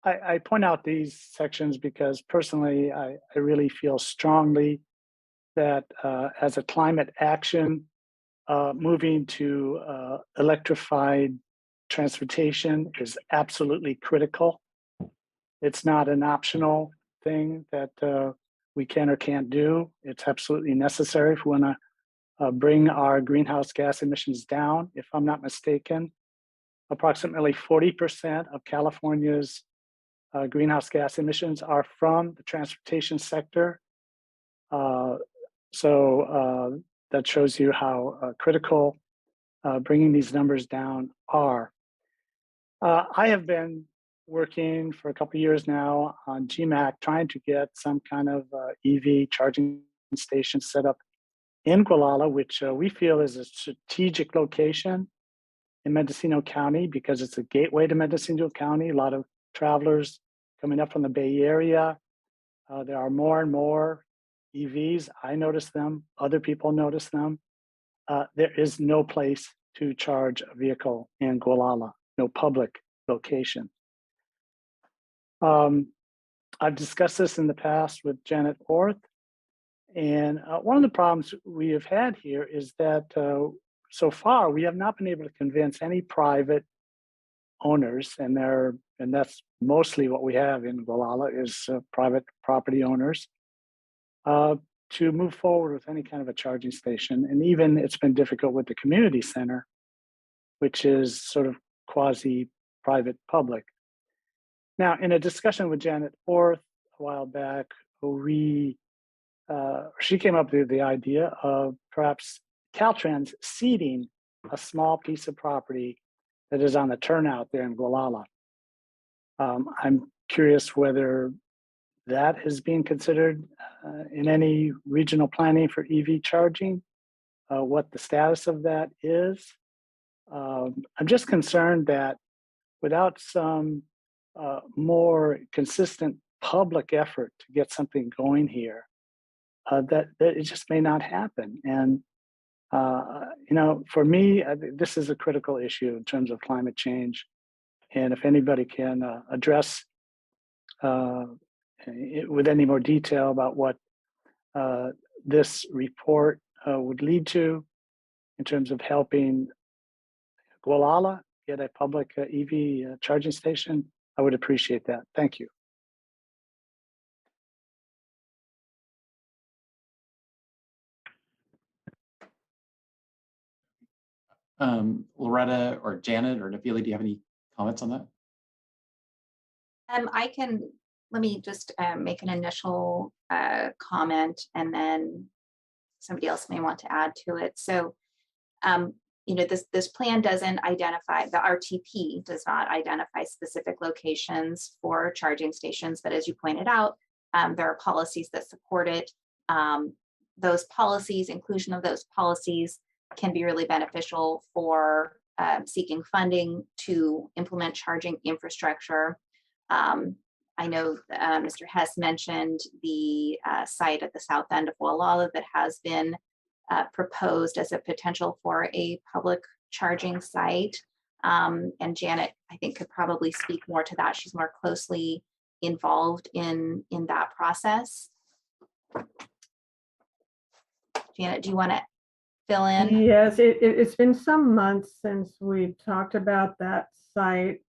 I point out these sections because personally, I really feel strongly that as a climate action, moving to electrified transportation is absolutely critical. It's not an optional thing that we can or can't do. It's absolutely necessary if we want to bring our greenhouse gas emissions down. If I'm not mistaken, approximately 40% of California's greenhouse gas emissions are from the transportation sector. So that shows you how critical bringing these numbers down are. I have been working for a couple of years now on GMAC, trying to get some kind of EV charging station set up in Gualala, which we feel is a strategic location in Mendocino County because it's a gateway to Mendocino County. A lot of travelers coming up from the Bay Area. There are more and more EVs. I notice them. Other people notice them. There is no place to charge a vehicle in Gualala, no public location. I've discussed this in the past with Janet Orth, and one of the problems we have had here is that so far we have not been able to convince any private owners, and that's mostly what we have in Gualala is private property owners, to move forward with any kind of a charging station. And even it's been difficult with the community center, which is sort of quasi-private public. Now, in a discussion with Janet Orth a while back, she came up with the idea of perhaps Caltrans seeding a small piece of property that is on the turnout there in Gualala. I'm curious whether that is being considered in any regional planning for EV charging. what the status of that is. I'm just concerned that without some more consistent public effort to get something going here, that it just may not happen. And for me, this is a critical issue in terms of climate change. And if anybody can address with any more detail about what this report would lead to in terms of helping Gualala get a public EV charging station, I would appreciate that. Thank you. Loretta or Janet or Nafili, do you have any comments on that? Let me just make an initial comment, and then somebody else may want to add to it. So, this plan doesn't identify, the RTP does not identify specific locations for charging stations, but as you pointed out, there are policies that support it. Those policies, inclusion of those policies, can be really beneficial for seeking funding to implement charging infrastructure. I know Mr. Hess mentioned the site at the south end of Gualala that has been proposed as a potential for a public charging site. And Janet, I think, could probably speak more to that. She's more closely involved in that process. Janet, do you want to fill in? Yes, it's been some months since we talked about that site.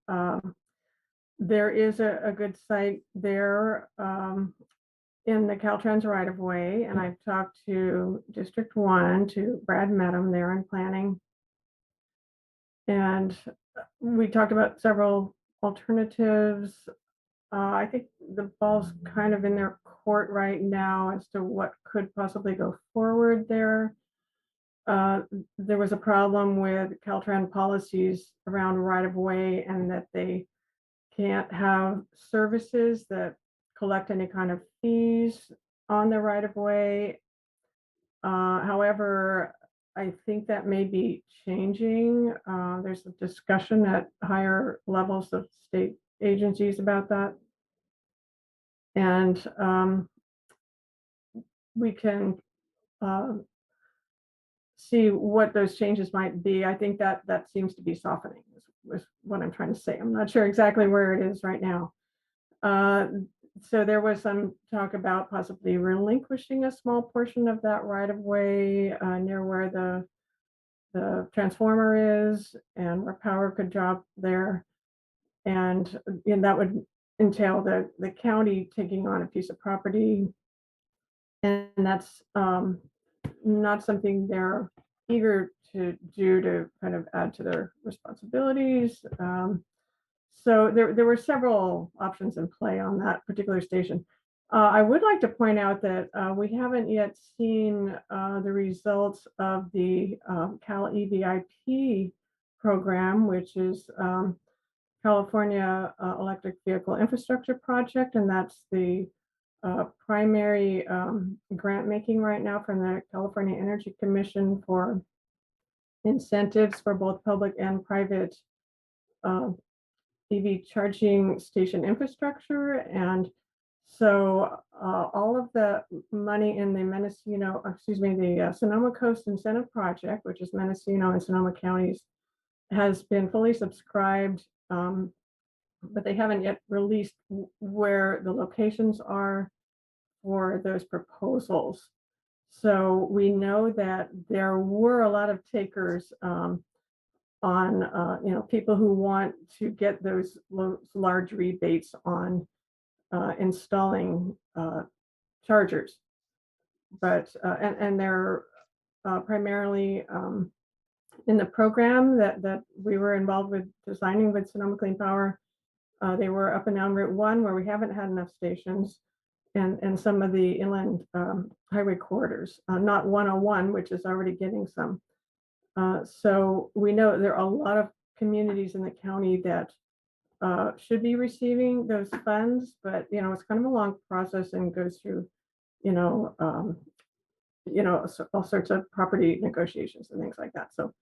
There is a good site there in the Caltrans right of way, and I've talked to District 1, to Brad Medham there in planning. And we talked about several alternatives. I think the ball's kind of in their court right now as to what could possibly go forward there. There was a problem with Caltrans policies around right of way, and that they can't have services that collect any kind of fees on the right of way. However, I think that may be changing. There's a discussion at higher levels of state agencies about that. And we can see what those changes might be. I think that seems to be softening is what I'm trying to say. I'm not sure exactly where it is right now. So there was some talk about possibly relinquishing a small portion of that right of way near where the transformer is and where power could drop there. And that would entail the county taking on a piece of property. And that's not something they're eager to do to kind of add to their responsibilities. So there were several options in play on that particular station. I would like to point out that we haven't yet seen the results of the Cal EVIP program, which is California Electric Vehicle Infrastructure Project, and that's the primary grant making right now from the California Energy Commission for incentives for both public and private EV charging station infrastructure. And so all of the money in the the Sonoma Coast Incentive Project, which is Mendocino and Sonoma counties, has been fully subscribed, but they haven't yet released where the locations are for those proposals. So we know that there were a lot of takers on people who want to get those large rebates on installing chargers, but and they're primarily in the program that we were involved with designing with Sonoma Clean Power. They were up and down Route 1 where we haven't had enough stations, and some of the inland highway corridors, not 101, which is already getting some. So we know there are a lot of communities in the county that should be receiving those funds, but it's kind of a long process and goes through all sorts of property negotiations and things like that. So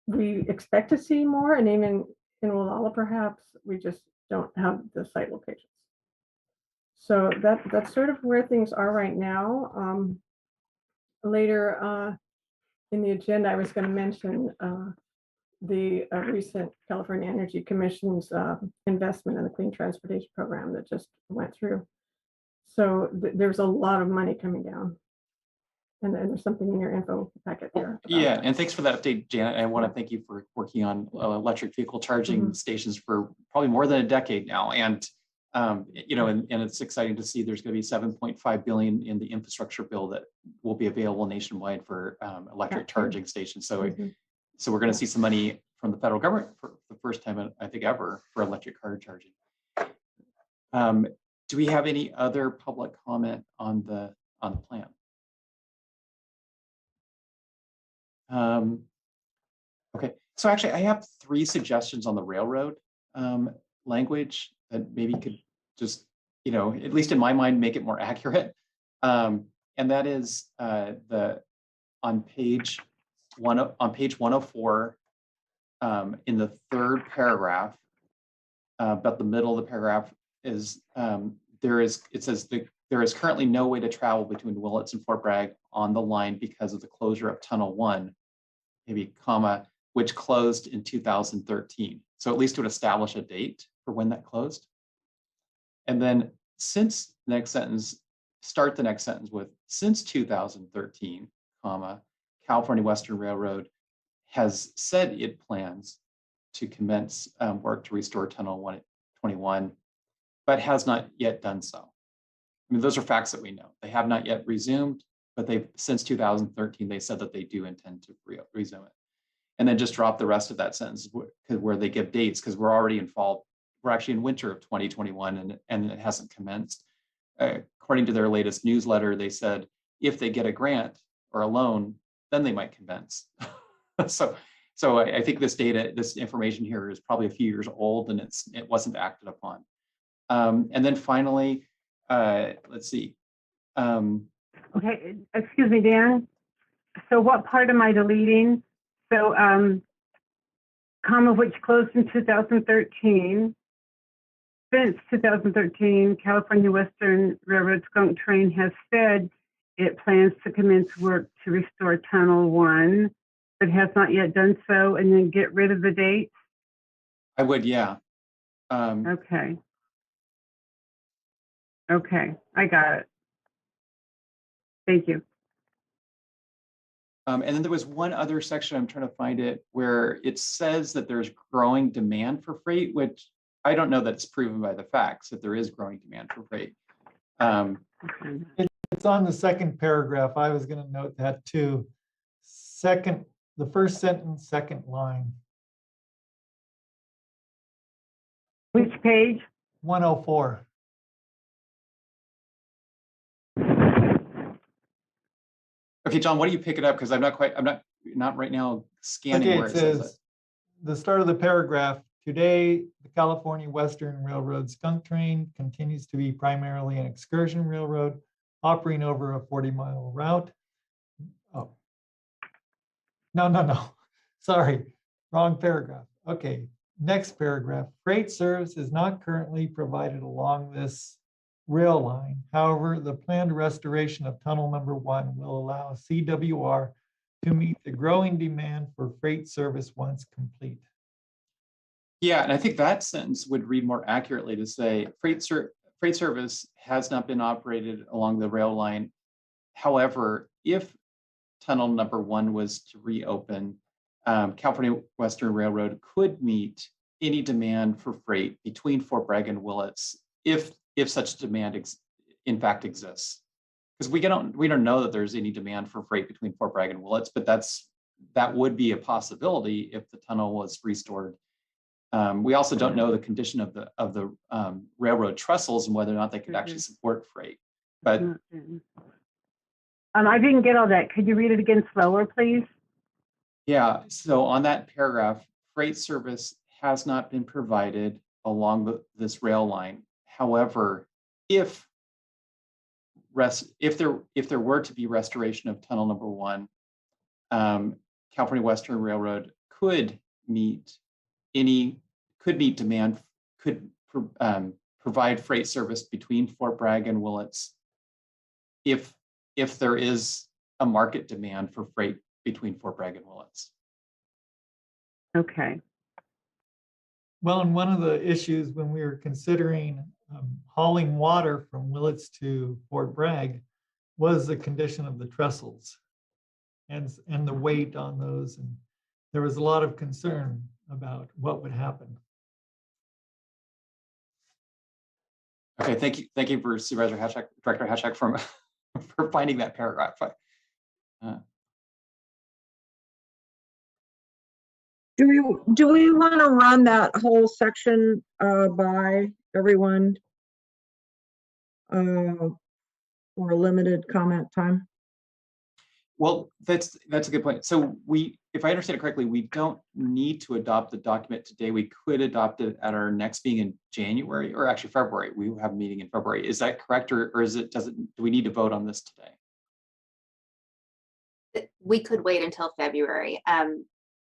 we expect to see more, and even in Gualala, perhaps we just don't have the site locations. So that's sort of where things are right now. Later in the agenda, I was going to mention the recent California Energy Commission's investment in the Clean Transportation Program that just went through. So there's a lot of money coming down. And then there's something in your info packet there. Yeah, and thanks for that update, Janet. I want to thank you for working on electric vehicle charging stations for probably more than a decade now. And and it's exciting to see there's going to be $7.5 billion in the infrastructure bill that will be available nationwide for electric charging stations. So, so we're going to see some money from the federal government for the first time, I think, ever for electric car charging. Do we have any other public comment on the plan? Okay, so actually I have 3 suggestions on the railroad language that maybe could just, at least in my mind, make it more accurate. And that is on page 104, in the 3rd paragraph, about the middle of the paragraph is it says there is currently no way to travel between Willits and Fort Bragg on the line because of the closure of Tunnel 1, maybe comma, which closed in 2013. So at least to establish a date for when that closed. And then since the next sentence, start the next sentence with, since 2013, comma, California Western Railroad has said it plans to commence work to restore Tunnel 121, but has not yet done so. I mean, those are facts that we know. They have not yet resumed, but since 2013, they said that they do intend to resume it. And then just drop the rest of that sentence where they give dates, because we're already in fall. We're actually in winter of 2021 and it hasn't commenced. According to their latest newsletter, they said if they get a grant or a loan, then they might commence. So I think this information here is probably a few years old and it wasn't acted upon. And then finally, let's see. Okay, excuse me, Dan. So what part am I deleting? So, comma, which closed in 2013. Since 2013, California Western Railroad Skunk Train has said it plans to commence work to restore Tunnel 1, but has not yet done so, and then get rid of the dates? I would, yeah. Okay. Okay, I got it. Thank you. And then there was one other section, I'm trying to find it, where it says that there's growing demand for freight, which I don't know that it's proven by the facts that there is growing demand for freight. It's on the 2nd paragraph. I was going to note that too. The first sentence, 2nd line. Which page? 104. Okay, John, why don't you pick it up? Because I'm not right now scanning Okay, where it it says it. says, the start of the paragraph, today, the California Western Railroad Skunk Train continues to be primarily an excursion railroad operating over a 40-mile route. Oh, no, sorry, wrong paragraph. Okay, next paragraph, freight service is not currently provided along this rail line. However, the planned restoration of Tunnel Number 1 will allow CWR to meet the growing demand for freight service once complete. Yeah, and I think that sentence would read more accurately to say freight service has not been operated along the rail line. However, if Tunnel Number 1 was to reopen, California Western Railroad could meet any demand for freight between Fort Bragg and Willits if such demand in fact exists. Because we don't know that there's any demand for freight between Fort Bragg and Willits, but that would be a possibility if the tunnel was restored. We also don't know the condition of the railroad trestles and whether or not they could actually support freight. But I didn't get all that. Could you read it again slower, please? yeah, so on that paragraph, freight service has not been provided along this rail line. However, if if there were to be restoration of tunnel number 1, California Western Railroad could meet demand, provide freight service between Fort Bragg and Willits if there is a market demand for freight between Fort Bragg and Willits. Okay. Well, and one of the issues when we were considering hauling water from Willits to Fort Bragg was the condition of the trestles and the weight on those. And there was a lot of concern about what would happen. Okay, thank you for Supervisor Hatchak, Director Hatchak, for finding that paragraph. Do we want to run that whole section by everyone for a limited comment time? Well, that's a good point. So if I understand it correctly, we don't need to adopt the document today. We could adopt it at our next meeting in January, or actually February. We will have a meeting in February. Is that correct, or do we need to vote on this today? We could wait until February.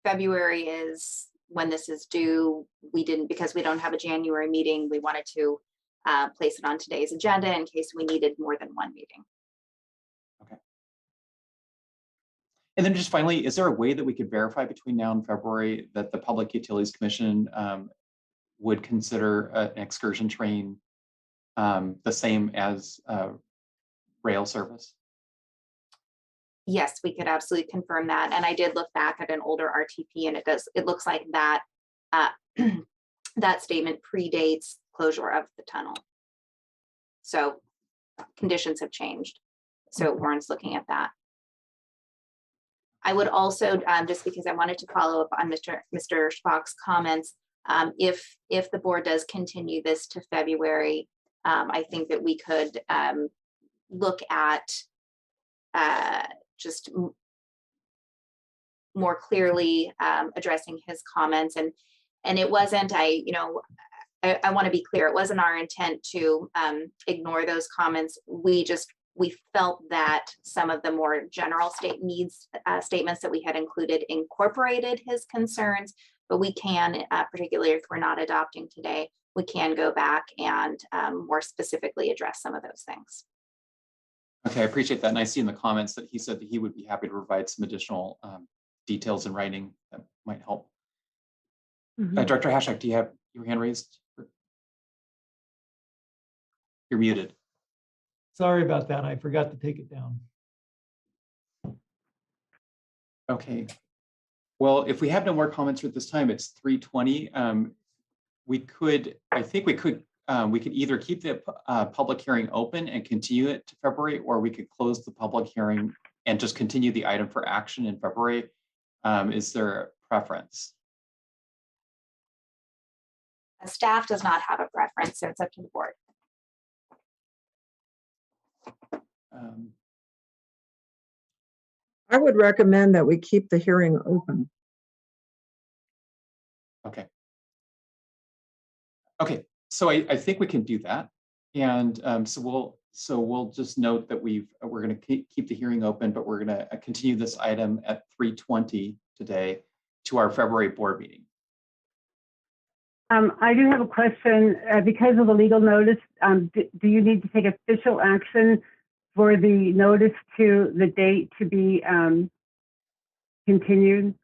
February is when this is due. Because we don't have a January meeting, we wanted to place it on today's agenda in case we needed more than one meeting. Okay. And then just finally, is there a way that we could verify between now and February that the Public Utilities Commission would consider an excursion train the same as rail service? Yes, we could absolutely confirm that. And I did look back at an older RTP, and it looks like that that statement predates closure of the tunnel. So conditions have changed. So Warren's looking at that. I would also, just because I wanted to follow up on Mr. Schwach's comments, if the board does continue this to February, I think that we could look at just more clearly addressing his comments. And it wasn't, I want to be clear, it wasn't our intent to ignore those comments. We felt that some of the more general statements that we had included incorporated his concerns, but we can, particularly if we're not adopting today, we can go back and more specifically address some of those things. Okay, I appreciate that. And I see in the comments that he said that he would be happy to provide some additional details in writing that might help. Director Hatchak, do you have your hand raised? You're muted. Sorry about that. I forgot to take it down. Okay. Well, if we have no more comments at this time, it's 3:20. I think we could either keep the public hearing open and continue it to February, or we could close the public hearing and just continue the item for action in February. Is there a preference? Staff does not have a preference, so it's up to the board. I would recommend that we keep the hearing open. Okay. Okay, so I think we can do that. And so we'll just note that we're going to keep the hearing open, but we're going to continue this item at 3:20 today to our February board meeting. I do have a question. Because of the legal notice, do you need to take official action for the notice to the date to be continued?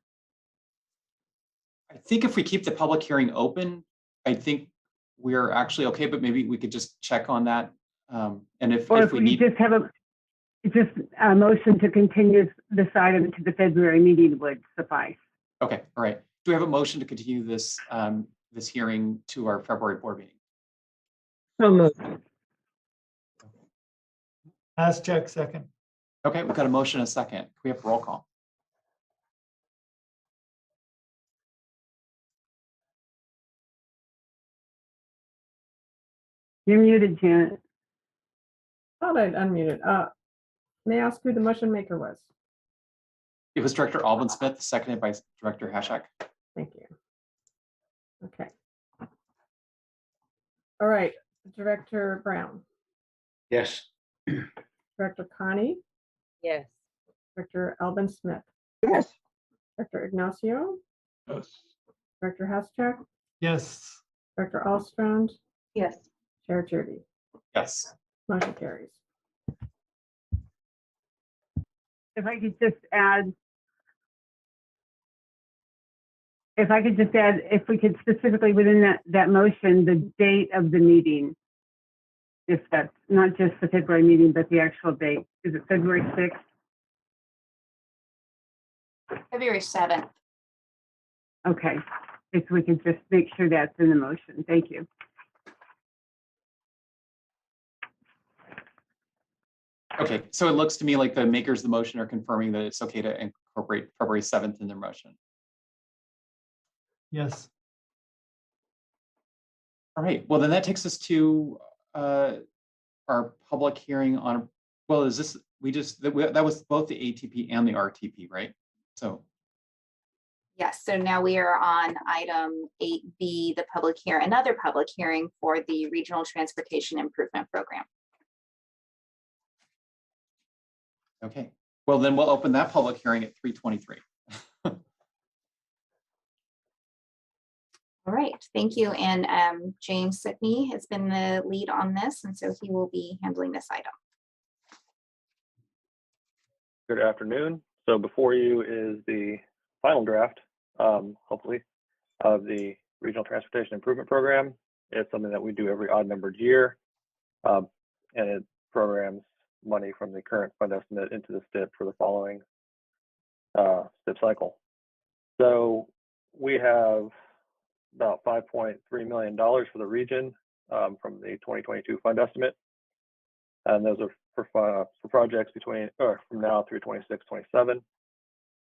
I think if we keep the public hearing open, I think we're actually okay, but maybe we could just check on that. And if we need, just have a motion to continue this item to the February meeting would suffice. Okay, all right. Do we have a motion to continue this this hearing to our February board meeting? So moved. Check second. Okay, we've got a motion and a second. Can we have roll call? You're muted, Janet. Thought I'd unmuted. May I ask who the motion maker was? It was Director Alban Smith, seconded by Director Hatchak. Thank you. Okay. All right, Director Brown. Yes. Director Connie, Yes. Director Alvin Smith, Yes. Director Ignacio, Yes. Director Haschak, Yes. Director Alstrand, Yes. Chair Judy. Yes. Motion carries. If I could just add, if we could specifically within that motion, the date of the meeting. If that's not just the February meeting, but the actual date. Is it February 6th? February 7th. Okay. If we could just make sure that's in the motion. Thank you. Okay, so it looks to me like the makers of the motion are confirming that it's okay to incorporate February 7th in their motion. Yes. All right, well, then that takes us to our public hearing on, well, is this, that was both the ATP and the RTP, right? So. Yes, so now we are on item 8B, the public hearing, another public hearing for the Regional Transportation Improvement Program. Okay, well, then we'll open that public hearing at 3:23. All right, thank you. And James Sidney has been the lead on this, and so he will be handling this item. Good afternoon. So before you is the final draft, hopefully, of the Regional Transportation Improvement Program. It's something that we do every odd numbered year, and it programs money from the current fund estimate into the STIP for the following STIP cycle. So we have about $5.3 million for the region from the 2022 fund estimate. And those are for projects between, or from now through 26-27.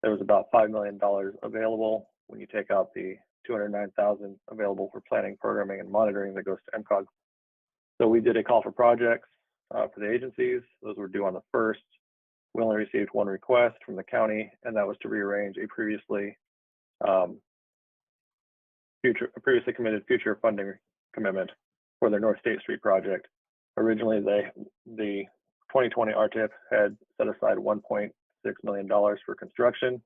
There was about $5 million available when you take out the $209,000 available for planning, programming, and monitoring that goes to MCOG. So we did a call for projects for the agencies. Those were due on the 1st. We only received one request from the county, and that was to rearrange a previously committed future funding commitment for their North State Street project. Originally, the 2020 RTIP had set aside $1.6 million for construction,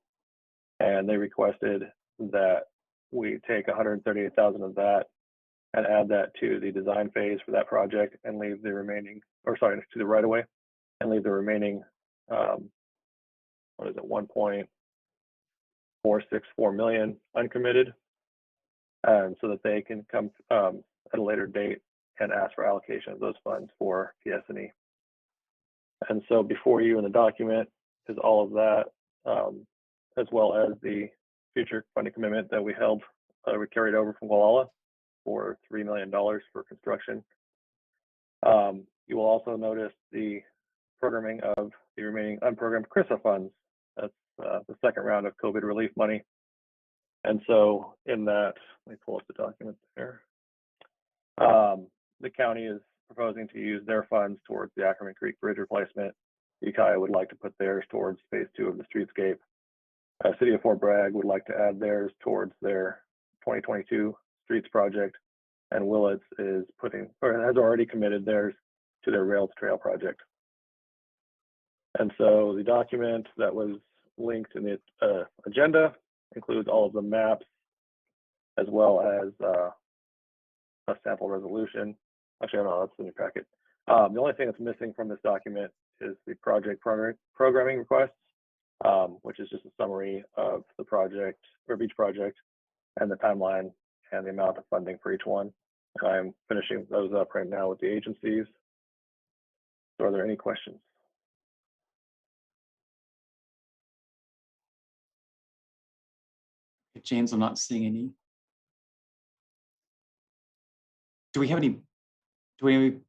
and they requested that we take $138,000 of that and add that to the design phase for that project and leave the remaining, or sorry, to the right of way, and leave the remaining, what is it, 1.464 million uncommitted, so that they can come at a later date and ask for allocation of those funds for PS&E. And so before you in the document is all of that, as well as the future funding commitment that we held, we carried over from Gualala for $3 million for construction. You will also notice the programming of the remaining unprogrammed CRISA funds. That's the second round of COVID relief money. And so in that, let me pull up the document there. The county is proposing to use their funds towards the Ackerman Creek Bridge replacement. Ukiah would like to put theirs towards phase 2 of the streetscape. City of Fort Bragg would like to add theirs towards their 2022 streets project, and Willits is putting, or has already committed theirs to their rail to trail project. And so the document that was linked in the agenda includes all of the maps, as well as a sample resolution. Actually, no, that's in your packet. The only thing that's missing from this document is the project programming requests, which is just a summary of the project, or each project, and the timeline and the amount of funding for each one. I'm finishing those up right now with the agencies. So are there any questions? James, I'm not seeing any. Do we have any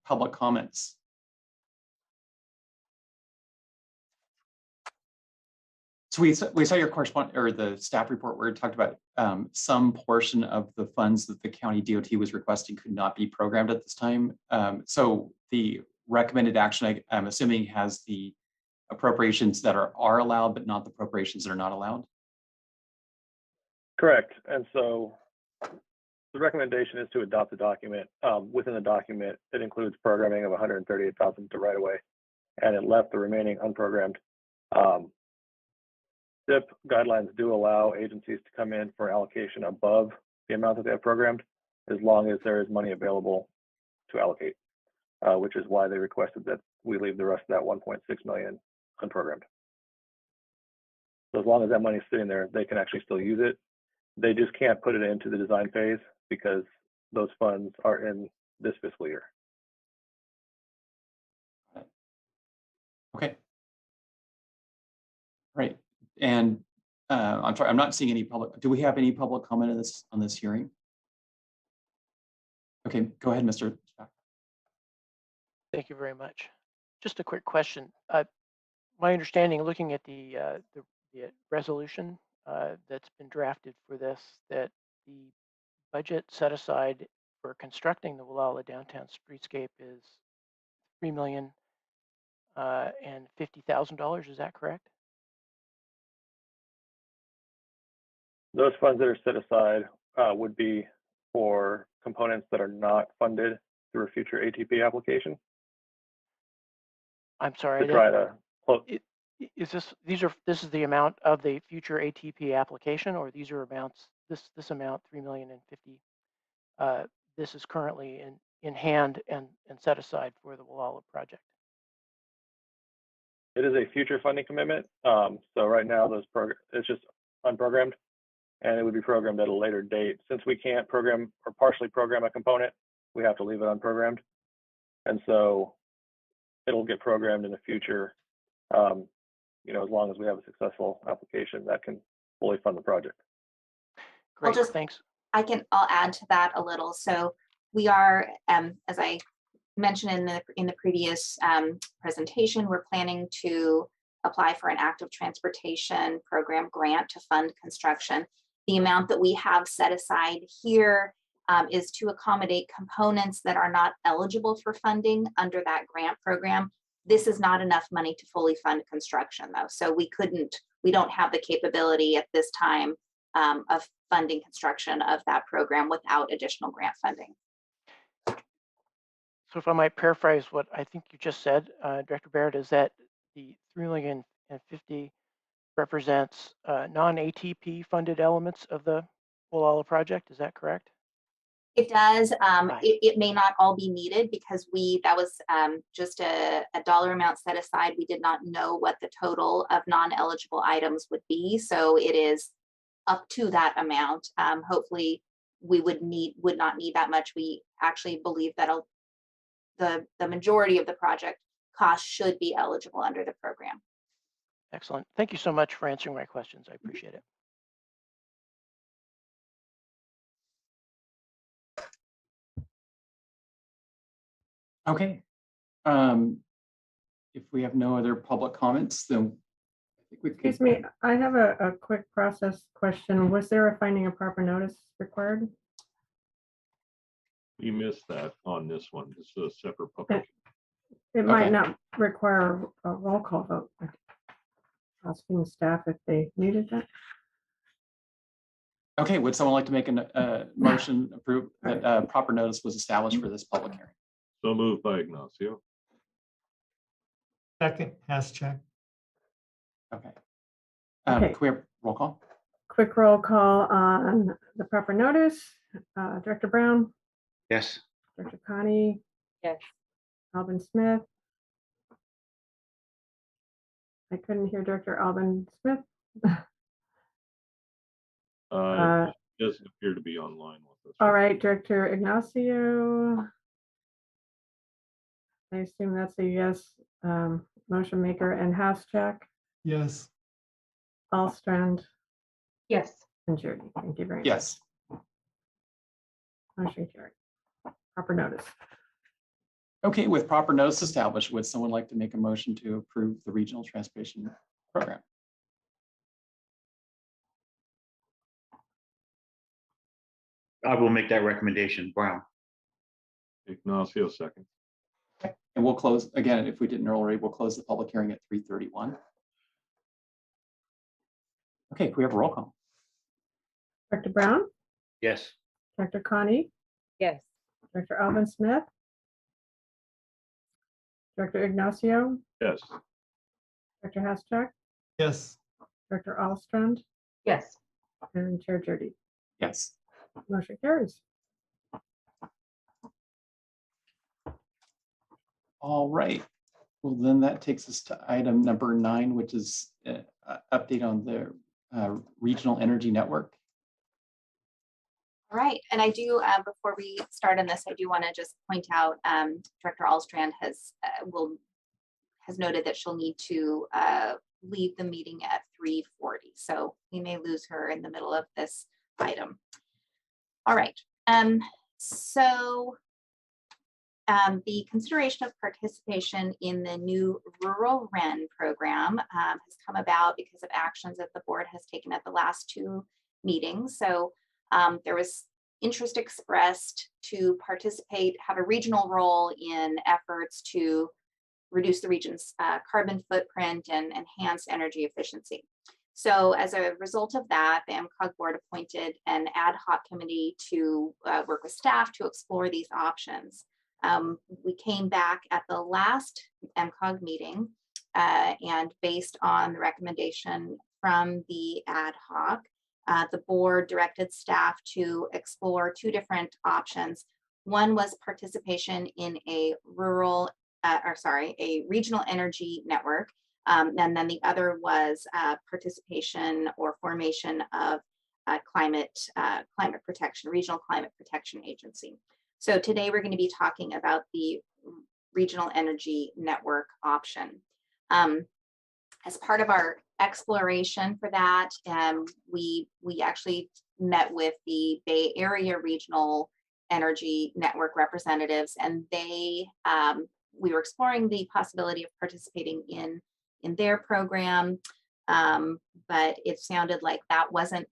public comments? So we saw your correspondence or the staff report where it talked about some portion of the funds that the county DOT was requesting could not be programmed at this time. So the recommended action, I'm assuming, has the appropriations that are allowed, but not the appropriations that are not allowed. Correct. And so the recommendation is to adopt the document. Within the document, it includes programming of $138,000 to right away. and it left the remaining unprogrammed. SIP guidelines do allow agencies to come in for allocation above the amount that they have programmed, as long as there is money available to allocate, which is why they requested that we leave the rest of that 1.6 million unprogrammed. So as long as that money is sitting there, they can actually still use it. They just can't put it into the design phase because those funds are in this fiscal year. Okay. Right. And I'm sorry, I'm not seeing any public. Do we have any public comment on this hearing? Okay, go ahead, Mr. Jack. Thank you very much. Just a quick question. My understanding, looking at the resolution that's been drafted for this, that the budget set aside for constructing the Gualala downtown streetscape is $3,050,000. Is that correct? Those funds that are set aside would be for components that are not funded through a future ATP application. I'm sorry. To try to close. Is this is the amount of the future ATP application, or these are amounts? This amount $3,050,000. This is currently in hand and set aside for the Gualala project. It is a future funding commitment. So right now, it's just unprogrammed, and it would be programmed at a later date. Since we can't program or partially program a component, we have to leave it unprogrammed. And so it'll get programmed in the future, as long as we have a successful application that can fully fund the project. Great, thanks. I'll add to that a little. So we are, as I mentioned in the previous presentation, we're planning to apply for an active transportation program grant to fund construction. The amount that we have set aside here is to accommodate components that are not eligible for funding under that grant program. This is not enough money to fully fund construction though. So we don't have the capability at this time of funding construction of that program without additional grant funding. So if I might paraphrase what I think you just said, Director Barrett, is that the $3,050,000 represents non-ATP funded elements of the Gualala project. Is that correct? It does. It may not all be needed because that was just a dollar amount set aside. We did not know what the total of non-eligible items would be. So it is up to that amount. Hopefully we would not need that much. We actually believe that the majority of the project cost should be eligible under the program. Excellent. Thank you so much for answering my questions. I appreciate it. Okay. If we have no other public comments, then I think we could. Excuse me, I have a quick process question. Was there a finding of proper notice required? You missed that on this one. This is a separate public. It might not require a roll call vote. Asking staff if they needed that. Okay, would someone like to make a motion approve that proper notice was established for this public hearing? So moved by Ignacio. Second, Haschak. Okay. Okay. Can we have roll call? Quick roll call on the proper notice. Director Brown, Yes. Director Connie, Yes. Alvin Smith. I couldn't hear Director Alvin Smith. Doesn't appear to be online with us. All right, Director Ignacio. I assume that's a yes. Motion maker and Haschak, Yes. Allstrand, Yes. and Judy. Thank you very much. Yes. Motion carried. Proper notice. Okay, with proper notice established, would someone like to make a motion to approve the regional transportation program? I will make that recommendation. Brown. Ignacio second. Okay. And we'll close, again, if we didn't already, we'll close the public hearing at 3:31. Okay, can we have a roll call? Director Brown, Yes. Director Connie, Yes. Director Alvin Smith, Director Ignacio, Yes. Director Haschak, Yes. Director Alstrand, Yes. and Chair Jody. Yes. Motion carries. All right. Well, then that takes us to item number 9, which is update on the regional energy network. All right, and I do, before we start on this, I do want to just point out, Director Alstrand has noted that she'll need to leave the meeting at 3:40, so we may lose her in the middle of this item. All right, so the consideration of participation in the new RuralREN program has come about because of actions that the board has taken at the last 2 meetings. So there was interest expressed to participate, have a regional role in efforts to reduce the region's carbon footprint and enhance energy efficiency. So as a result of that, the MCOG board appointed an ad hoc committee to work with staff to explore these options. We came back at the last MCOG meeting and based on the recommendation from the ad hoc, the board directed staff to explore 2 different options. One was participation in a a regional energy network. And then the other was participation or formation of climate protection, regional climate protection agency. So today we're going to be talking about the regional energy network option. As part of our exploration for that, we actually met with the Bay Area Regional Energy Network representatives, and we were exploring the possibility of participating in their program, but it sounded like that wasn't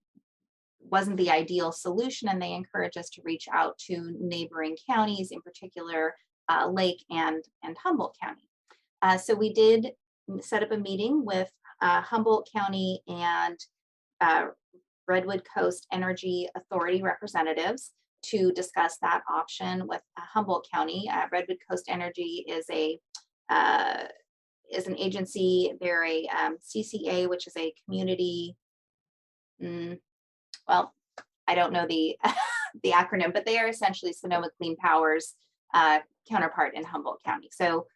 the ideal solution, and they encouraged us to reach out to neighboring counties, in particular Lake and Humboldt County. So we did set up a meeting with Humboldt County and Redwood Coast Energy Authority representatives to discuss that option with Humboldt County. Redwood Coast Energy is an agency. They're a CCA, which is a community. Well, I don't know the the acronym, but they are essentially Sonoma Clean Power's counterpart in Humboldt County. So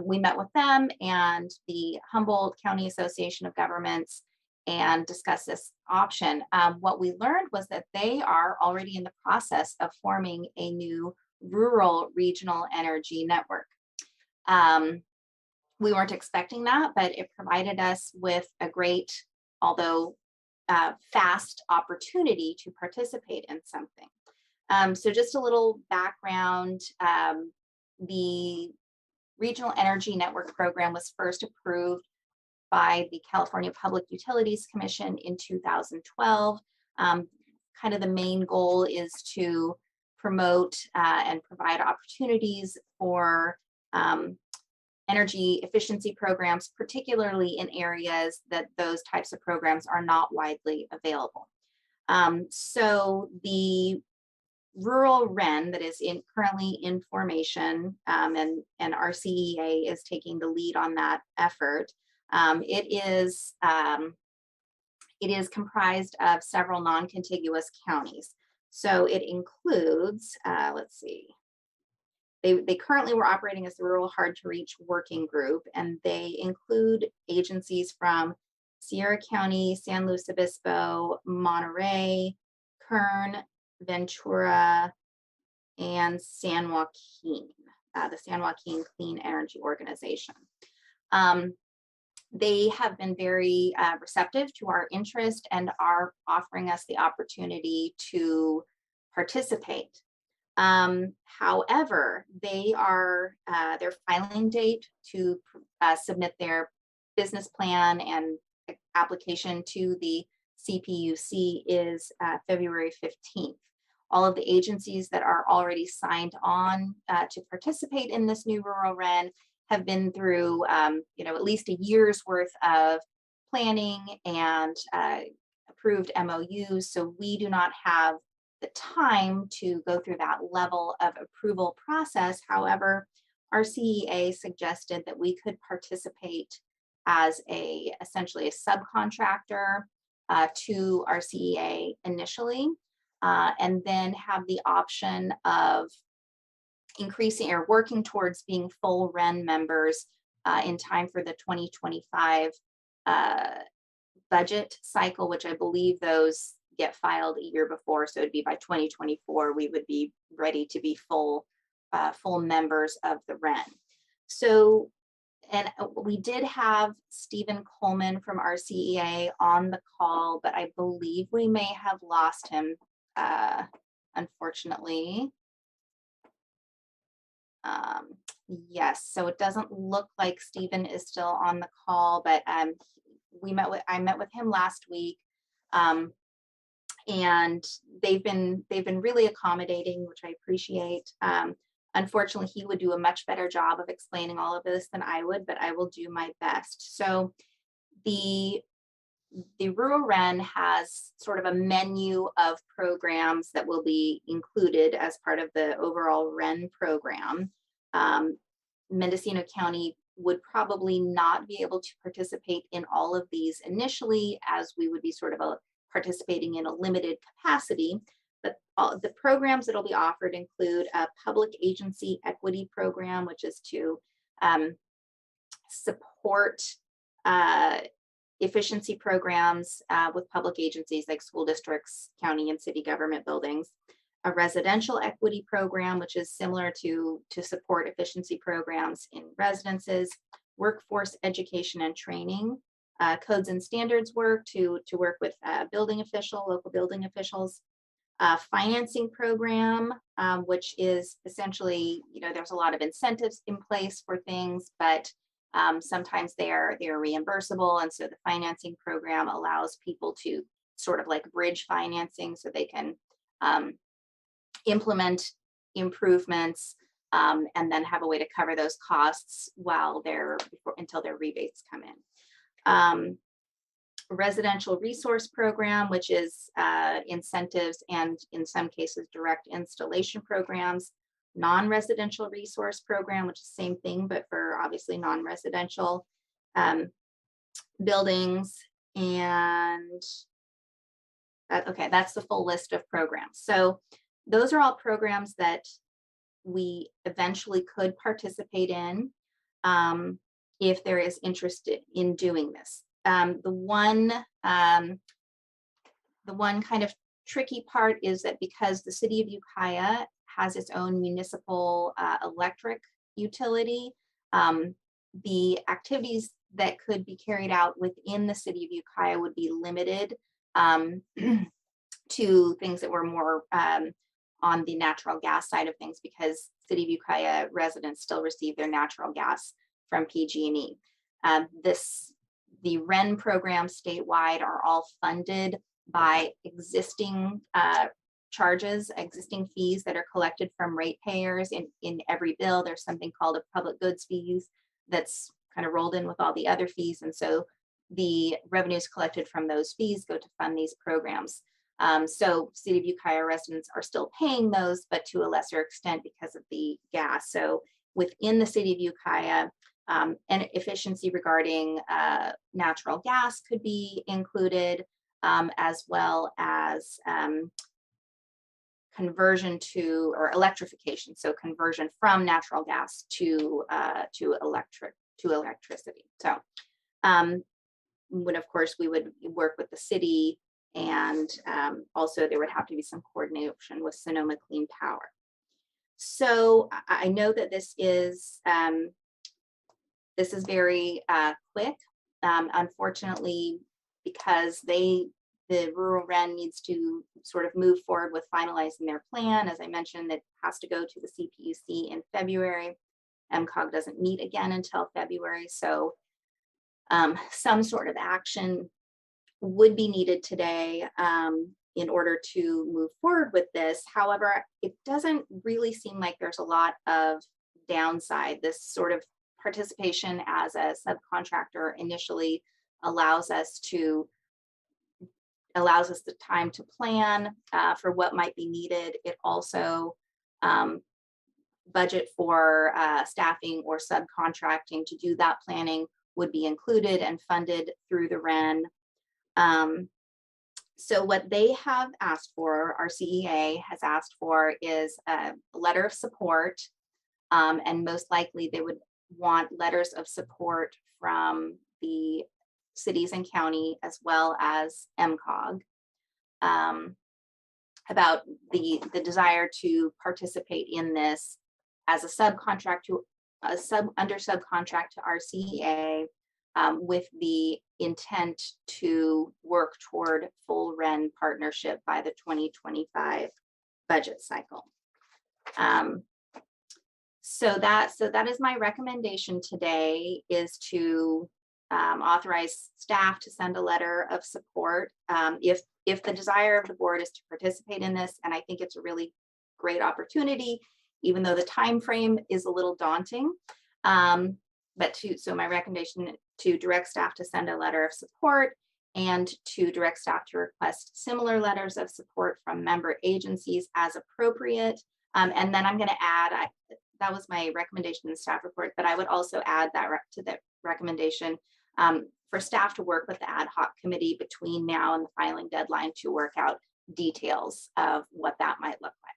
we met with them and the Humboldt County Association of Governments and discussed this option. What we learned was that they are already in the process of forming a new rural regional energy network. We weren't expecting that, but it provided us with a great, although fast opportunity to participate in something. So just a little background, the Regional Energy Network Program was first approved by the California Public Utilities Commission in 2012. Kind of the main goal is to promote and provide opportunities for energy efficiency programs, particularly in areas that those types of programs are not widely available. So the RuralREN that is currently in formation, and RCEA is taking the lead on that effort. It is comprised of several non-contiguous counties. So it includes, let's see, they currently were operating as the Rural Hard to Reach Working Group, and they include agencies from Sierra County, San Luis Obispo, Monterey, Kern, Ventura, and San Joaquin, the San Joaquin Clean Energy Organization. They have been very receptive to our interest and are offering us the opportunity to participate. However, their filing date to submit their business plan and application to the CPUC is February 15th. All of the agencies that are already signed on to participate in this new RuralREN have been through at least a year's worth of planning and approved MOUs. So we do not have the time to go through that level of approval process. However, CEA suggested that we could participate as essentially a subcontractor to our CEA initially, and then have the option of increasing or working towards being full REN members in time for the 2025 budget cycle, which I believe those get filed a year before. So it'd be by 2024, we would be ready to be full members of the REN. So, and we did have Stephen Coleman from our CEA on the call, but I believe we may have lost him, unfortunately. Yes, so it doesn't look like Stephen is still on the call, but I met with him last week, and they've been really accommodating, which I appreciate. Unfortunately, he would do a much better job of explaining all of this than I would, but I will do my best. So the RuralREN has sort of a menu of programs that will be included as part of the overall REN program. Mendocino County would probably not be able to participate in all of these initially, as we would be sort of participating in a limited capacity. But the programs that will be offered include a public agency equity program, which is to support efficiency programs with public agencies like school districts, county and city government buildings. A residential equity program, which is similar to support efficiency programs in residences. Workforce education and training, codes and standards work to work with local building officials. Financing program, which is essentially, there's a lot of incentives in place for things, but sometimes they're reimbursable. And so the financing program allows people to sort of like bridge financing so they can implement improvements and then have a way to cover those costs until their rebates come in. Residential resource program, which is incentives and in some cases direct installation programs. Non-residential resource program, which is the same thing, but for obviously non-residential buildings. And that's the full list of programs. So those are all programs that we eventually could participate in if there is interest in doing this. The one kind of tricky part is that because the city of Ukiah has its own municipal electric utility, the activities that could be carried out within the city of Ukiah would be limited to things that were more on the natural gas side of things, because city of Ukiah residents still receive their natural gas from PG&E. The REN programs statewide are all funded by existing charges, existing fees that are collected from ratepayers. In every bill, there's something called a public goods fees that's kind of rolled in with all the other fees. And so the revenues collected from those fees go to fund these programs. So city of Ukiah residents are still paying those, but to a lesser extent because of the gas. So within the city of Ukiah, and efficiency regarding natural gas could be included, as well as conversion to, or electrification. So conversion from natural gas to electricity. So when of course we would work with the city, and also there would have to be some coordination with Sonoma Clean Power. So I know that this is very quick. Unfortunately, because the RuralREN needs to sort of move forward with finalizing their plan. As I mentioned, it has to go to the CPUC in February. MCOG doesn't meet again until February. So some sort of action would be needed today in order to move forward with this. However, it doesn't really seem like there's a lot of downside. This sort of participation as a subcontractor initially allows us the time to plan for what might be needed. It also budget for staffing or subcontracting to do that planning would be included and funded through the REN. So what they have asked for, our CEA has asked for, is a letter of support, and most likely they would want letters of support from the cities and county as well as MCOG about the desire to participate in this as a subcontract to under subcontract to our CEA, with the intent to work toward full REN partnership by the 2025 budget cycle. So that is my recommendation today, is to authorize staff to send a letter of support. If the desire of the board is to participate in this, and I think it's a really great opportunity, even though the time frame is a little daunting. So my recommendation to direct staff to send a letter of support, and to direct staff to request similar letters of support from member agencies as appropriate. And then I'm going to add, that was my recommendation in the staff report, but I would also add that to the recommendation for staff to work with the ad hoc committee between now and the filing deadline to work out details of what that might look like.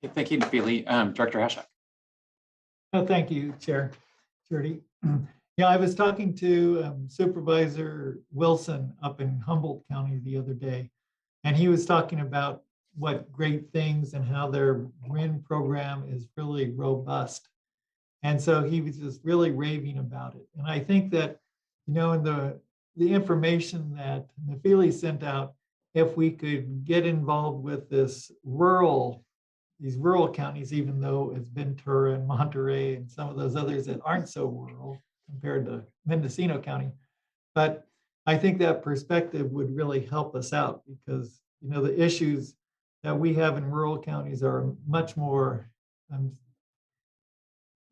Okay, thank you, Nafili. Director Hashak. Oh, thank you, Chair Shirley. Yeah, I was talking to Supervisor Wilson up in Humboldt County the other day, and he was talking about what great things and how their REN program is really robust. And so he was just really raving about it. And I think that, you know, in the information that Nafili sent out, if we could get involved with these rural counties, even though it's Ventura and Monterey and some of those others that aren't so rural compared to Mendocino County. But I think that perspective would really help us out, because, you know, the issues that we have in rural counties are much more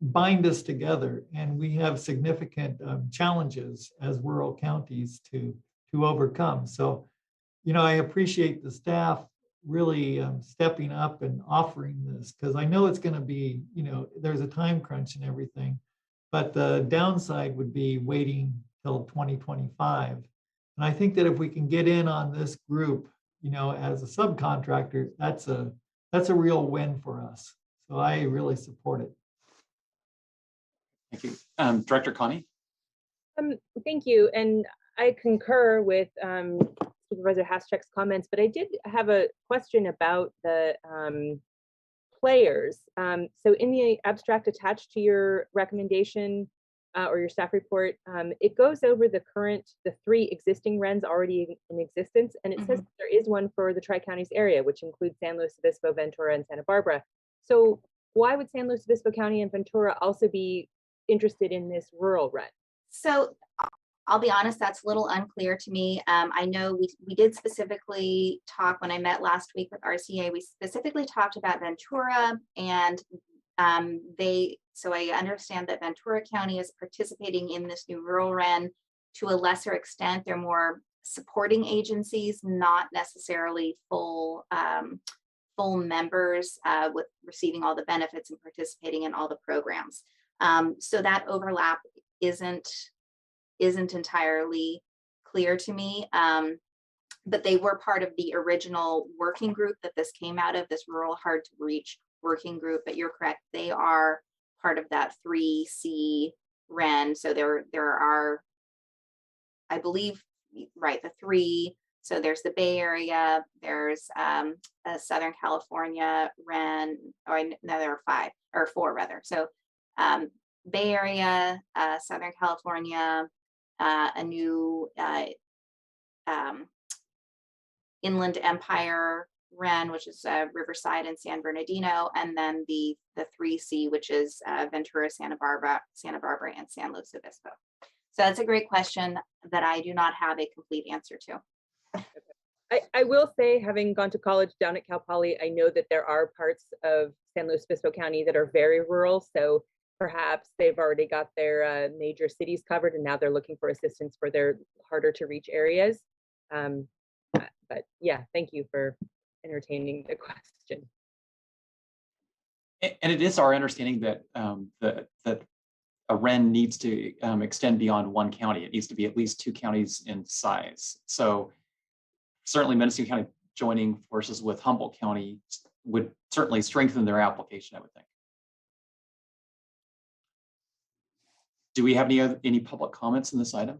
bind us together, and we have significant challenges as rural counties to overcome. So, you know, I appreciate the staff really stepping up and offering this, because I know it's going to be, you know, there's a time crunch and everything, but the downside would be waiting till 2025. And I think that if we can get in on this group, you know, as a subcontractor, that's a real win for us. So I really support it. Thank you. Director Connie. Thank you. And I concur with Supervisor Haschek's comments, but I did have a question about the players. So in the abstract attached to your recommendation or your staff report, it goes over the 3 existing RENs already in existence, and it says there is one for the Tri-Counties area, which includes San Luis Obispo, Ventura, and Santa Barbara. So why would San Luis Obispo County and Ventura also be interested in this rural REN? So I'll be honest, that's a little unclear to me. I know we did specifically talk when I met last week with RCA, we specifically talked about Ventura, and so I understand that Ventura County is participating in this new rural REN to a lesser extent. They're more supporting agencies, not necessarily full members with receiving all the benefits and participating in all the programs. So that overlap isn't entirely clear to me, but they were part of the original working group that this came out of, this rural hard to reach working group. But you're correct, they are part of that 3C REN. So there are, I believe, right, the 3. So there's the Bay Area, there's a Southern California REN, or no, there are 5 or 4 rather. So Bay Area, Southern California, a new Inland Empire REN, which is Riverside and San Bernardino, and then the 3C, which is Ventura, Santa Barbara, and San Luis Obispo. So that's a great question that I do not have a complete answer to. I will say, having gone to college down at Cal Poly, I know that there are parts of San Luis Obispo County that are very rural. So perhaps they've already got their major cities covered, and now they're looking for assistance for their harder to reach areas. But yeah, thank you for entertaining the question. And it is our understanding that that a REN needs to extend beyond one county. It needs to be at least 2 counties in size. So certainly Mendocino County joining forces with Humboldt County would certainly strengthen their application, I would think. Do we have any public comments in this item?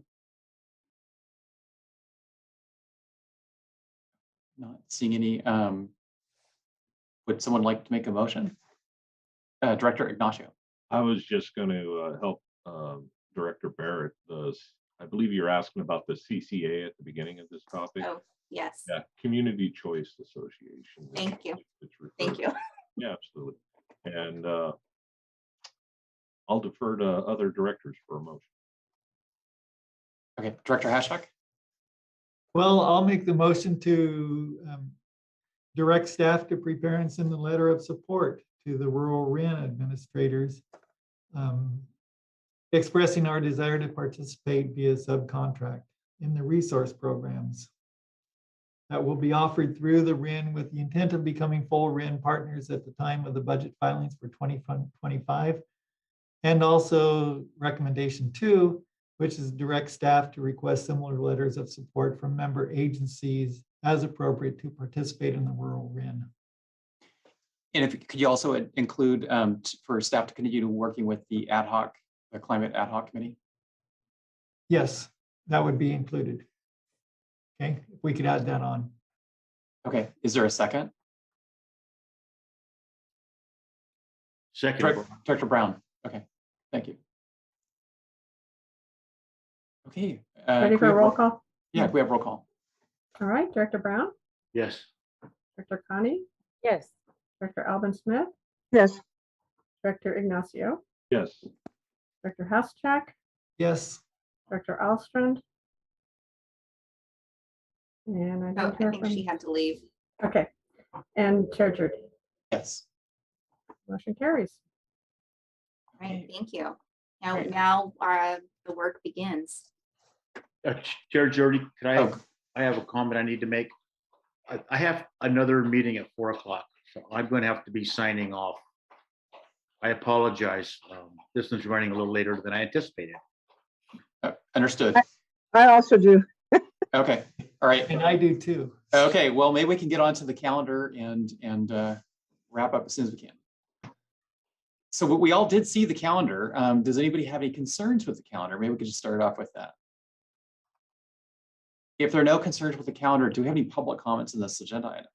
Not seeing any. Would someone like to make a motion? Director Ignacio. I was just going to help Director Barrett. I believe you're asking about the CCA at the beginning of this topic. Oh, yes. Yeah, Community Choice Association. Thank you. Thank you. Yeah, absolutely. And I'll defer to other directors for a motion. Okay, Director Hashak. Well, I'll make the motion to direct staff to prepare and send a letter of support to the RuralREN administrators, expressing our desire to participate via subcontract in the resource programs that will be offered through the REN with the intent of becoming full REN partners at the time of the budget filings for 2025. And also recommendation 2, which is direct staff to request similar letters of support from member agencies as appropriate to participate in the RuralREN. And could you also include for staff to continue working with the climate ad hoc committee? Yes, that would be included. Okay, if we could add that on. Okay, is there a second? Second. Director Brown. Okay, thank you. Okay. Ready for a roll call? Yeah, we have roll call. All right, Director Brown, Yes. Director Connie, Yes. Director Alvin Smith, Yes. Director Ignacio, Yes. Director Haschak, Yes. Director Alstrand. And I Oh, don't I hear think from, she had to leave. okay. And Chair Judy. Yes. Motion carries. All right, thank you. Great. Now the work begins. Chair Jordy, can Oh. I have a comment I need to make? I have another meeting at 4 o'clock, so I'm going to have to be signing off. I apologize. This is running a little later than I anticipated. Understood. I also do. Okay. All right. And I do too. Okay. Well, maybe we can get onto the calendar and wrap up as soon as we can. So we all did see the calendar. Does anybody have any concerns with the calendar? Maybe we could just start off with that. If there are no concerns with the calendar, do we have any public comments in this agenda item?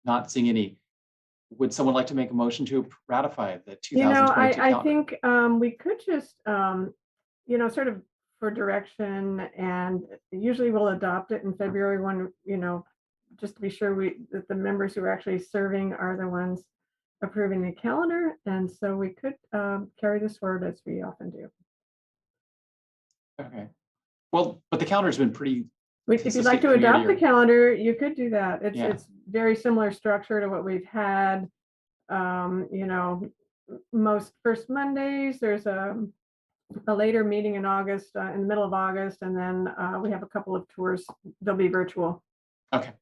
Not seeing any. Would someone like to make a motion to ratify the 2022 calendar? I think we could just, sort of for direction, and usually we'll adopt it in February when, just to be sure that the members who are actually serving are the ones approving the calendar. And so we could carry this forward as we often do. Okay. Well, but the calendar's been pretty. If you'd like to adopt the calendar, you could do that. Yeah. It's very similar structure to what we've had. Most first Mondays, there's a later meeting in August, in the middle of August, and then we have a couple of tours. They'll be virtual. Okay.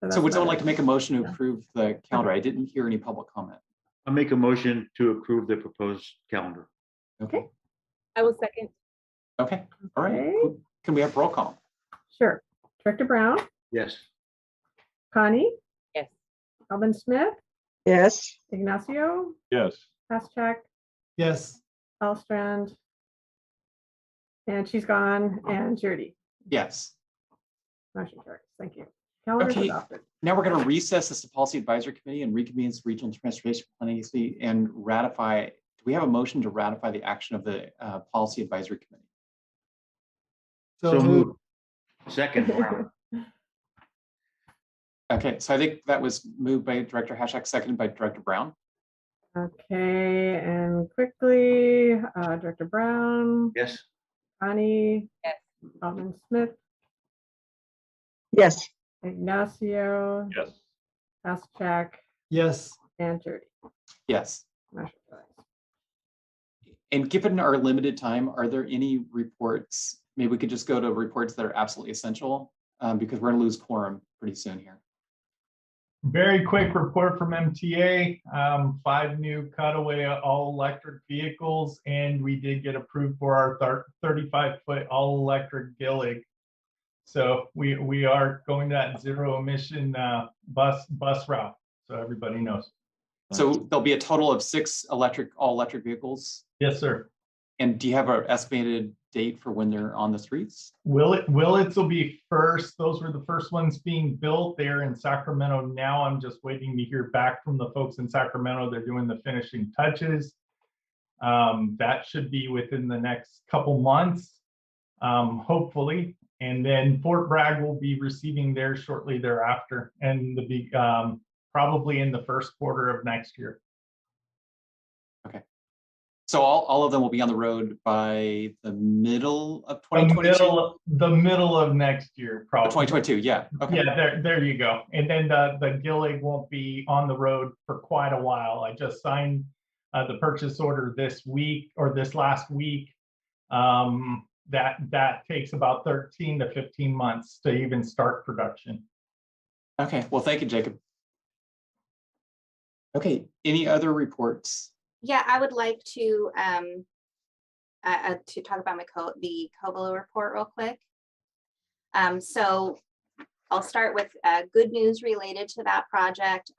that's So would someone about like to make a motion to approve the calendar? I didn't hear any public comment. I'll make a motion to approve the proposed calendar. Okay. I will second. Okay. All right. Okay. Cool. Can we have roll call? Sure. Director Brown, Yes. Connie, Yes. Alvin Smith, Yes. Ignacio, Yes. Haschak, Yes. Alstrand, and she's gone, and Judy. Yes. Motion carries. Thank you. Calendar's Okay. adopted. Now we're going to recess this to Policy Advisory Committee and reconvene as Regional Transportation Planning Agency and ratify. Do we have a motion to ratify the action of the Policy Advisory Committee? So moved. Second. Okay, so I think that was moved by Director Hashak, seconded by Director Brown. Okay, and quickly, Director Brown, Yes. Connie, Yes. Alvin Smith, Yes. Ignacio, Yes. Haschak, Yes. and Judy. Yes. Motion carries. And given our limited time, are there any reports? Maybe we could just go to reports that are absolutely essential because we're going to lose quorum pretty soon here. Very quick report from MTA, 5 new cutaway all-electric vehicles, and we did get approved for our 35-foot all-electric Gillig. So we are going that zero emission bus route, so everybody knows. So there'll be a total of 6 all-electric vehicles? Yes, sir. And do you have an estimated date for when they're on the streets? Willits will be first. Those were the first ones being built there in Sacramento. Now I'm just waiting to hear back from the folks in Sacramento. They're doing the finishing touches. That should be within the next couple months, hopefully. And then Fort Bragg will be receiving theirs shortly thereafter, and probably in the first quarter of next year. Okay. So all of them will be on the road by the middle of 2022? The middle of next year, probably. 2022, yeah. Okay. Yeah, there you go. And then the Gillig won't be on the road for quite a while. I just signed the purchase order this week or this last week. That takes about 13 to 15 months to even start production. Okay, well, thank you, Jacob. Okay, any other reports? Yeah, I would like to talk about the Cobolo report real quick. So I'll start with good news related to that project.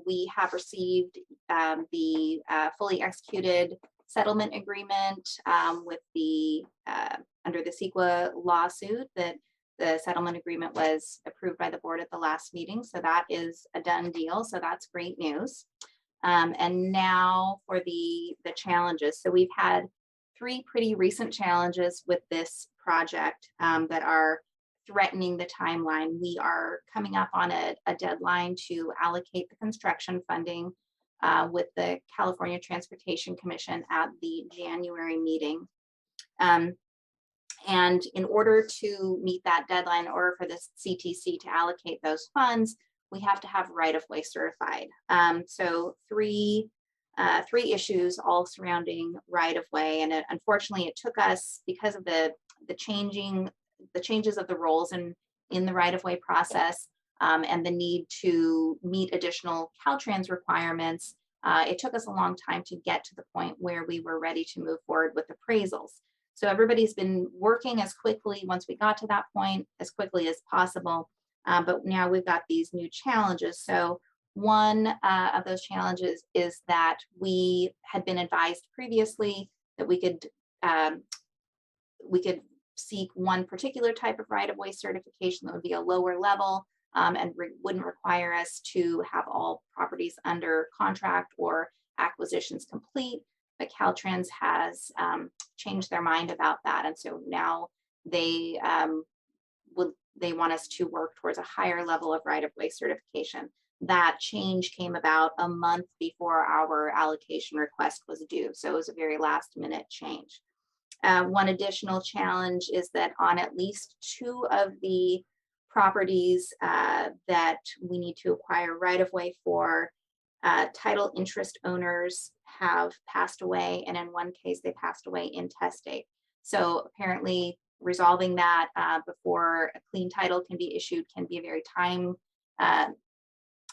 We have received the fully executed settlement agreement with the under the CEQA lawsuit. That the settlement agreement was approved by the board at the last meeting, so that is a done deal. So that's great news. And now for the challenges. So we've had 3 pretty recent challenges with this project that are threatening the timeline. We are coming up on a deadline to allocate the construction funding with the California Transportation Commission at the January meeting. And in order to meet that deadline, in order for the CTC to allocate those funds, we have to have right-of-way certified. So three issues all surrounding right-of-way, and unfortunately, it took us, because of the changes of the roles in the right-of-way process and the need to meet additional Caltrans requirements. It took us a long time to get to the point where we were ready to move forward with appraisals. So everybody's been working as quickly, once we got to that point, as quickly as possible. But now we've got these new challenges. So one of those challenges is that we had been advised previously that we could seek one particular type of right-of-way certification that would be a lower level and wouldn't require us to have all properties under contract or acquisitions complete. But Caltrans has changed their mind about that, and so now they want us to work towards a higher level of right-of-way certification. That change came about a month before our allocation request was due, so it was a very last-minute change. One additional challenge is that on at least 2 of the properties that we need to acquire right-of-way for, title interest owners have passed away, and in one case they passed away intestate. So apparently resolving that before a clean title can be issued can be a very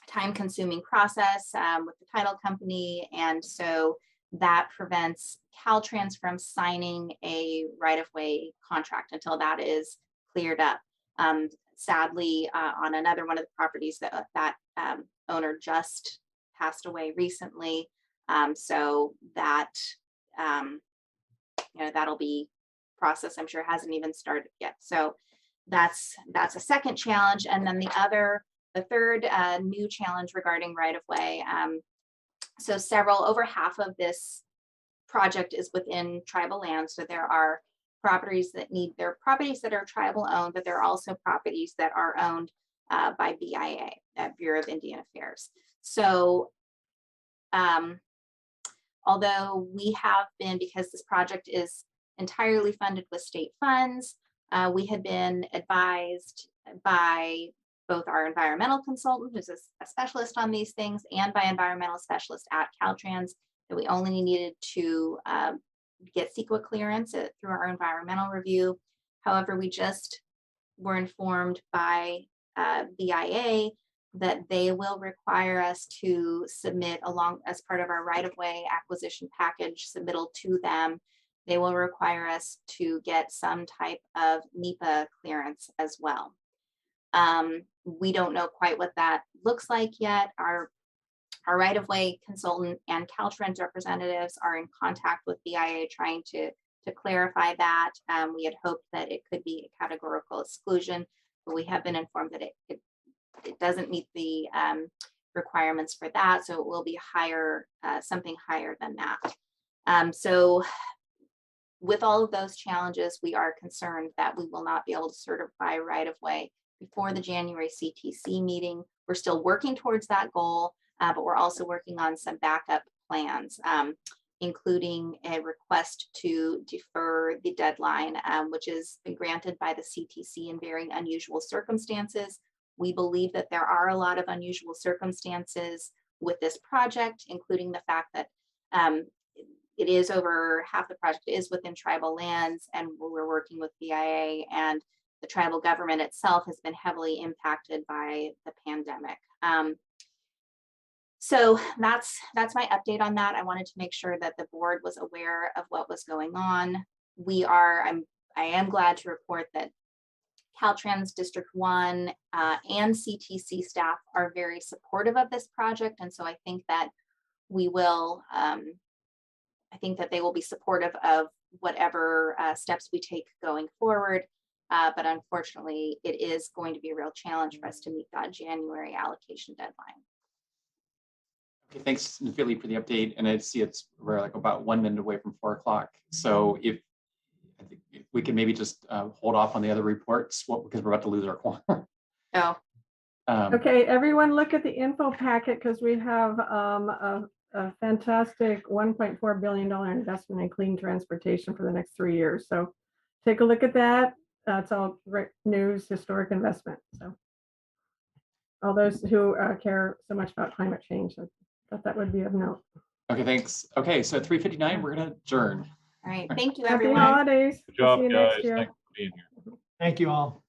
time-consuming process with the title company, and so that prevents Caltrans from signing a right-of-way contract until that is cleared up. Sadly, on another one of the properties that owner just passed away recently, so that that'll be process, I'm sure, hasn't even started yet. So that's a second challenge. And then the third new challenge regarding right-of-way. So over half of this project is within tribal land. So there are properties that are tribal owned, but there are also properties that are owned by BIA, Bureau of Indian Affairs. So although we have been, because this project is entirely funded with state funds, we had been advised by both our environmental consultant, who's a specialist on these things, and by environmental specialist at Caltrans, that we only needed to get CEQA clearance through our environmental review. However, we just were informed by BIA that they will require us to submit along as part of our right-of-way acquisition package submittal to them. They will require us to get some type of NEPA clearance as well. We don't know quite what that looks like yet. Our right-of-way consultant and Caltrans representatives are in contact with BIA trying to clarify that. We had hoped that it could be a categorical exclusion, but we have been informed that it doesn't meet the requirements for that, so it will be higher, something higher than that. So with all of those challenges, we are concerned that we will not be able to certify right-of-way before the January CTC meeting. We're still working towards that goal, but we're also working on some backup plans, including a request to defer the deadline, which has been granted by the CTC in very unusual circumstances. We believe that there are a lot of unusual circumstances with this project, including the fact that it is over half the project is within tribal lands, and we're working with BIA, and the tribal government itself has been heavily impacted by the pandemic. So that's my update on that. I wanted to make sure that the board was aware of what was going on. I am glad to report that Caltrans District 1 and CTC staff are very supportive of this project. And so I think that we will, I think that they will be supportive of whatever steps we take going forward. But unfortunately, it is going to be a real challenge for us to meet that January allocation deadline. Okay, thanks, Nephili, for the update. And I see we're like about 1 minute away from 4 o'clock. So if we can maybe just hold off on the other reports, because we're about to lose our quorum. Oh. Okay, everyone look at the info packet, because we have a fantastic $1.4 billion investment in clean transportation for the next 3 years. So take a look at that. It's all great news, historic investment. So all those who care so much about climate change, I thought that would be of note. Okay, thanks. Okay, so at 3:59, we're going to adjourn. All right, thank you, Happy everyone. holidays. Good job, See you guys. next year. Thanks for being here. Thank you all.